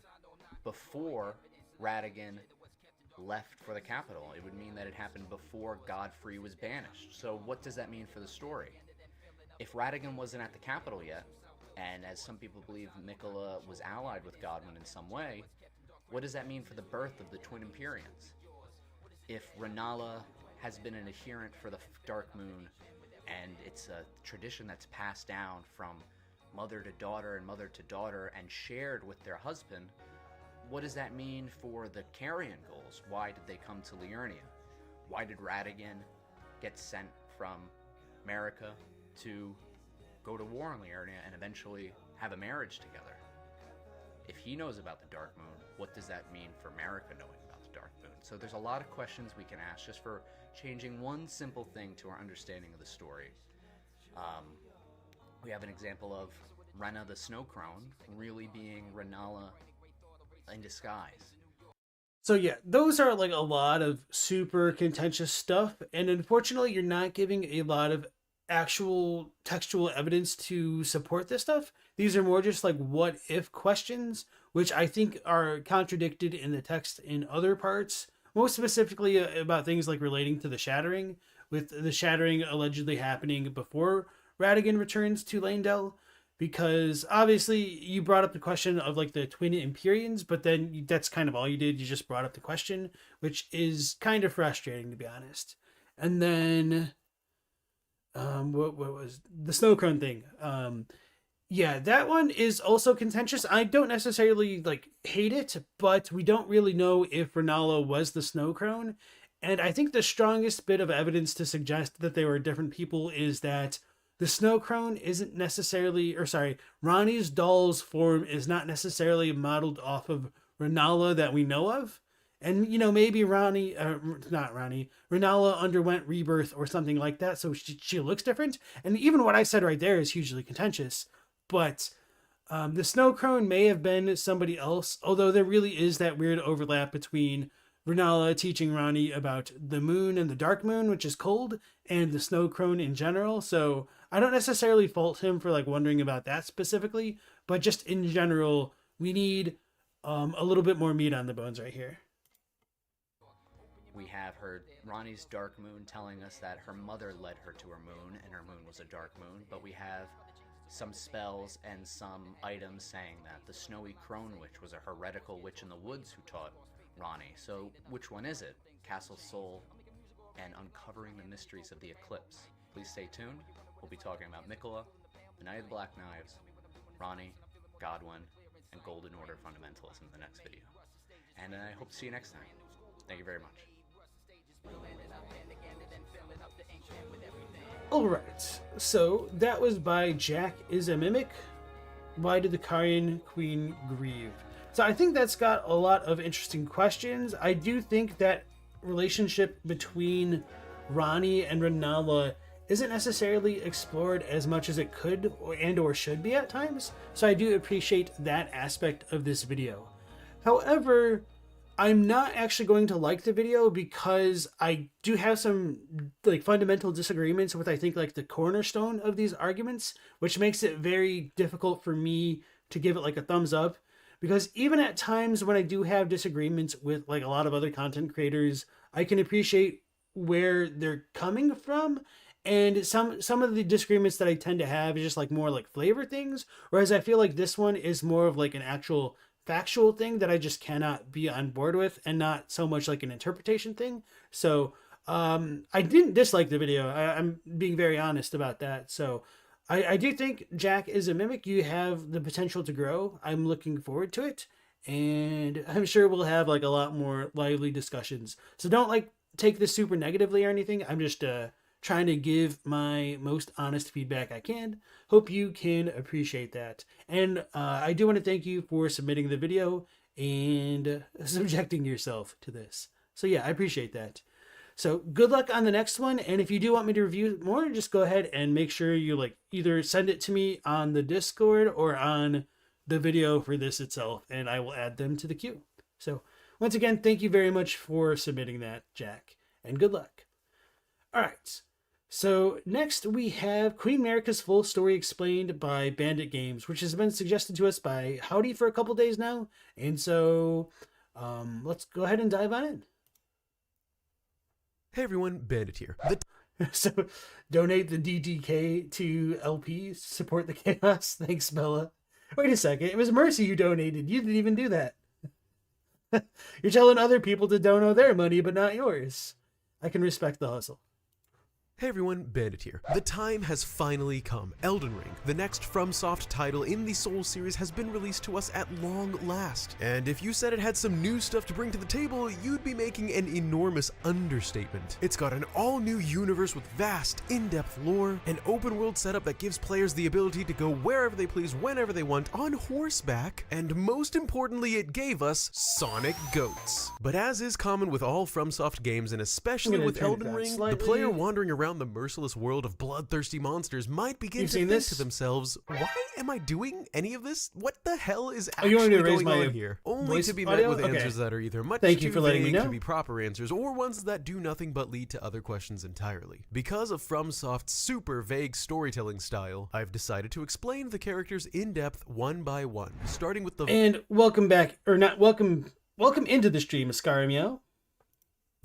before Radagon left for the capital. It would mean that it happened before Godfrey was banished. So what does that mean for the story? If Radagon wasn't at the capital yet, and as some people believe Miquella was allied with Godwin in some way, what does that mean for the birth of the Twin Empyreans? If Rennala has been an adherent for the Dark Moon, and it's a tradition that's passed down from mother to daughter and mother to daughter and shared with their husband, what does that mean for the Carian goals? Why did they come to Liurnia? Why did Radagon get sent from Marika to go to war on Liurnia and eventually have a marriage together? If he knows about the Dark Moon, what does that mean for Marika knowing about the Dark Moon? So there's a lot of questions we can ask just for changing one simple thing to our understanding of the story. We have an example of Renna the Snow Crone really being Rennala in disguise. So yeah, those are like a lot of super contentious stuff, and unfortunately you're not giving a lot of actual textual evidence to support this stuff. These are more just like what if questions, which I think are contradicted in the text in other parts, most specifically about things like relating to the Shattering, with the Shattering allegedly happening before Radagon returns to Leyndell. Because obviously you brought up the question of like the Twin Empyreans, but then that's kind of all you did. You just brought up the question, which is kind of frustrating, to be honest. And then what was the Snow Crone thing? Yeah, that one is also contentious. I don't necessarily like hate it, but we don't really know if Rennala was the Snow Crone. And I think the strongest bit of evidence to suggest that they were different people is that the Snow Crone isn't necessarily, Ranni's doll's form is not necessarily modeled off of Rennala that we know of. And, you know, maybe Rennala underwent rebirth or something like that, so she looks different. And even what I said right there is hugely contentious. But the Snow Crone may have been somebody else, although there really is that weird overlap between Rennala teaching Ranni about the moon and the Dark Moon, which is cold, and the Snow Crone in general. So I don't necessarily fault him for like wondering about that specifically, but just in general, we need a little bit more meat on the bones right here. We have her Ranni's Dark Moon telling us that her mother led her to her moon, and her moon was a dark moon, but we have some spells and some items saying that the Snowy Crone Witch was a heretical witch in the woods who taught Ranni. So which one is it? Castle Soul and uncovering the mysteries of the eclipse. Please stay tuned. We'll be talking about Miquella, the Night of the Black Knives, Ranni, Godwin, and Golden Order fundamentalism in the next video. And I hope to see you next time. Thank you very much. Alright, so that was by Jack is a Mimic. Why did the Carian Queen grieve? So I think that's got a lot of interesting questions. I do think that relationship between Ranni and Rennala isn't necessarily explored as much as it could or should be at times. So I do appreciate that aspect of this video. However, I'm not actually going to like the video because I do have some like fundamental disagreements with I think like the cornerstone of these arguments, which makes it very difficult for me to give it like a thumbs up. Because even at times when I do have disagreements with like a lot of other content creators, I can appreciate where they're coming from. And some of the disagreements that I tend to have is just like more like flavor things. Whereas I feel like this one is more of like an actual factual thing that I just cannot be on board with, and not so much like an interpretation thing. So I didn't dislike the video. I'm being very honest about that. So I do think Jack is a Mimic. You have the potential to grow. I'm looking forward to it, and I'm sure we'll have like a lot more lively discussions. So don't like take this super negatively or anything. I'm just trying to give my most honest feedback I can. Hope you can appreciate that. And I do want to thank you for submitting the video and subjecting yourself to this. So yeah, I appreciate that. So good luck on the next one. And if you do want me to review more, just go ahead and make sure you like either send it to me on the Discord or on the video for this itself, and I will add them to the queue. So once again, thank you very much for submitting that, Jack, and good luck. All right. So next we have Queen Marika's full story explained by Bandit Games, which has been suggested to us by Howdy for a couple days now. And so let's go ahead and dive on in. Hey everyone, Bandit here. So donate the DDK to LP, support the chaos. Thanks, Bella. Wait a second, it was Mercy who donated. You didn't even do that. You're telling other people to dono their money, but not yours. I can respect the hustle. Hey everyone, Bandit here. The time has finally come. Elden Ring, the next FromSoft title in the Souls series, has been released to us at long last. And if you said it had some new stuff to bring to the table, you'd be making an enormous understatement. It's got an all-new universe with vast, in-depth lore, an open-world setup that gives players the ability to go wherever they please, whenever they want, on horseback, and most importantly, it gave us Sonic Goats. But as is common with all FromSoft games, and especially with Elden Ring, the player wandering around the merciless world of bloodthirsty monsters might begin to think to themselves, why am I doing any of this? What the hell is actually going on here? Only to be met with answers that are either much too vague to be proper answers, or ones that do nothing but lead to other questions entirely. Because of FromSoft's super vague storytelling style, I've decided to explain the characters in depth one by one, starting with the... And welcome back, or not welcome into the stream, Ascarimio.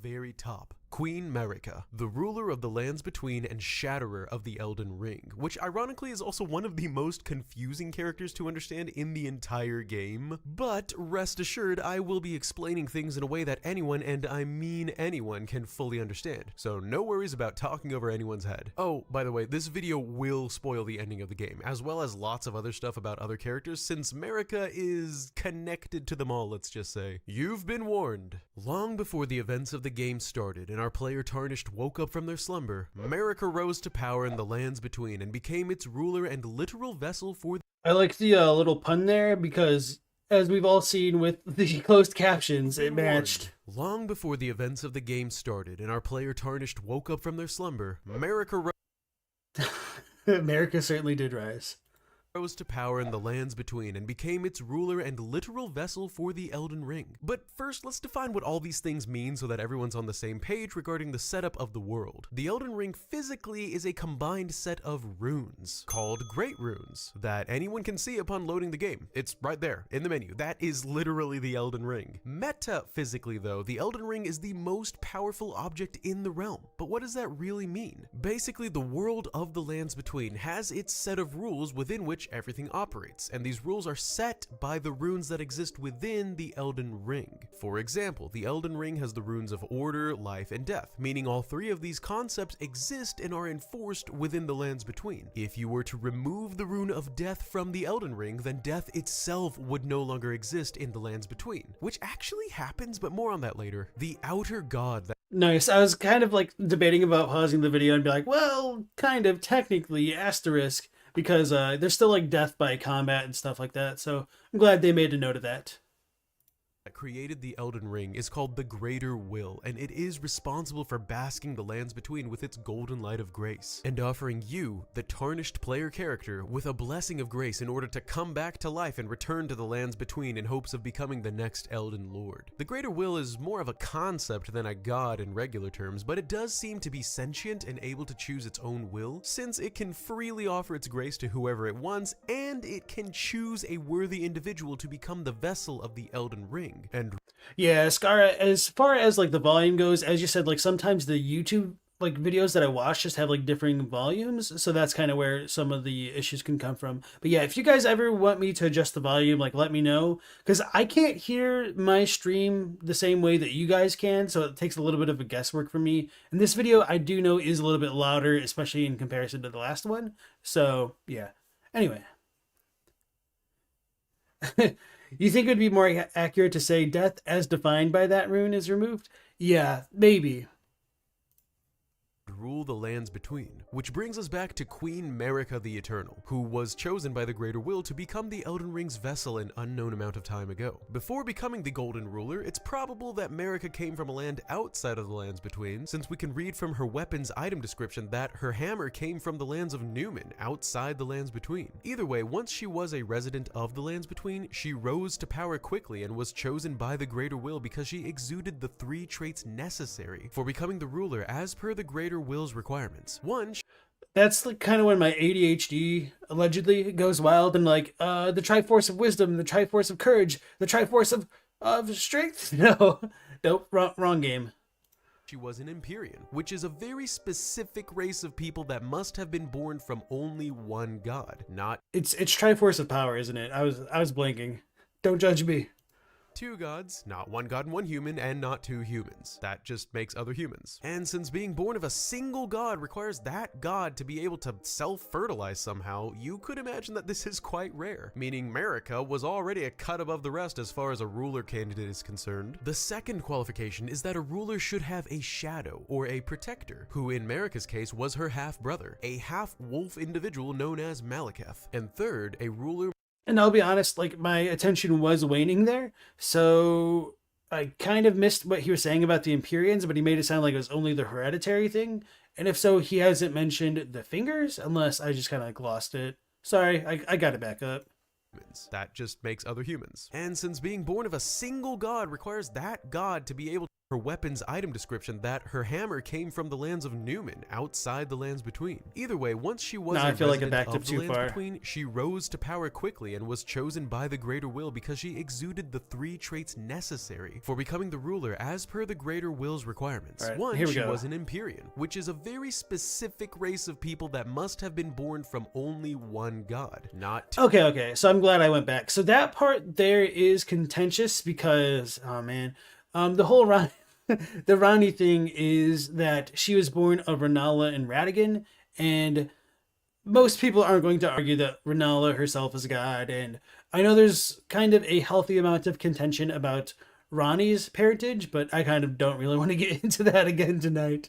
Very top. Queen Marika, the ruler of the lands between and shatterer of the Elden Ring, which ironically is also one of the most confusing characters to understand in the entire game. But rest assured, I will be explaining things in a way that anyone, and I mean anyone, can fully understand. So no worries about talking over anyone's head. Oh, by the way, this video will spoil the ending of the game, as well as lots of other stuff about other characters, since Marika is connected to them all, let's just say. You've been warned. Long before the events of the game started, and our player Tarnished woke up from their slumber, Marika rose to power in the lands between and became its ruler and literal vessel for... I like the little pun there, because as we've all seen with the closed captions, it matched. Long before the events of the game started and our player Tarnished woke up from their slumber, Marika certainly did rise. Rose to power in the lands between and became its ruler and literal vessel for the Elden Ring. But first, let's define what all these things mean so that everyone's on the same page regarding the setup of the world. The Elden Ring physically is a combined set of runes, called Great Runes, that anyone can see upon loading the game. It's right there, in the menu. That is literally the Elden Ring. Metaphysically though, the Elden Ring is the most powerful object in the realm. But what does that really mean? Basically, the world of the lands between has its set of rules within which which everything operates, and these rules are set by the runes that exist within the Elden Ring. For example, the Elden Ring has the runes of order, life, and death, meaning all three of these concepts exist and are enforced within the lands between. If you were to remove the rune of death from the Elden Ring, then death itself would no longer exist in the lands between, which actually happens, but more on that later. The outer god that Nice. I was kind of like debating about pausing the video and be like, well, kind of technically asterisk, because there's still like death by combat and stuff like that. So I'm glad they made a note of that. created the Elden Ring is called the Greater Will, and it is responsible for basking the lands between with its golden light of grace, and offering you, the tarnished player character, with a blessing of grace in order to come back to life and return to the lands between in hopes of becoming the next Elden Lord. The Greater Will is more of a concept than a god in regular terms, but it does seem to be sentient and able to choose its own will, since it can freely offer its grace to whoever it wants, and it can choose a worthy individual to become the vessel of the Elden Ring. And yeah, Skara, as far as like the volume goes, as you said, like sometimes the YouTube like videos that I watch just have like differing volumes, so that's kind of where some of the issues can come from. But yeah, if you guys ever want me to adjust the volume, like let me know, because I can't hear my stream the same way that you guys can, so it takes a little bit of a guesswork for me. And this video I do know is a little bit louder, especially in comparison to the last one. So yeah, anyway. You think it would be more accurate to say death as defined by that rune is removed? Yeah, maybe. Rule the lands between, which brings us back to Queen Marika the Eternal, who was chosen by the Greater Will to become the Elden Ring's vessel an unknown amount of time ago. Before becoming the Golden Ruler, it's probable that Marika came from a land outside of the lands between, since we can read from her weapon's item description that her hammer came from the lands of Newman, outside the lands between. Either way, once she was a resident of the lands between, she rose to power quickly and was chosen by the Greater Will because she exuded the 3 traits necessary for becoming the ruler as per the Greater Will's requirements. One, that's like kind of when my ADHD allegedly goes wild and like the Triforce of Wisdom, the Triforce of Courage, the Triforce of Strength. No, nope, wrong game. She was an Empyrean, which is a very specific race of people that must have been born from only one god, not it's Triforce of Power, isn't it? I was blanking. Don't judge me. 2 gods, not 1 god and 1 human, and not 2 humans. That just makes other humans. And since being born of a single god requires that god to be able to self-fertilize somehow, you could imagine that this is quite rare, meaning Marika was already a cut above the rest as far as a ruler candidate is concerned. The second qualification is that a ruler should have a shadow, or a protector, who in Marika's case was her half-brother, a half-wolf individual known as Malekith. And third, a ruler. And I'll be honest, like my attention was waning there, so I kind of missed what he was saying about the Empyreans, but he made it sound like it was only the hereditary thing. And if so, he hasn't mentioned the fingers, unless I just kind of like lost it. Sorry, I got it back up. That just makes other humans. And since being born of a single god requires that god to be able to her weapon's item description that her hammer came from the lands of Newman, outside the lands between. Either way, once she was I feel like I backed up the too lands far. between, she rose to power quickly and was chosen by the Greater Will because she exuded the 3 traits necessary for becoming the ruler as per the Greater Will's requirements. Right, One, here we she go. was an Empyrean, which is a very specific race of people that must have been born from only 1 god, not 2. Okay, so I'm glad I went back. So that part there is contentious because, oh man, the whole the Ranni thing is that she was born of Rennala and Radagon, and most people aren't going to argue that Rennala herself is a god, and I know there's kind of a healthy amount of contention about Ranni's parentage, but I kind of don't really want to get into that again tonight.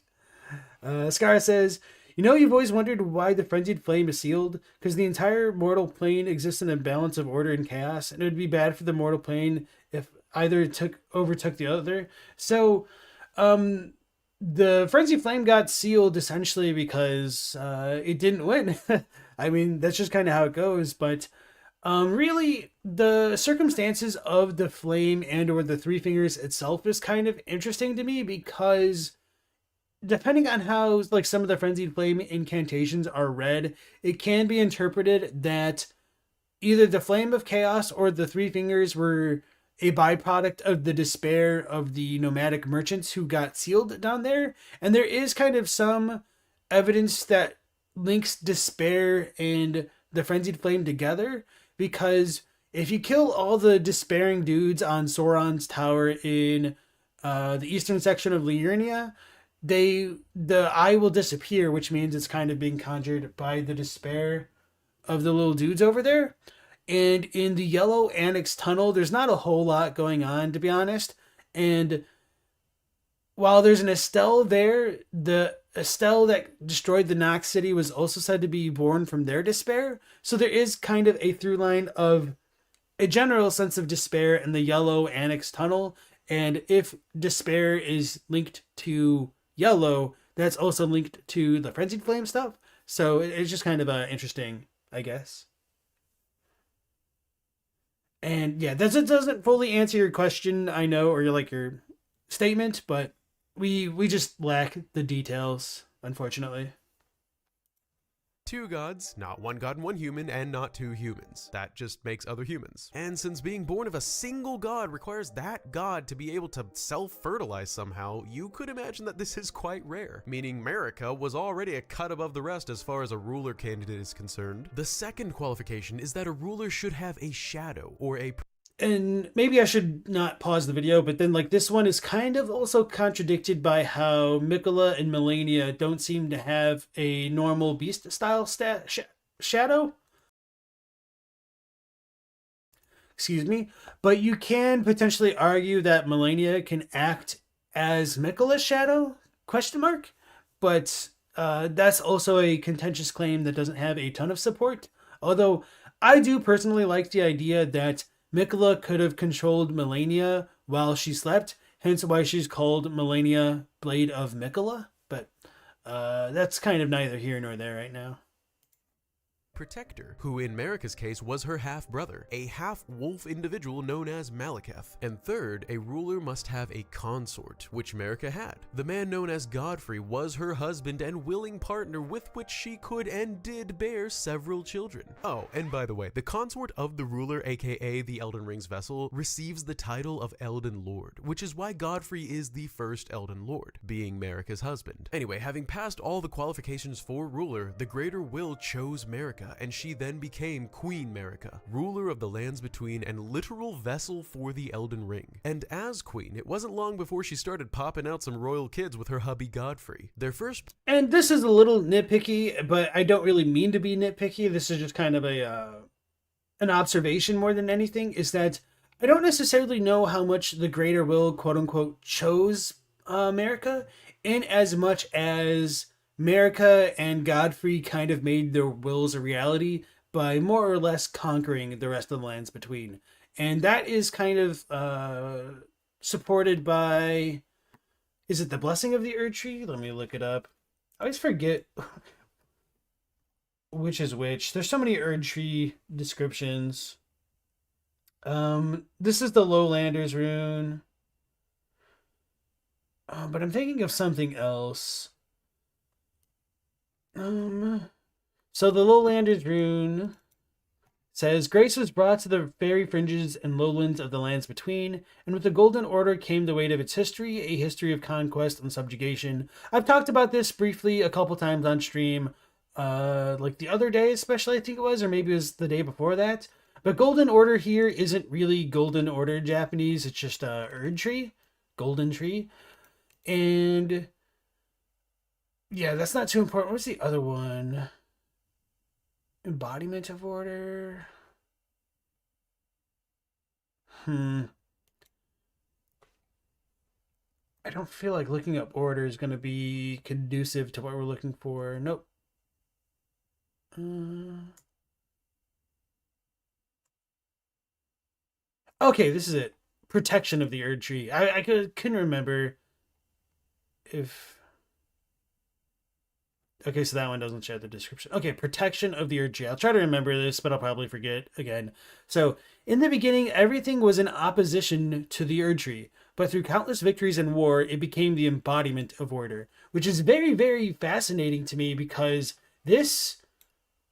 Skara says, you know, you've always wondered why the Frenzied Flame is sealed? Because the entire mortal plane exists in a balance of order and chaos, and it would be bad for the mortal plane if either overtook the other. So, the Frenzied Flame got sealed essentially because it didn't win. I mean, that's just kind of how it goes, but really, the circumstances of the flame and or the 3 fingers itself is kind of interesting to me because depending on how like some of the Frenzied Flame incantations are read, it can be interpreted that either the Flame of Chaos or the 3 fingers were a byproduct of the despair of the nomadic merchants who got sealed down there. And there is kind of some evidence that links despair and the Frenzied Flame together, because if you kill all the despairing dudes on Sauron's tower in the eastern section of Liurnia, the eye will disappear, which means it's kind of being conjured by the despair of the little dudes over there. And in the Yellow Annex Tunnel, there's not a whole lot going on, to be honest. And while there's an Estelle there, the Estelle that destroyed the Nox City was also said to be born from their despair. So there is kind of a through line of a general sense of despair in the Yellow Annex Tunnel. And if despair is linked to yellow, that's also linked to the Frenzied Flame stuff. So it's just kind of interesting, I guess. And yeah, that doesn't fully answer your question, I know, or your statement, but we just lack the details, unfortunately. 2 gods, not 1 god and 1 human, and not 2 humans. That just makes other humans. And since being born of a single god requires that god to be able to self-fertilize somehow, you could imagine that this is quite rare, meaning Marika was already a cut above the rest as far as a ruler candidate is concerned. The second qualification is that a ruler should have a shadow, or a... And maybe I should not pause the video, but then this one is kind of also contradicted by how Mikola and Melania don't seem to have a normal beast style shadow. Excuse me. But you can potentially argue that Melania can act as Mikola's shadow? ? But that's also a contentious claim that doesn't have a ton of support. Although I do personally like the idea that Mikola could have controlled Melania while she slept, hence why she's called Melania Blade of Mikola. But that's kind of neither here nor there right now. Protector, who in Marika's case was her half-brother, a half-wolf individual known as Malekith. And third, a ruler must have a consort, which Marika had. The man known as Godfrey was her husband and willing partner with which she could and did bear several children. Oh, and by the way, the consort of the ruler, aka the Elden Ring's vessel, receives the title of Elden Lord, which is why Godfrey is the first Elden Lord, being Marika's husband. Anyway, having passed all the qualifications for ruler, the Greater Will chose Marika, and she then became Queen Marika, ruler of the lands between and literal vessel for the Elden Ring. And as queen, it wasn't long before she started popping out some royal kids with her hubby Godfrey. Their first... And this is a little nitpicky, but I don't really mean to be nitpicky. This is just kind of an observation more than anything, is that I don't necessarily know how much the Greater Will, quote-unquote, chose Marika, in as much as Marika and Godfrey kind of made their wills a reality by more or less conquering the rest of the lands between. And that is kind of supported by... Is it the Blessing of the Erdtree? Let me look it up. I always forget which is which. There's so many Erdtree descriptions. This is the Lowlanders rune. But I'm thinking of something else. So the Lowlanders rune says, grace was brought to the fairy fringes and lowlands of the lands between, and with the Golden Order came the weight of its history, a history of conquest and subjugation. I've talked about this briefly a couple times on stream, the other day especially, I think it was, or maybe it was the day before that. But Golden Order here isn't really Golden Order Japanese, it's just Erdtree, Golden Tree. And yeah, that's not too important. What's the other one? Embodiment of order. I don't feel like looking up order is going to be conducive to what we're looking for. Nope. Okay, this is it. Protection of the Erdtree. I couldn't remember if... Okay, so that one doesn't share the description. Okay, protection of the Erdtree. I'll try to remember this, but I'll probably forget again. So, in the beginning, everything was in opposition to the Erdtree, but through countless victories and war, it became the embodiment of order, which is very, very fascinating to me because this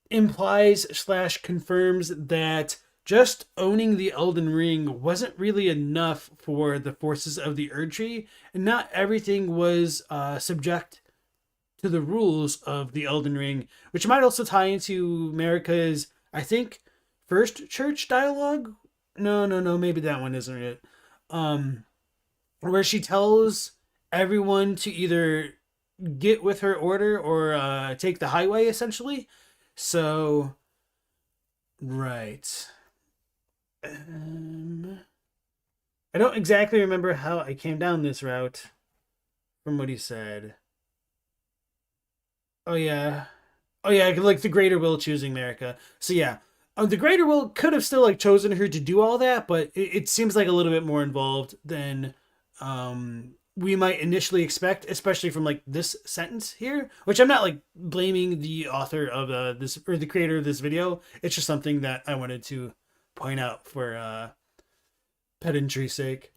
implies / confirms that just owning the Elden Ring wasn't really enough for the forces of the Erdtree, and not everything was subject to the rules of the Elden Ring, which might also tie into Marika's I think, first church dialogue. No, maybe that one isn't it. Where she tells everyone to either get with her order or take the highway, essentially. So, right. I don't exactly remember how I came down this route from what he said. Oh yeah, like the Greater Will choosing Marika. So yeah, the Greater Will could have still like chosen her to do all that, but it seems like a little bit more involved than we might initially expect, especially from like this sentence here. Which I'm not like blaming the author of this or the creator of this video. It's just something that I wanted to point out for pedantry's sake.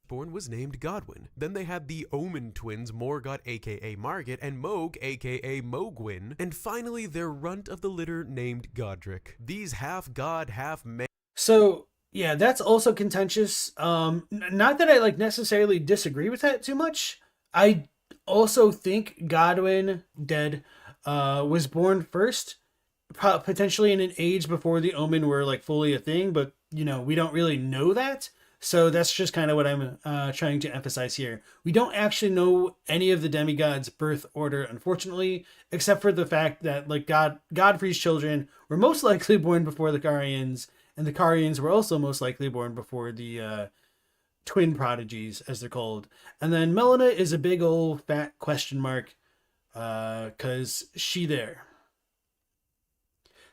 Born was named Godwin. Then they had the Omen twins, Morgoth aka Margit and Moog aka Mogwin. And finally their runt of the litter named Godric. These half god, half man. So yeah, that's also contentious. Not that I like necessarily disagree with that too much. I also think Godwin dead was born first, potentially in an age before the Omen were like fully a thing, but you know, we don't really know that. So that's just kind of what I'm trying to emphasize here. We don't actually know any of the demigods' birth order, unfortunately, except for the fact that like Godfrey's children were most likely born before the Carians, and the Carians were also most likely born before the twin prodigies, as they're called. And then Melina is a big old fat question mark, because she there.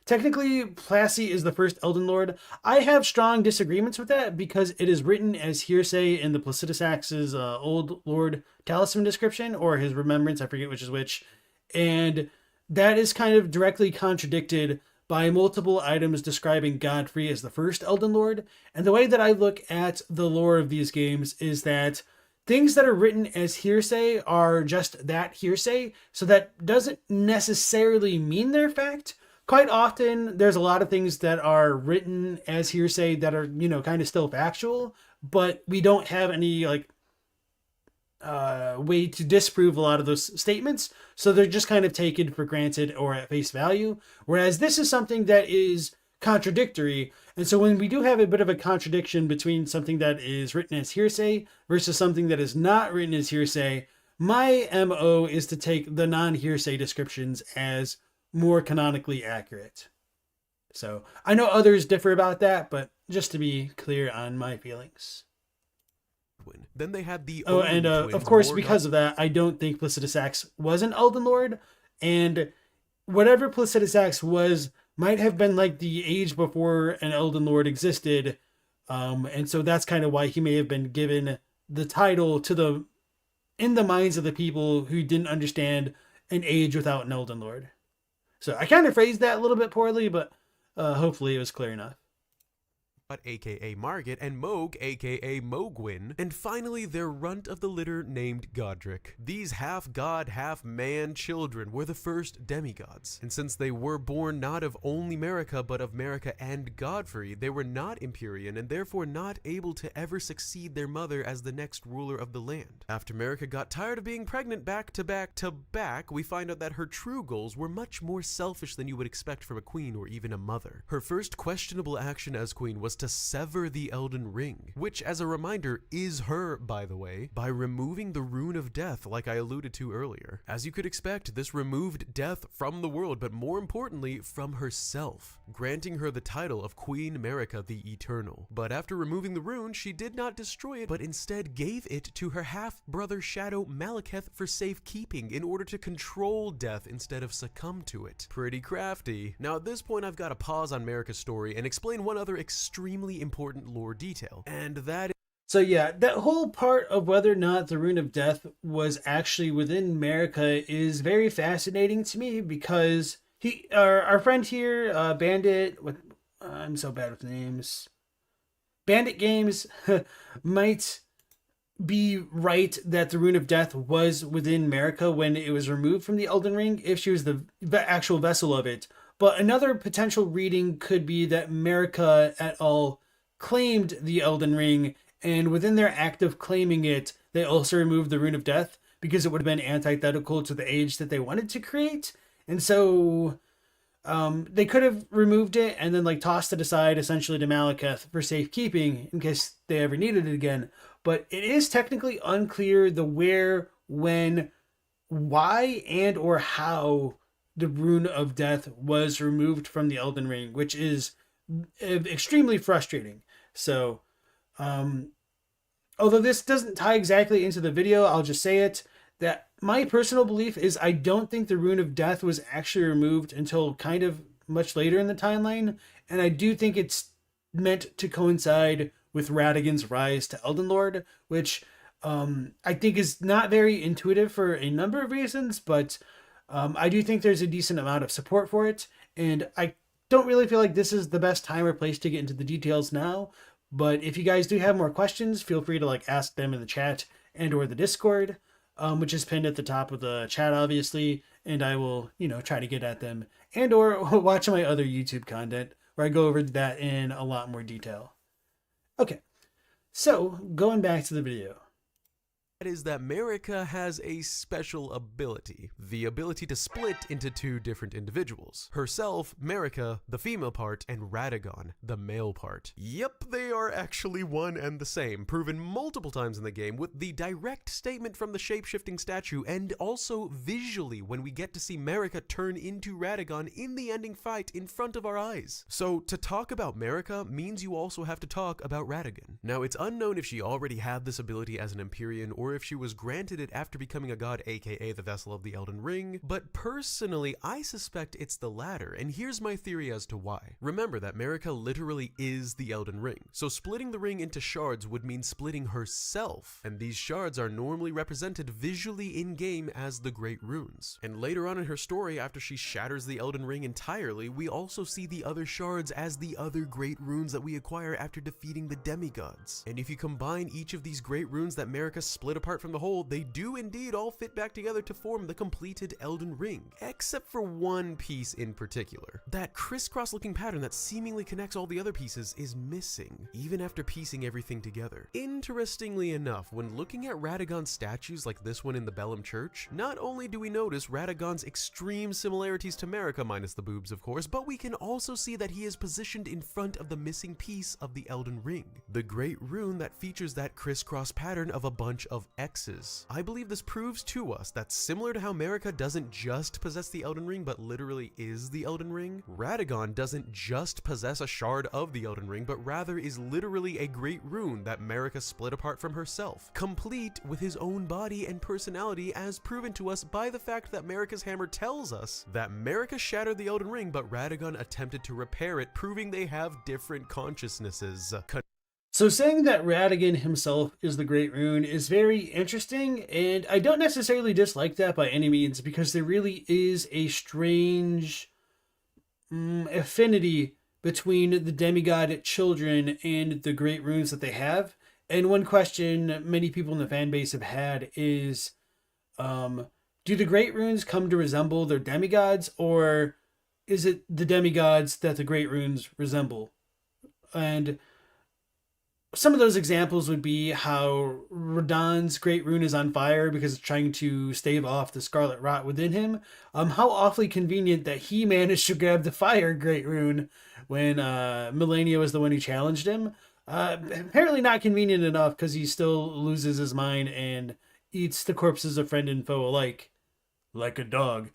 Technically, Plassey is the first Elden Lord. I have strong disagreements with that because it is written as hearsay in the Placidusax's Old Lord Talisman description, or his remembrance, I forget which is which. And that is kind of directly contradicted by multiple items describing Godfrey as the first Elden Lord. And the way that I look at the lore of these games is that things that are written as hearsay are just that, hearsay. So that doesn't necessarily mean they're fact. Quite often, there's a lot of things that are written as hearsay that are, you know, kind of still factual, but we don't have any, like, way to disprove a lot of those statements. So they're just kind of taken for granted or at face value. Whereas this is something that is contradictory. And so when we do have a bit of a contradiction between something that is written as hearsay versus something that is not written as hearsay, my MO is to take the non-hearsay descriptions as more canonically accurate. So I know others differ about that, but just to be clear on my feelings. Then they had the and of course, because of that, I don't think Placidusax was an Elden Lord, and whatever Placidusax was might have been like the age before an Elden Lord existed, and so that's kind of why he may have been given the title in the minds of the people who didn't understand an age without an Elden Lord. So I kind of phrased that a little bit poorly, but hopefully it was clear enough. aka Margit and Moog aka Mogwin, and finally their runt of the litter named Godric. These half god, half man children were the first demigods, and since they were born not of only Marika but of Marika and Godfrey, they were not Empyrean and therefore not able to ever succeed their mother as the next ruler of the land. After Marika got tired of being pregnant back to back to back, we find out that her true goals were much more selfish than you would expect from a queen or even a mother. Her first questionable action as queen was to sever the Elden Ring, which, as a reminder, is her, by the way, by removing the Rune of Death like I alluded to earlier. As you could expect, this removed death from the world, but more importantly, from herself, granting her the title of Queen Marika the Eternal. But after removing the rune, she did not destroy it, but instead gave it to her half-brother Shadow Malekith for safekeeping in order to control death instead of succumb to it. Pretty crafty. Now at this point, I've got to pause on Marika's story and explain one other extremely important lore detail, and that is... So yeah, that whole part of whether or not the Rune of Death was actually within Marika is very fascinating to me, because our friend here, Bandit, I'm so bad with names, Bandit Games, might be right that the Rune of Death was within Marika when it was removed from the Elden Ring, if she was the actual vessel of it. But another potential reading could be that Marika et al. Claimed the Elden Ring, and within their act of claiming it, they also removed the Rune of Death because it would have been antithetical to the age that they wanted to create. And so They could have removed it and then like tossed it aside essentially to Malekith for safekeeping in case they ever needed it again. But it is technically unclear the where, when, why, and or how the Rune of Death was removed from the Elden Ring, which is extremely frustrating. So, although this doesn't tie exactly into the video, I'll just say it, that my personal belief is I don't think the Rune of Death was actually removed until kind of much later in the timeline, and I do think it's meant to coincide with Radagon's rise to Elden Lord, which I think is not very intuitive for a number of reasons, but I do think there's a decent amount of support for it, and I don't really feel like this is the best time or place to get into the details now, but if you guys do have more questions, feel free to like ask them in the chat and or the Discord, which is pinned at the top of the chat, obviously, and I will, try to get at them, and or watch my other YouTube content where I go over that in a lot more detail. Okay, so going back to the video. Is that Marika has a special ability, the ability to split into two different individuals. Herself, Marika, the female part, and Radagon, the male part. Yep, they are actually one and the same, proven multiple times in the game with the direct statement from the shape-shifting statue, and also visually when we get to see Marika turn into Radagon in the ending fight in front of our eyes. So to talk about Marika means you also have to talk about Radagon. Now it's unknown if she already had this ability as an Empyrean or if she was granted it after becoming a god, aka the vessel of the Elden Ring, but personally I suspect it's the latter, and here's my theory as to why. Remember that Marika literally is the Elden Ring, so splitting the ring into shards would mean splitting herself, and these shards are normally represented visually in-game as the Great Runes. And later on in her story, after she shatters the Elden Ring entirely, we also see the other shards as the other Great Runes that we acquire after defeating the demigods. And if you combine each of these Great Runes that Marika split apart from the whole, they do indeed all fit back together to form the completed Elden Ring, except for one piece in particular. That crisscross looking pattern that seemingly connects all the other pieces is missing, even after piecing everything together. Interestingly enough, when looking at Radagon's statues like this one in the Bellum Church, not only do we notice Radagon's extreme similarities to Marika, minus the boobs of course, but we can also see that he is positioned in front of the missing piece of the Elden Ring, the Great Rune that features that crisscross pattern of a bunch of X's. I believe this proves to us that similar to how Marika doesn't just possess the Elden Ring but literally is the Elden Ring, Radagon doesn't just possess a shard of the Elden Ring but rather is literally a Great Rune that Marika split apart from herself, complete with his own body and personality, as proven to us by the fact that Marika's hammer tells us that Marika shattered the Elden Ring but Radagon attempted to repair it, proving they have different consciousnesses. So saying that Radagon himself is the Great Rune is very interesting, and I don't necessarily dislike that by any means, because there really is a strange affinity between the demigod children and the Great Runes that they have. And one question many people in the fan base have had is, do the Great Runes come to resemble their demigods, or is it the demigods that the Great Runes resemble? And some of those examples would be how Radagon's Great Rune is on fire because it's trying to stave off the scarlet rot within him. How awfully convenient that he managed to grab the fire Great Rune when Melania was the one who challenged him. Apparently not convenient enough because he still loses his mind and eats the corpses of friend and foe alike, like a dog.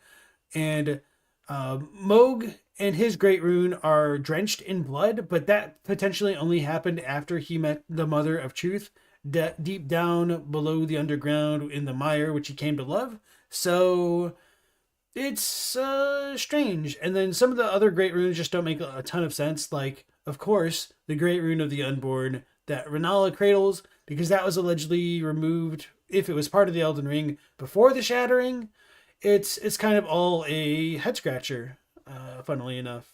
And Moog and his Great Rune are drenched in blood, but that potentially only happened after he met the Mother of Truth deep down below the underground in the mire, which he came to love. So it's strange. And then some of the other Great Runes just don't make a ton of sense. Like, of course, the Great Rune of the Unborn that Rennala cradles, because that was allegedly removed, if it was part of the Elden Ring, before the Shattering. It's kind of all a head scratcher, funnily enough.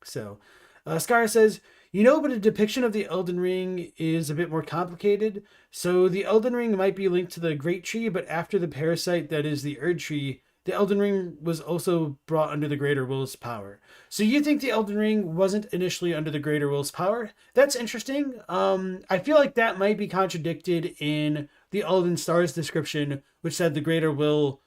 So, Scar says, but a depiction of the Elden Ring is a bit more complicated. So the Elden Ring might be linked to the Great Tree, but after the parasite that is the Erd Tree, the Elden Ring was also brought under the Greater Will's power. So you think the Elden Ring wasn't initially under the Greater Will's power? That's interesting. I feel like that might be contradicted in the Elden Stars description, which said the Greater Will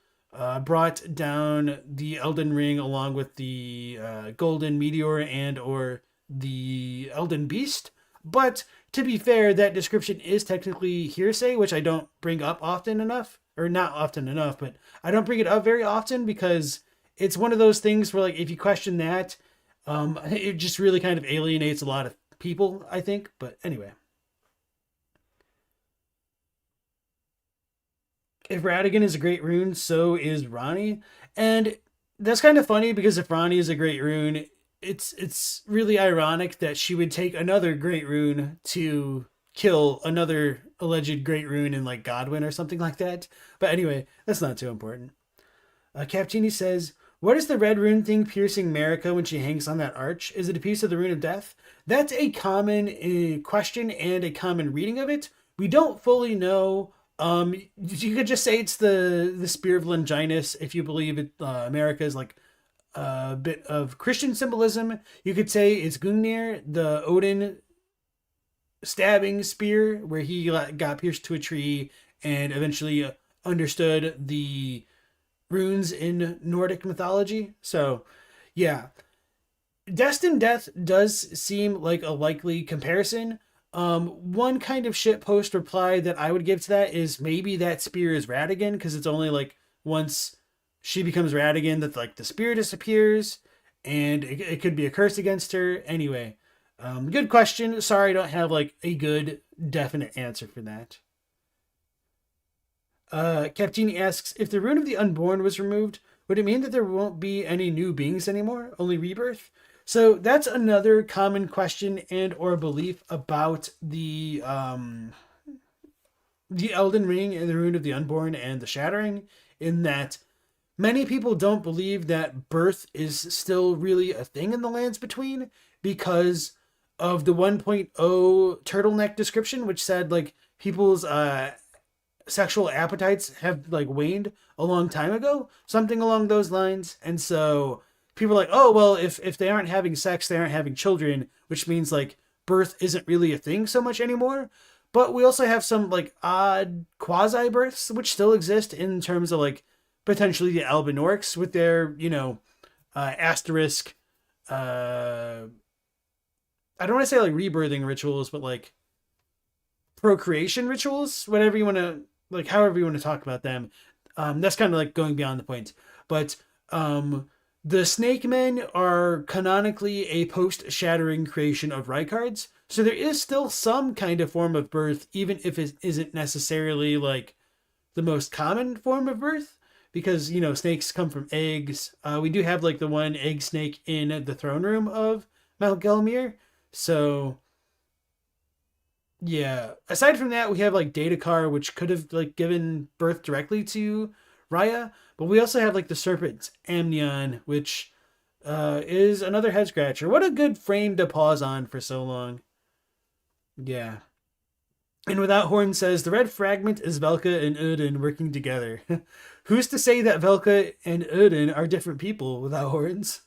brought down the Elden Ring along with the Golden Meteor and or the Elden Beast. But to be fair, that description is technically hearsay, which I don't bring up often enough. Or not often enough, but I don't bring it up very often because it's one of those things where, like, if you question that, it just really kind of alienates a lot of people, I think. But anyway. If Radagon is a great rune, so is Ranni. And that's kind of funny because if Ranni is a great rune, it's really ironic that she would take another great rune to kill another alleged great rune in like Godwin or something like that. But anyway, that's not too important. Captini says, what is the red rune thing piercing Marika when she hangs on that arch? Is it a piece of the Rune of Death? That's a common question and a common reading of it. We don't fully know. You could just say it's the Spear of Longinus if you believe it. Marika is like a bit of Christian symbolism. You could say it's Gungnir, the Odin stabbing spear, where he got pierced to a tree and eventually understood the runes in Nordic mythology. So, yeah. Destined Death does seem like a likely comparison. One kind of shitpost reply that I would give to that is maybe that spear is Radagon, because it's only like once she becomes Radagon that like the spear disappears, and it could be a curse against her. Anyway, good question. Sorry, I don't have like a good definite answer for that. Captini asks, if the Rune of the Unborn was removed, would it mean that there won't be any new beings anymore? Only rebirth? So that's another common question and or belief about the Elden Ring and the Rune of the Unborn and the Shattering, in that many people don't believe that birth is still really a thing in the Lands Between because of the 1.0 turtleneck description, which said like people's sexual appetites have like waned a long time ago, something along those lines. And so people are like, oh, well, if they aren't having sex, they aren't having children, which means like birth isn't really a thing so much anymore. But we also have some like odd quasi births, which still exist in terms of like potentially the Albinorcs with their, asterisk, I don't want to say like rebirthing rituals, but like procreation rituals, whatever you want to, like, however you want to talk about them. That's kind of like going beyond the point. But the Snake Men are canonically a post-shattering creation of Rykard's. So there is still some kind of form of birth, even if it isn't necessarily like the most common form of birth. Because, snakes come from eggs. We do have like the one egg snake in the throne room of Mount Gelmir. So yeah, aside from that, we have like Datakar, which could have like given birth directly to Raya, but we also have like the serpent Amnion, which is another head scratcher. What a good frame to pause on for so long. Yeah. And Without Horn says, the red fragment is Velka and Odin working together. Who's to say that Velka and Odin are different people without horns?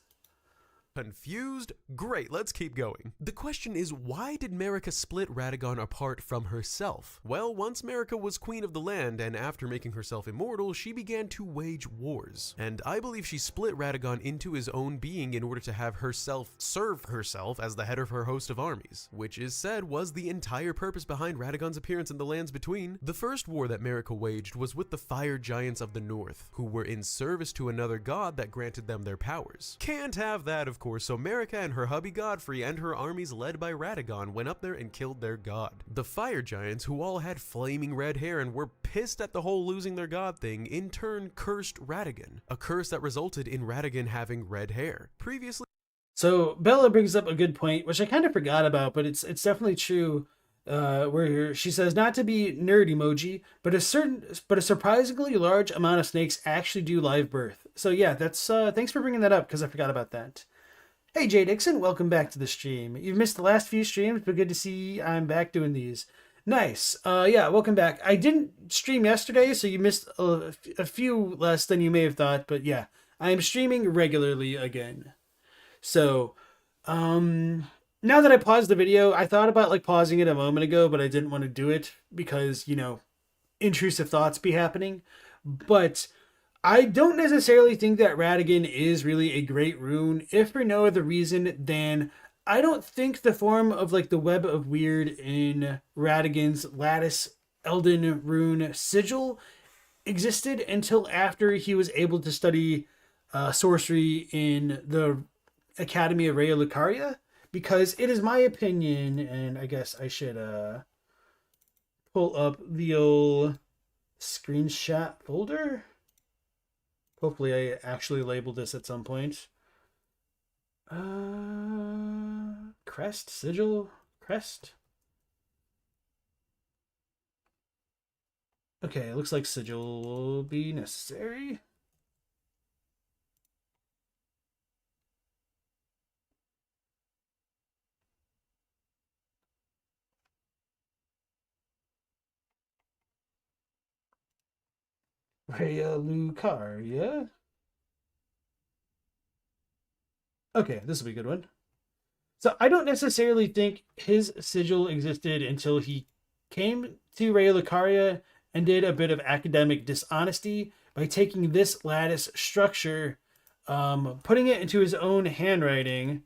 Confused? Great, let's keep going. The question is, why did Marika split Radagon apart from herself? Well, once Marika was queen of the land, and after making herself immortal, she began to wage wars. And I believe she split Radagon into his own being in order to have herself serve herself as the head of her host of armies, which is said was the entire purpose behind Radagon's appearance in the Lands Between. The first war that Marika waged was with the fire giants of the north, who were in service to another god that granted them their powers. Can't have that, of course, so Marika and her hubby Godfrey and her armies led by Radagon went up there and killed their god. The fire giants, who all had flaming red hair and were pissed at the whole losing their god thing, in turn cursed Radagon, a curse that resulted in Radagon having red hair. Previously, so Bella brings up a good point, which I kind of forgot about, but it's definitely true. Where she says, not to be nerd emoji, but a surprisingly large amount of snakes actually do live birth. So yeah, that's thanks for bringing that up, because I forgot about that. Hey Jay Dixon, welcome back to the stream. You've missed the last few streams, but good to see I'm back doing these. Nice. Yeah, welcome back. I didn't stream yesterday, so you missed a few less than you may have thought, but yeah, I am streaming regularly again. So, now that I paused the video, I thought about like pausing it a moment ago, but I didn't want to do it because, intrusive thoughts be happening. But I don't necessarily think that Radigan is really a great rune, if for no other reason than I don't think the form of like the Web of Weird in Radigan's Lattice Elden Rune Sigil existed until after he was able to study sorcery in the Academy of Raya Lucaria, because it is my opinion, and I guess I should pull up the old screenshot folder. Hopefully I actually labeled this at some point. Crest? Sigil? Crest? Okay, it looks like sigil will be necessary. Raya Lucaria. Okay, this will be a good one. So I don't necessarily think his sigil existed until he came to Raya Lucaria and did a bit of academic dishonesty by taking this lattice structure, putting it into his own handwriting,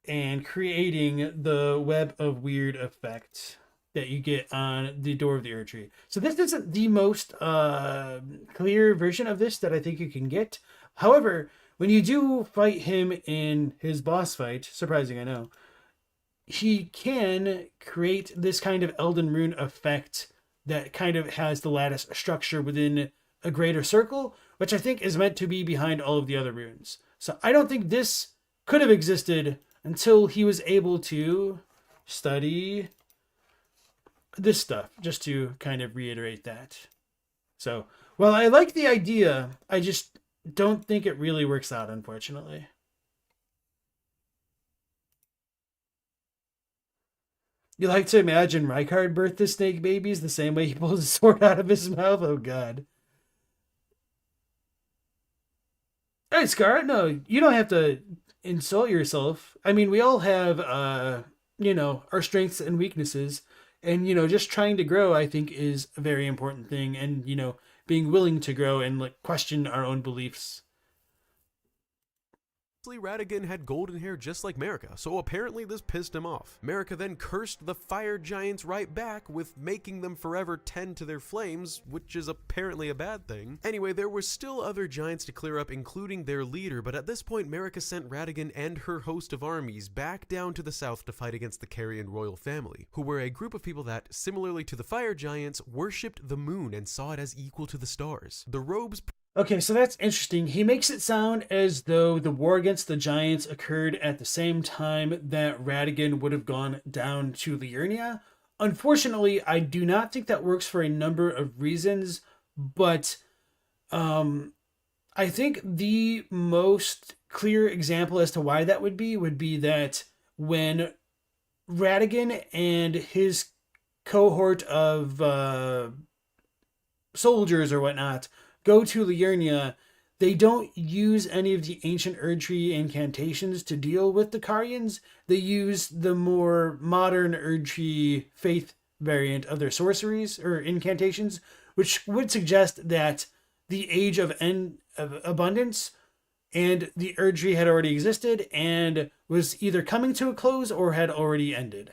and creating the Web of Weird effect that you get on the Door of the Erdtree. So this isn't the most clear version of this that I think you can get. However, when you do fight him in his boss fight, surprising I know, he can create this kind of Elden Rune effect that kind of has the lattice structure within a greater circle, which I think is meant to be behind all of the other runes. So I don't think this could have existed until he was able to study this stuff, just to kind of reiterate that. So, well, I like the idea, I just don't think it really works out, unfortunately. You like to imagine Rykard birthed the snake babies the same way he pulls a sword out of his mouth? Oh, God. Hey, Scar, no, you don't have to insult yourself. I mean, we all have, our strengths and weaknesses. And, just trying to grow, I think, is a very important thing. And, being willing to grow and, like, question our own beliefs. Radigan had golden hair just like Marika, so apparently this pissed him off. Marika then cursed the fire giants right back with making them forever tend to their flames, which is apparently a bad thing. Anyway, there were still other giants to clear up, including their leader, but at this point Marika sent Radigan and her host of armies back down to the south to fight against the Carian royal family, who were a group of people that, similarly to the fire giants, worshipped the moon and saw it as equal to the stars. The robes... Okay, so that's interesting. He makes it sound as though the war against the giants occurred at the same time that Radigan would have gone down to Liurnia. Unfortunately, I do not think that works for a number of reasons, but I think the most clear example as to why that would be that when Radigan and his cohort of soldiers or whatnot go to Liurnia, they don't use any of the ancient Erdtree incantations to deal with the Carians. They use the more modern Erdtree faith variant of their sorceries or incantations, which would suggest that the Age of Abundance and the Erdtree had already existed and was either coming to a close or had already ended.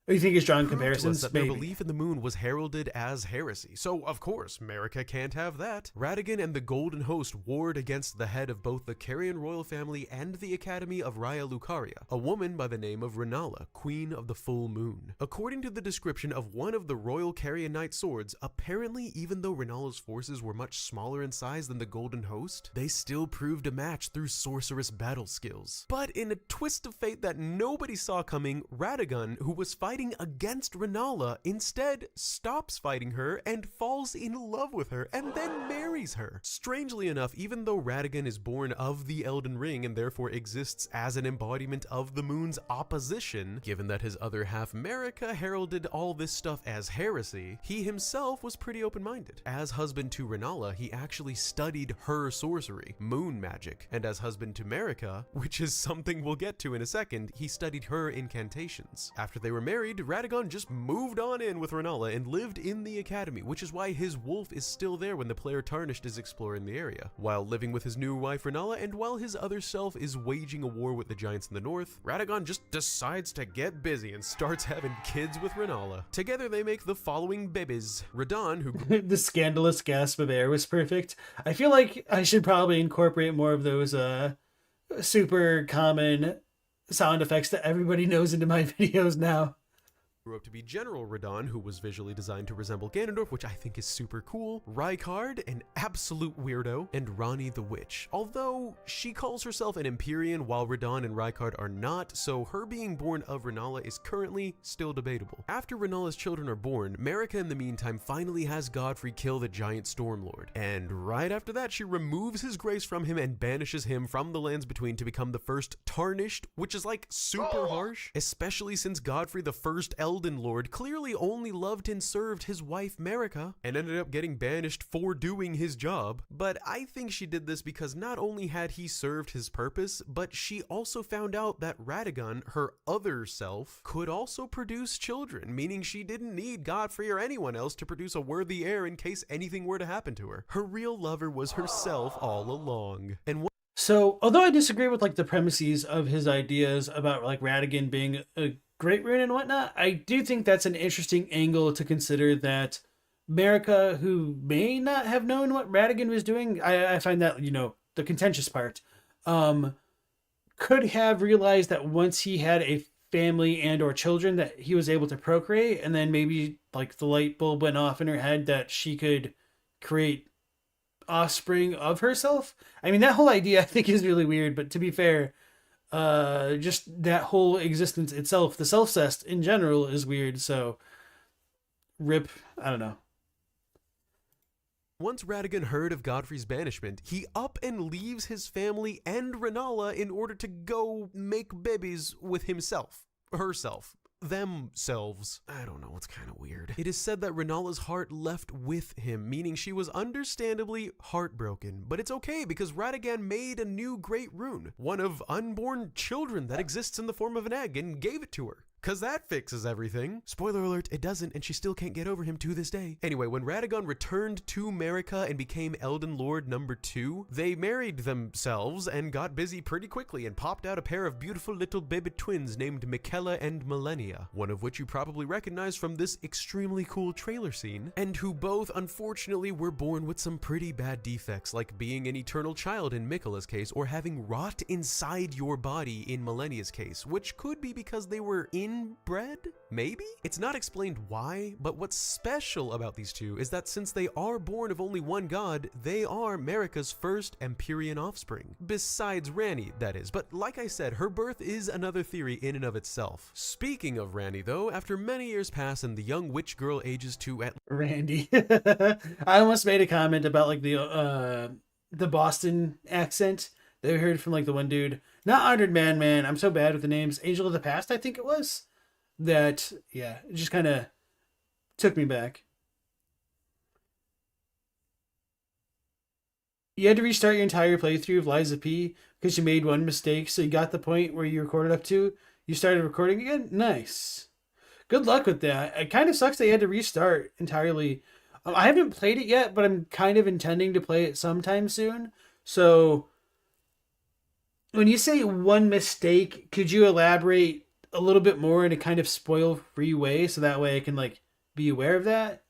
You think he's drawing comparisons? That their belief in the moon was heralded as heresy, so of course Marika can't have that. Radigan and the Golden Host warred against the head of both the Carian royal family and the Academy of Raya Lucaria, a woman by the name of Rennala, Queen of the Full Moon. According to the description of one of the royal Carian knight swords, apparently even though Renala's forces were much smaller in size than the Golden Host, they still proved a match through sorceress battle skills. But in a twist of fate that nobody saw coming, Radagon, who was fighting against Rennala, instead stops fighting her and falls in love with her and then marries her. Strangely enough, even though Radagon is born of the Elden Ring and therefore exists as an embodiment of the moon's opposition, given that his other half Marika heralded all this stuff as heresy, he himself was pretty open-minded. As husband to Rennala, he actually studied her sorcery, moon magic, and as husband to Marika, which is something we'll get to in a second, he studied her incantations. After they were married, married, Radagon just moved on in with Rennala and lived in the academy, which is why his wolf is still there when the player Tarnished is exploring the area. While living with his new wife Rennala, and while his other self is waging a war with the giants in the north, Radagon just decides to get busy and starts having kids with Rennala. Together they make the following babies. Radon, who the scandalous gasp of air was perfect. I feel like I should probably incorporate more of those super common sound effects that everybody knows into my videos now. grew up to be General Radon, who was visually designed to resemble Ganondorf, which I think is super cool, Rykard, an absolute weirdo, and Ranni the Witch. Although she calls herself an Empyrean while Radon and Rykard are not, so her being born of Rennala is currently still debatable. After Rennala's children are born, Marika in the meantime finally has Godfrey kill the giant Stormlord, and right after that she removes his grace from him and banishes him from the Lands Between to become the first Tarnished, which is like super harsh, especially since Godfrey the first Elden Lord clearly only loved and served his wife Marika and ended up getting banished for doing his job. But I think she did this because not only had he served his purpose, but she also found out that Radagon, her other self, could also produce children, meaning she didn't need Godfrey or anyone else to produce a worthy heir in case anything were to happen to her. Her real lover was herself all along. And so, although I disagree with like the premises of his ideas about like Radagon being a great rune and whatnot, I do think that's an interesting angle to consider, that Marika, who may not have known what Radagon was doing, I find that, you know, the contentious part, could have realized that once he had a family and or children that he was able to procreate, and then maybe like the light bulb went off in her head that she could create offspring of herself. I mean, that whole idea I think is really weird, but to be fair, just that whole existence itself, the self-cest in general, is weird, so rip, I don't know. Once Radagon heard of Godfrey's banishment, he up and leaves his family and Rennala in order to go make babies with himself, herself, themselves. I don't know, it's kind of weird. It is said that Rennala's heart left with him, meaning she was understandably heartbroken, but it's okay because Radagon made a new great rune, one of unborn children that exists in the form of an egg, and gave it to her. Cause that fixes everything. Spoiler alert, it doesn't, and she still can't get over him to this day. Anyway, when Radagon returned to Marika and became Elden Lord number 2, they married themselves and got busy pretty quickly and popped out a pair of beautiful little baby twins named Miquella and Millennia, one of which you probably recognize from this extremely cool trailer scene, and who both unfortunately were born with some pretty bad defects, like being an eternal child in Miquella's case, or having rot inside your body in Millennia's case, which could be because they were inbred? Maybe? It's not explained why, but what's special about these two is that since they are born of only one god, they are Marika's first Empyrean offspring. Besides Ranni, that is. But like I said, her birth is another theory in and of itself. Speaking of Ranni though, after many years pass and the young witch girl ages to at Randy. I almost made a comment about like the Boston accent that we heard from like the one dude. Not Honored Man, I'm so bad with the names. Angel of the Past, I think it was. That, yeah, it just kind of took me back. You had to restart your entire playthrough of Lies of P because you made one mistake, so you got the point where you recorded up to. You started recording again? Nice. Good luck with that. It kind of sucks that you had to restart entirely. I haven't played it yet, but I'm kind of intending to play it sometime soon. So, when you say one mistake, could you elaborate a little bit more in a kind of spoil-free way, so that way I can like be aware of that?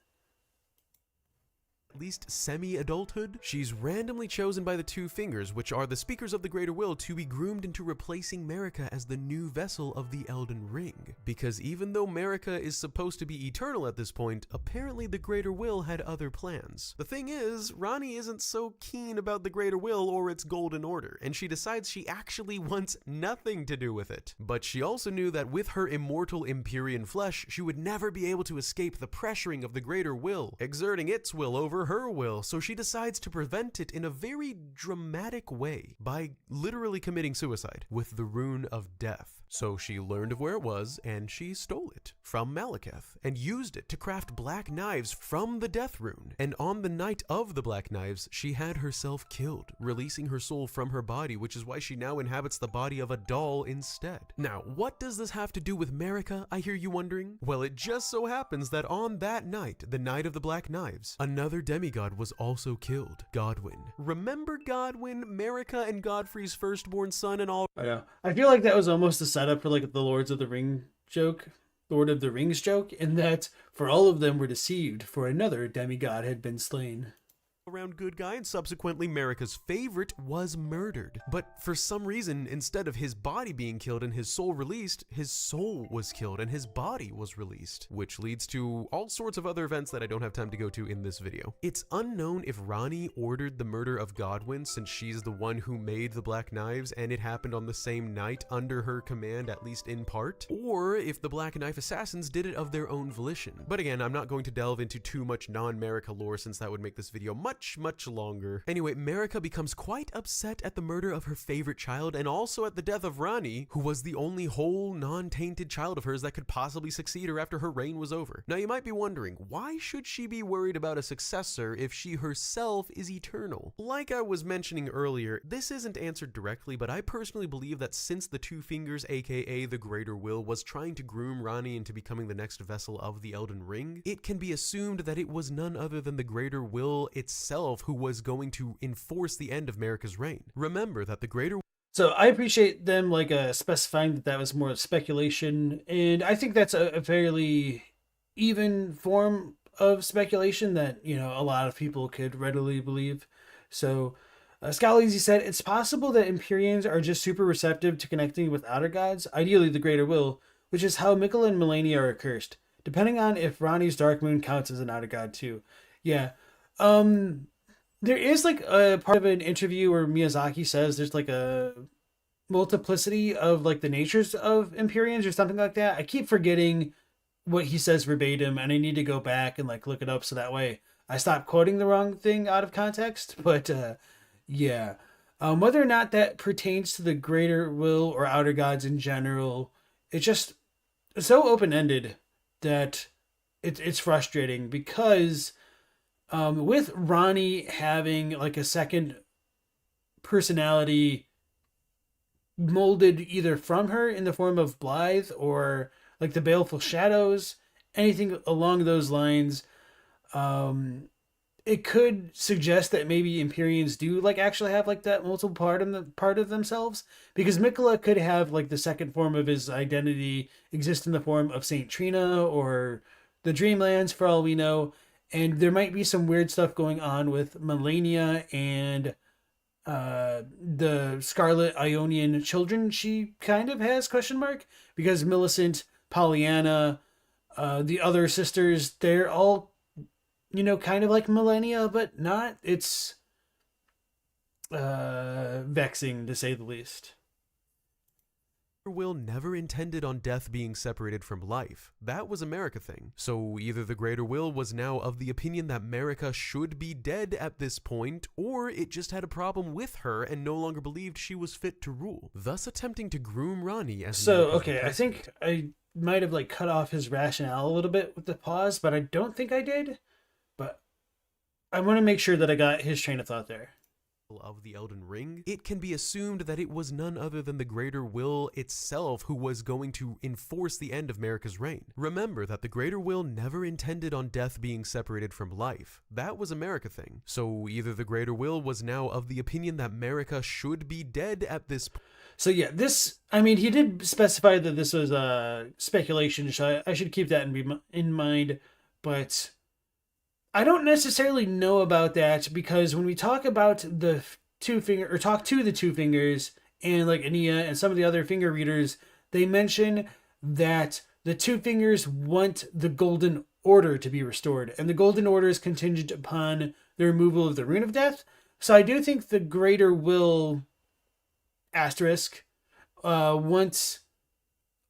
least semi-adulthood, she's randomly chosen by the Two Fingers, which are the speakers of the Greater Will, to be groomed into replacing Marika as the new vessel of the Elden Ring. Because even though Marika is supposed to be eternal at this point, apparently the Greater Will had other plans. The thing is, Ranni isn't so keen about the Greater Will or its Golden Order, and she decides she actually wants nothing to do with it. But she also knew that with her immortal Empyrean flesh, she would never be able to escape the pressuring of the Greater Will, exerting its will over her will, so she decides to prevent it in a very dramatic way by literally committing suicide with the Rune of Death. So she learned of where it was, and she stole it from Malekith, and used it to craft black knives from the Death Rune. And on the night of the black knives, she had herself killed, releasing her soul from her body, which is why she now inhabits the body of a doll instead. Now, what does this have to do with Marika, I hear you wondering? Well, it just so happens that on that night, the night of the black knives, another demigod was also killed, Godwyn. Remember Godwyn, Marika and Godfrey's firstborn son and all? I know. I feel like that was almost a setup for like the Lord of the Rings joke, in that for all of them were deceived, for another demigod had been slain. Around good guy, and subsequently Marika's favorite was murdered. But for some reason, instead of his body being killed and his soul released, his soul was killed and his body was released, which leads to all sorts of other events that I don't have time to go to in this video. It's unknown if Ranni ordered the murder of Godwyn, since she's the one who made the black knives and it happened on the same night under her command, at least in part, or if the black knife assassins did it of their own volition. But again, I'm not going to delve into too much non-Marika lore, since that would make this video much longer. Anyway, Marika becomes quite upset at the murder of her favorite child, and also at the death of Ranni, who was the only whole, non-tainted child of hers that could possibly succeed her after her reign was over. Now you might be wondering, why should she be worried about a successor if she herself is eternal? Like I was mentioning earlier, this isn't answered directly, but I personally believe that since the Two Fingers, aka the Greater Will, was trying to groom Ranni into becoming the next vessel of the Elden Ring, it can be assumed that it was none other than the Greater Will itself who was going to enforce the end of Marika's reign. Remember that the Greater... So I appreciate them specifying that was more speculation, and I think that's a fairly even form of speculation that, you know, a lot of people could readily believe. So Scalzi said, it's possible that Empyreans are just super receptive to connecting with outer gods, ideally the Greater Will, which is how Mikkel and Melania are cursed, depending on if Ranni's Dark Moon counts as an outer god too. Yeah. There is like a part of an interview where Miyazaki says there's like a multiplicity of like the natures of Empyreans or something like that. I keep forgetting what he says verbatim, and I need to go back and like look it up so that way I stop quoting the wrong thing out of context. But yeah, whether or not that pertains to the Greater Will or outer gods in general, it's just so open-ended that it's frustrating, because with Ranni having like a second personality molded either from her in the form of Blythe or like the Baleful Shadows, anything along those lines, it could suggest that maybe Empyreans do like actually have like that multiple part of themselves, because Mikkola could have like the second form of his identity exist in the form of Saint Trina or the Dreamlands for all we know. And there might be some weird stuff going on with Melania and the Scarlet Ionian children she kind of has, ? Because Millicent, Pollyanna, the other sisters, they're all, you know, kind of like Melania, but not. It's vexing, to say the least. Will never intended on death being separated from life. That was a Marika thing. So either the Greater Will was now of the opinion that Marika should be dead at this point, or it just had a problem with her and no longer believed she was fit to rule, thus attempting to groom Ranni as... So, okay, I think I might have like cut off his rationale a little bit with the pause, but I don't think I did. But I want to make sure that I got his train of thought there. Of the Elden Ring, it can be assumed that it was none other than the Greater Will itself who was going to enforce the end of Marika's reign. Remember that the Greater Will never intended on death being separated from life. That was a Marika thing. So either the Greater Will was now of the opinion that Marika should be dead at this point. So yeah, this, I mean, he did specify that this was speculation, so I should keep that in mind, but I don't necessarily know about that, because when we talk about the Two Finger, or talk to the Two Fingers and like Ania and some of the other finger readers, they mention that the Two Fingers want the Golden Order to be restored, and the Golden Order is contingent upon the removal of the Rune of Death. So I do think the Greater Will asterisk wants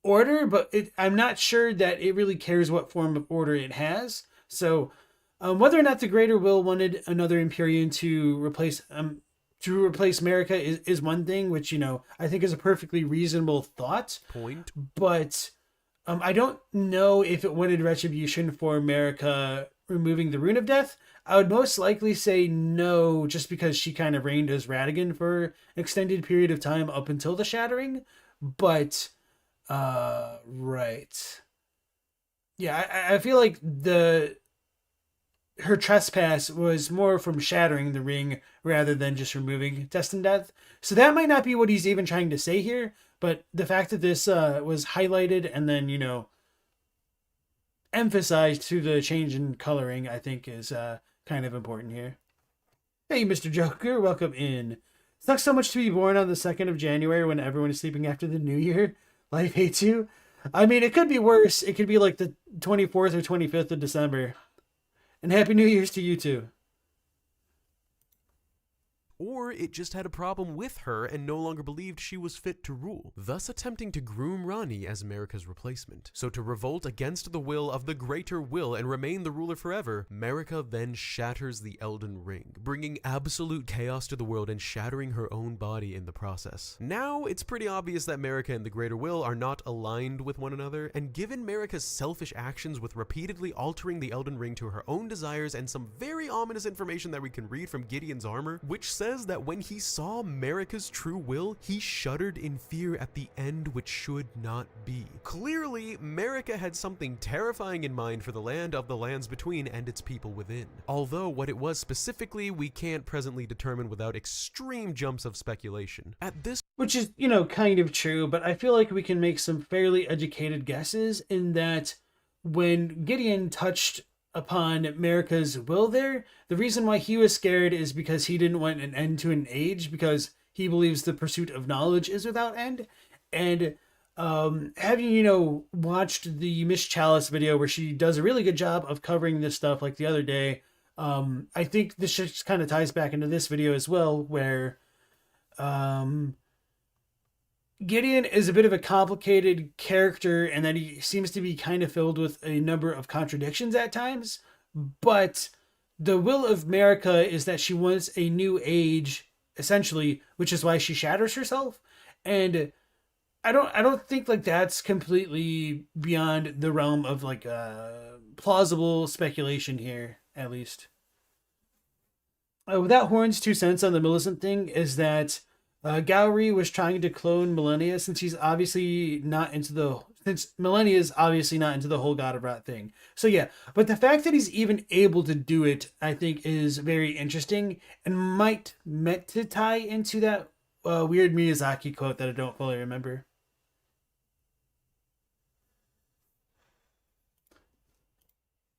order, but I'm not sure that it really cares what form of order it has. So whether or not the Greater Will wanted another Empyrean to replace to replace Marika is one thing, which, you know, I think is a perfectly reasonable thought. But I don't know if it wanted retribution for Marika removing the Rune of Death. I would most likely say no, just because she kind of reigned as Radagon for an extended period of time up until the Shattering. But, right. Yeah, I feel like her trespass was more from shattering the ring rather than just removing Destined Death. So that might not be what he's even trying to say here, but the fact that this was highlighted and then, you know, emphasized through the change in coloring, I think is kind of important here. Hey, Mr. Joker, welcome in. Sucks so much to be born on the 2nd of January when everyone is sleeping after the New Year. Life hates you. I mean, it could be worse. It could be like the 24th or 25th of December. And Happy New Year's to you too. Or it just had a problem with her and no longer believed she was fit to rule, thus attempting to groom Ranni as Marika's replacement. So to revolt against the will of the greater will and remain the ruler forever, Marika then shatters the Elden Ring, bringing absolute chaos to the world and shattering her own body in the process. Now, it's pretty obvious that Marika and the greater will are not aligned with one another, and given Marika's selfish actions with repeatedly altering the Elden Ring to her own desires and some very ominous information that we can read from Gideon's armor, which says that when he saw Marika's true will, he shuddered in fear at the end which should not be. Clearly, Marika had something terrifying in mind for the land of the lands between and its people within. Although what it was specifically, we can't presently determine without extreme jumps of speculation. At this, which is, you know, kind of true, but I feel like we can make some fairly educated guesses in that when Gideon touched upon Marika's will there, the reason why he was scared is because he didn't want an end to an age, because he believes the pursuit of knowledge is without end. And having, you know, watched the Miss Chalice video where she does a really good job of covering this stuff like the other day, I think this just kind of ties back into this video as well, where Gideon is a bit of a complicated character and that he seems to be kind of filled with a number of contradictions at times, but the will of Marika is that she wants a new age, essentially, which is why she shatters herself. And I don't think like that's completely beyond the realm of like plausible speculation here, at least. Without Horn's 2 cents on the Millicent thing is that Gowry was trying to clone Millennia since Millennia is obviously not into the whole God of Rot thing. So yeah, but the fact that he's even able to do it, I think, is very interesting and might meant to tie into that weird Miyazaki quote that I don't fully remember.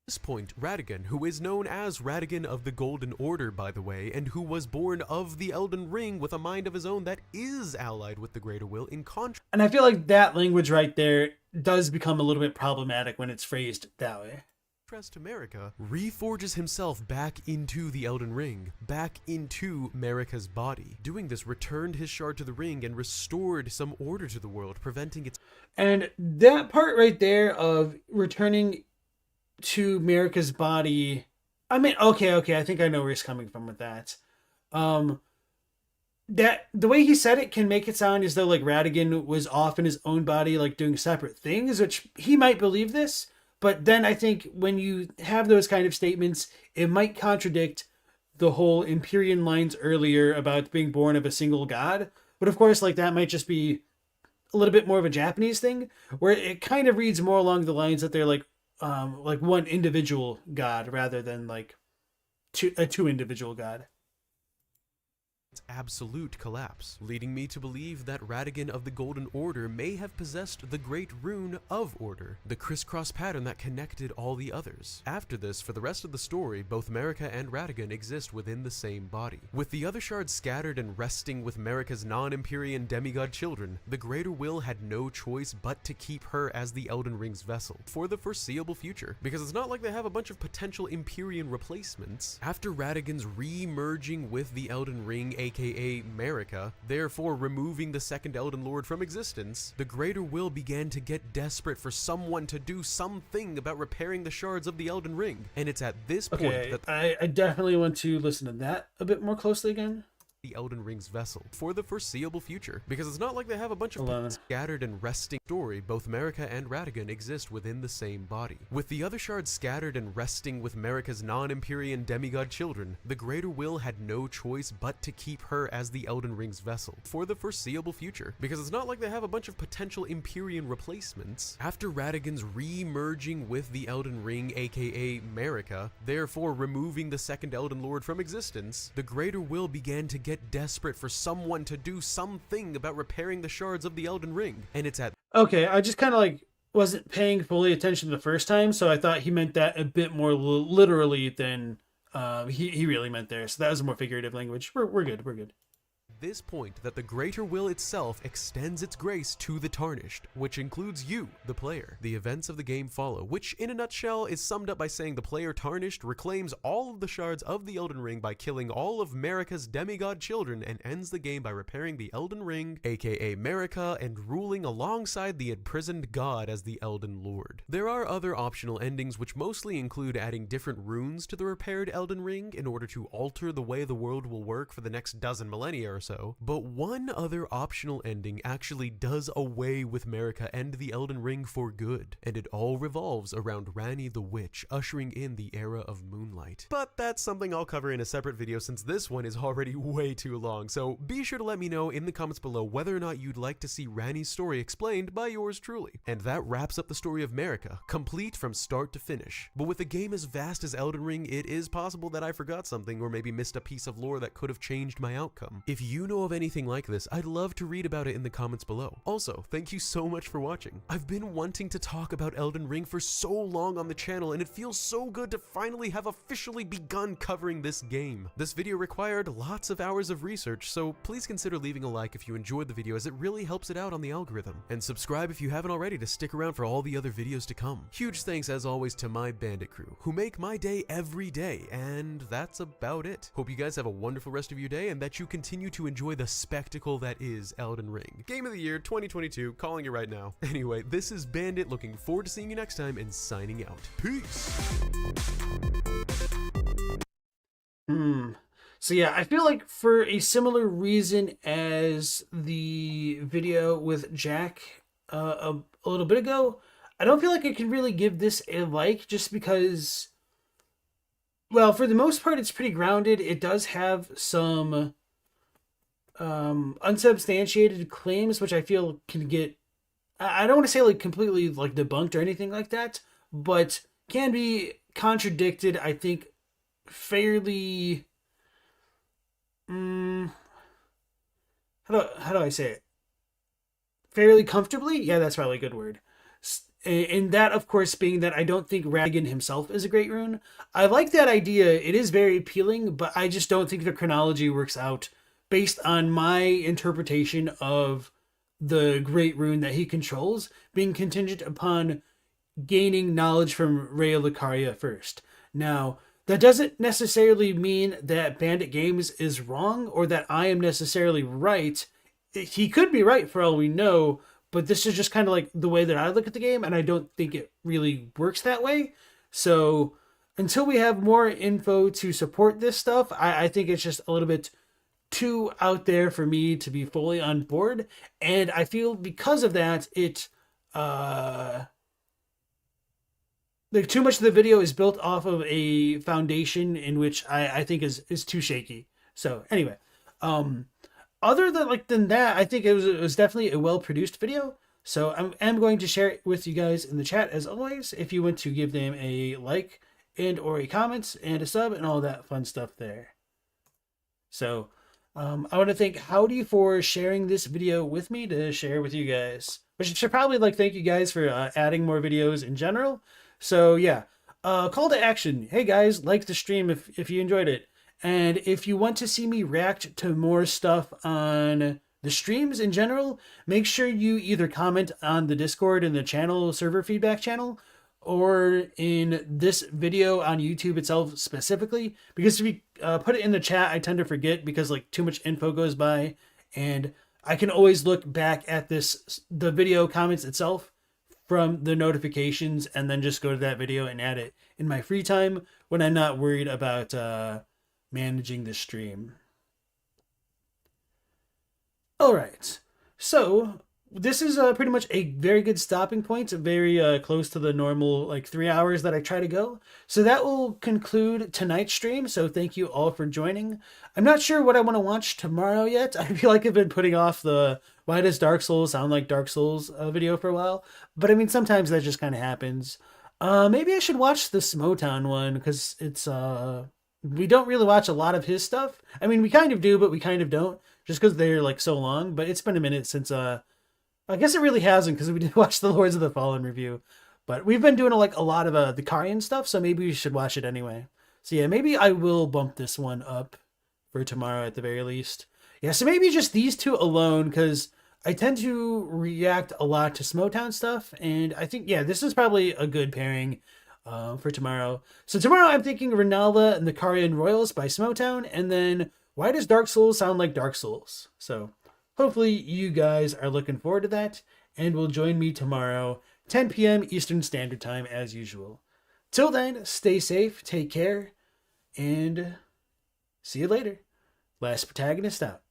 At this point, Radagon, who is known as Radagon of the Golden Order, by the way, and who was born of the Elden Ring with a mind of his own that is allied with the Greater Will in contrast. And I feel like that language right there does become a little bit problematic when it's phrased that way. To Marika, reforges himself back into the Elden Ring, back into Marika's body. Doing this returned his shard to the ring and restored some order to the world, preventing its... And that part right there of returning to Marika's body, I mean, okay, I think I know where he's coming from with that. That the way he said it can make it sound as though like Radagon was off in his own body, like doing separate things, which he might believe this, but then I think when you have those kind of statements, it might contradict the whole Empyrean lines earlier about being born of a single god. But of course, like that might just be a little bit more of a Japanese thing, where it kind of reads more along the lines that they're like one individual god rather than like two individual god. Absolute collapse, leading me to believe that Radagon of the Golden Order may have possessed the Great Rune of Order, the crisscross pattern that connected all the others. After this, for the rest of the story, both Marika and Radagon exist within the same body. With the other shards scattered and resting with Marika's non-Empyrean demigod children, the Greater Will had no choice but to keep her as the Elden Ring's vessel for the foreseeable future, because it's not like they have a bunch of potential Empyrean replacements. After Radagon's re-merging with the Elden Ring, aka Marika, therefore removing the second Elden Lord from existence, the Greater Will began to get desperate for someone to do something about repairing the shards of the Elden Ring. And it's at this point that I definitely want to listen to that a bit more closely again. the Elden Ring's vessel for the foreseeable future, because it's not like they have a bunch of scattered and resting story. Both Marika and Radagon exist within the same body. With the other shards scattered and resting with Marika's non-Empyrean demigod children, the Greater Will had no choice but to keep her as the Elden Ring's vessel for the foreseeable future, because it's not like they have a bunch of potential Empyrean replacements. After Radagon's re-merging with the Elden Ring, aka Marika, therefore removing the second Elden Lord from existence, the Greater Will began to get desperate for someone to do something about repairing the shards of the Elden Ring. And it's at Okay, I just kind of like wasn't paying fully attention the first time, so I thought he meant that a bit more literally than he really meant there. So that was a more figurative language. We're good. We're good. This point that the Greater Will itself extends its grace to the Tarnished, which includes you, the player. The events of the game follow, which in a nutshell is summed up by saying the player Tarnished reclaims all of the shards of the Elden Ring by killing all of Marika's demigod children and ends the game by repairing the Elden Ring, aka Marika, and ruling alongside the imprisoned god as the Elden Lord. There are other optional endings which mostly include adding different runes to the repaired Elden Ring in order to alter the way the world will work for the next dozen millennia or so, but one other optional ending actually does away with Marika and the Elden Ring for good, and it all revolves around Ranni the Witch ushering in the era of moonlight. But that's something I'll cover in a separate video since this one is already way too long, so be sure to let me know in the comments below whether or not you'd like to see Ranni's story explained by yours truly. And that wraps up the story of Marika, complete from start to finish. But with a game as vast as Elden Ring, it is possible that I forgot something or maybe missed a piece of lore that could have changed my outcome. If you know of anything like this, I'd love to read about it in the comments below. Also, thank you so much for watching. I've been wanting to talk about Elden Ring for so long on the channel, and it feels so good to finally have officially begun covering this game. This video required lots of hours of research, so please consider leaving a like if you enjoyed the video, as it really helps it out on the algorithm. And subscribe if you haven't already to stick around for all the other videos to come. Huge thanks as always to my bandit crew, who make my day every day, and that's about it. Hope you guys have a wonderful rest of your day and that you continue to enjoy the spectacle that is Elden Ring. Game of the Year 2022, calling it right now. Anyway, this is Bandit, looking forward to seeing you next time and signing out. Peace! So yeah, I feel like for a similar reason as the video with Jack a little bit ago, I don't feel like I can really give this a like, just because, well, for the most part, it's pretty grounded. It does have some unsubstantiated claims, which I feel can get, I don't want to say like completely like debunked or anything like that, but can be contradicted, I think, fairly, how do I say it? Fairly comfortably? Yeah, that's probably a good word. And that, of course, being that I don't think Radagon himself is a great rune. I like that idea. It is very appealing, but I just don't think the chronology works out based on my interpretation of the great rune that he controls being contingent upon gaining knowledge from Rhea Lucaria first. Now, that doesn't necessarily mean that Bandit Games is wrong or that I am necessarily right. He could be right for all we know, but this is just kind of like the way that I look at the game, and I don't think it really works that way. So until we have more info to support this stuff, I think it's just a little bit too out there for me to be fully on board. And I feel because of that, it like too much of the video is built off of a foundation in which I think is too shaky. So anyway, other than that, I think it was definitely a well-produced video. So I'm going to share it with you guys in the chat as always, if you want to give them a like and or a comment and a sub and all that fun stuff there. So I want to thank Howdy for sharing this video with me to share with you guys. Which should probably thank you guys for adding more videos in general. So yeah, call to action. Hey guys, like the stream if you enjoyed it. And if you want to see me react to more stuff on the streams in general, make sure you either comment on the Discord and the channel server feedback channel, or in this video on YouTube itself specifically, because if you put it in the chat, I tend to forget because too much info goes by, and I can always look back at the video comments itself from the notifications and then just go to that video and add it in my free time when I'm not worried about managing the stream. All right. So this is pretty much a very good stopping point, very close to the normal 3 hours that I try to go. So that will conclude tonight's stream. So thank you all for joining. I'm not sure what I want to watch tomorrow yet. I feel like I've been putting off the Why Does Dark Souls Sound Like Dark Souls video for a while. But I mean, sometimes that just kind of happens. Maybe I should watch the Smotown one because it's we don't really watch a lot of his stuff. I mean, we kind of do, but we kind of don't, just because they're so long. But it's been a minute since I guess it really hasn't, because we did watch the Lords of the Fallen review. But we've been doing a lot of the Carian stuff, so maybe we should watch it anyway. So yeah, maybe I will bump this one up for tomorrow at the very least. Yeah, so maybe just these two alone, because I tend to react a lot to Smotown stuff, and I think, yeah, this is probably a good pairing for tomorrow. So tomorrow I'm thinking Rennala and the Carian Royals by Smotown, and then Why Does Dark Souls Sound Like Dark Souls? So hopefully you guys are looking forward to that and will join me tomorrow, 10 p.m. Eastern Standard Time as usual. Till then, stay safe, take care, and see you later. Last Protagonist out.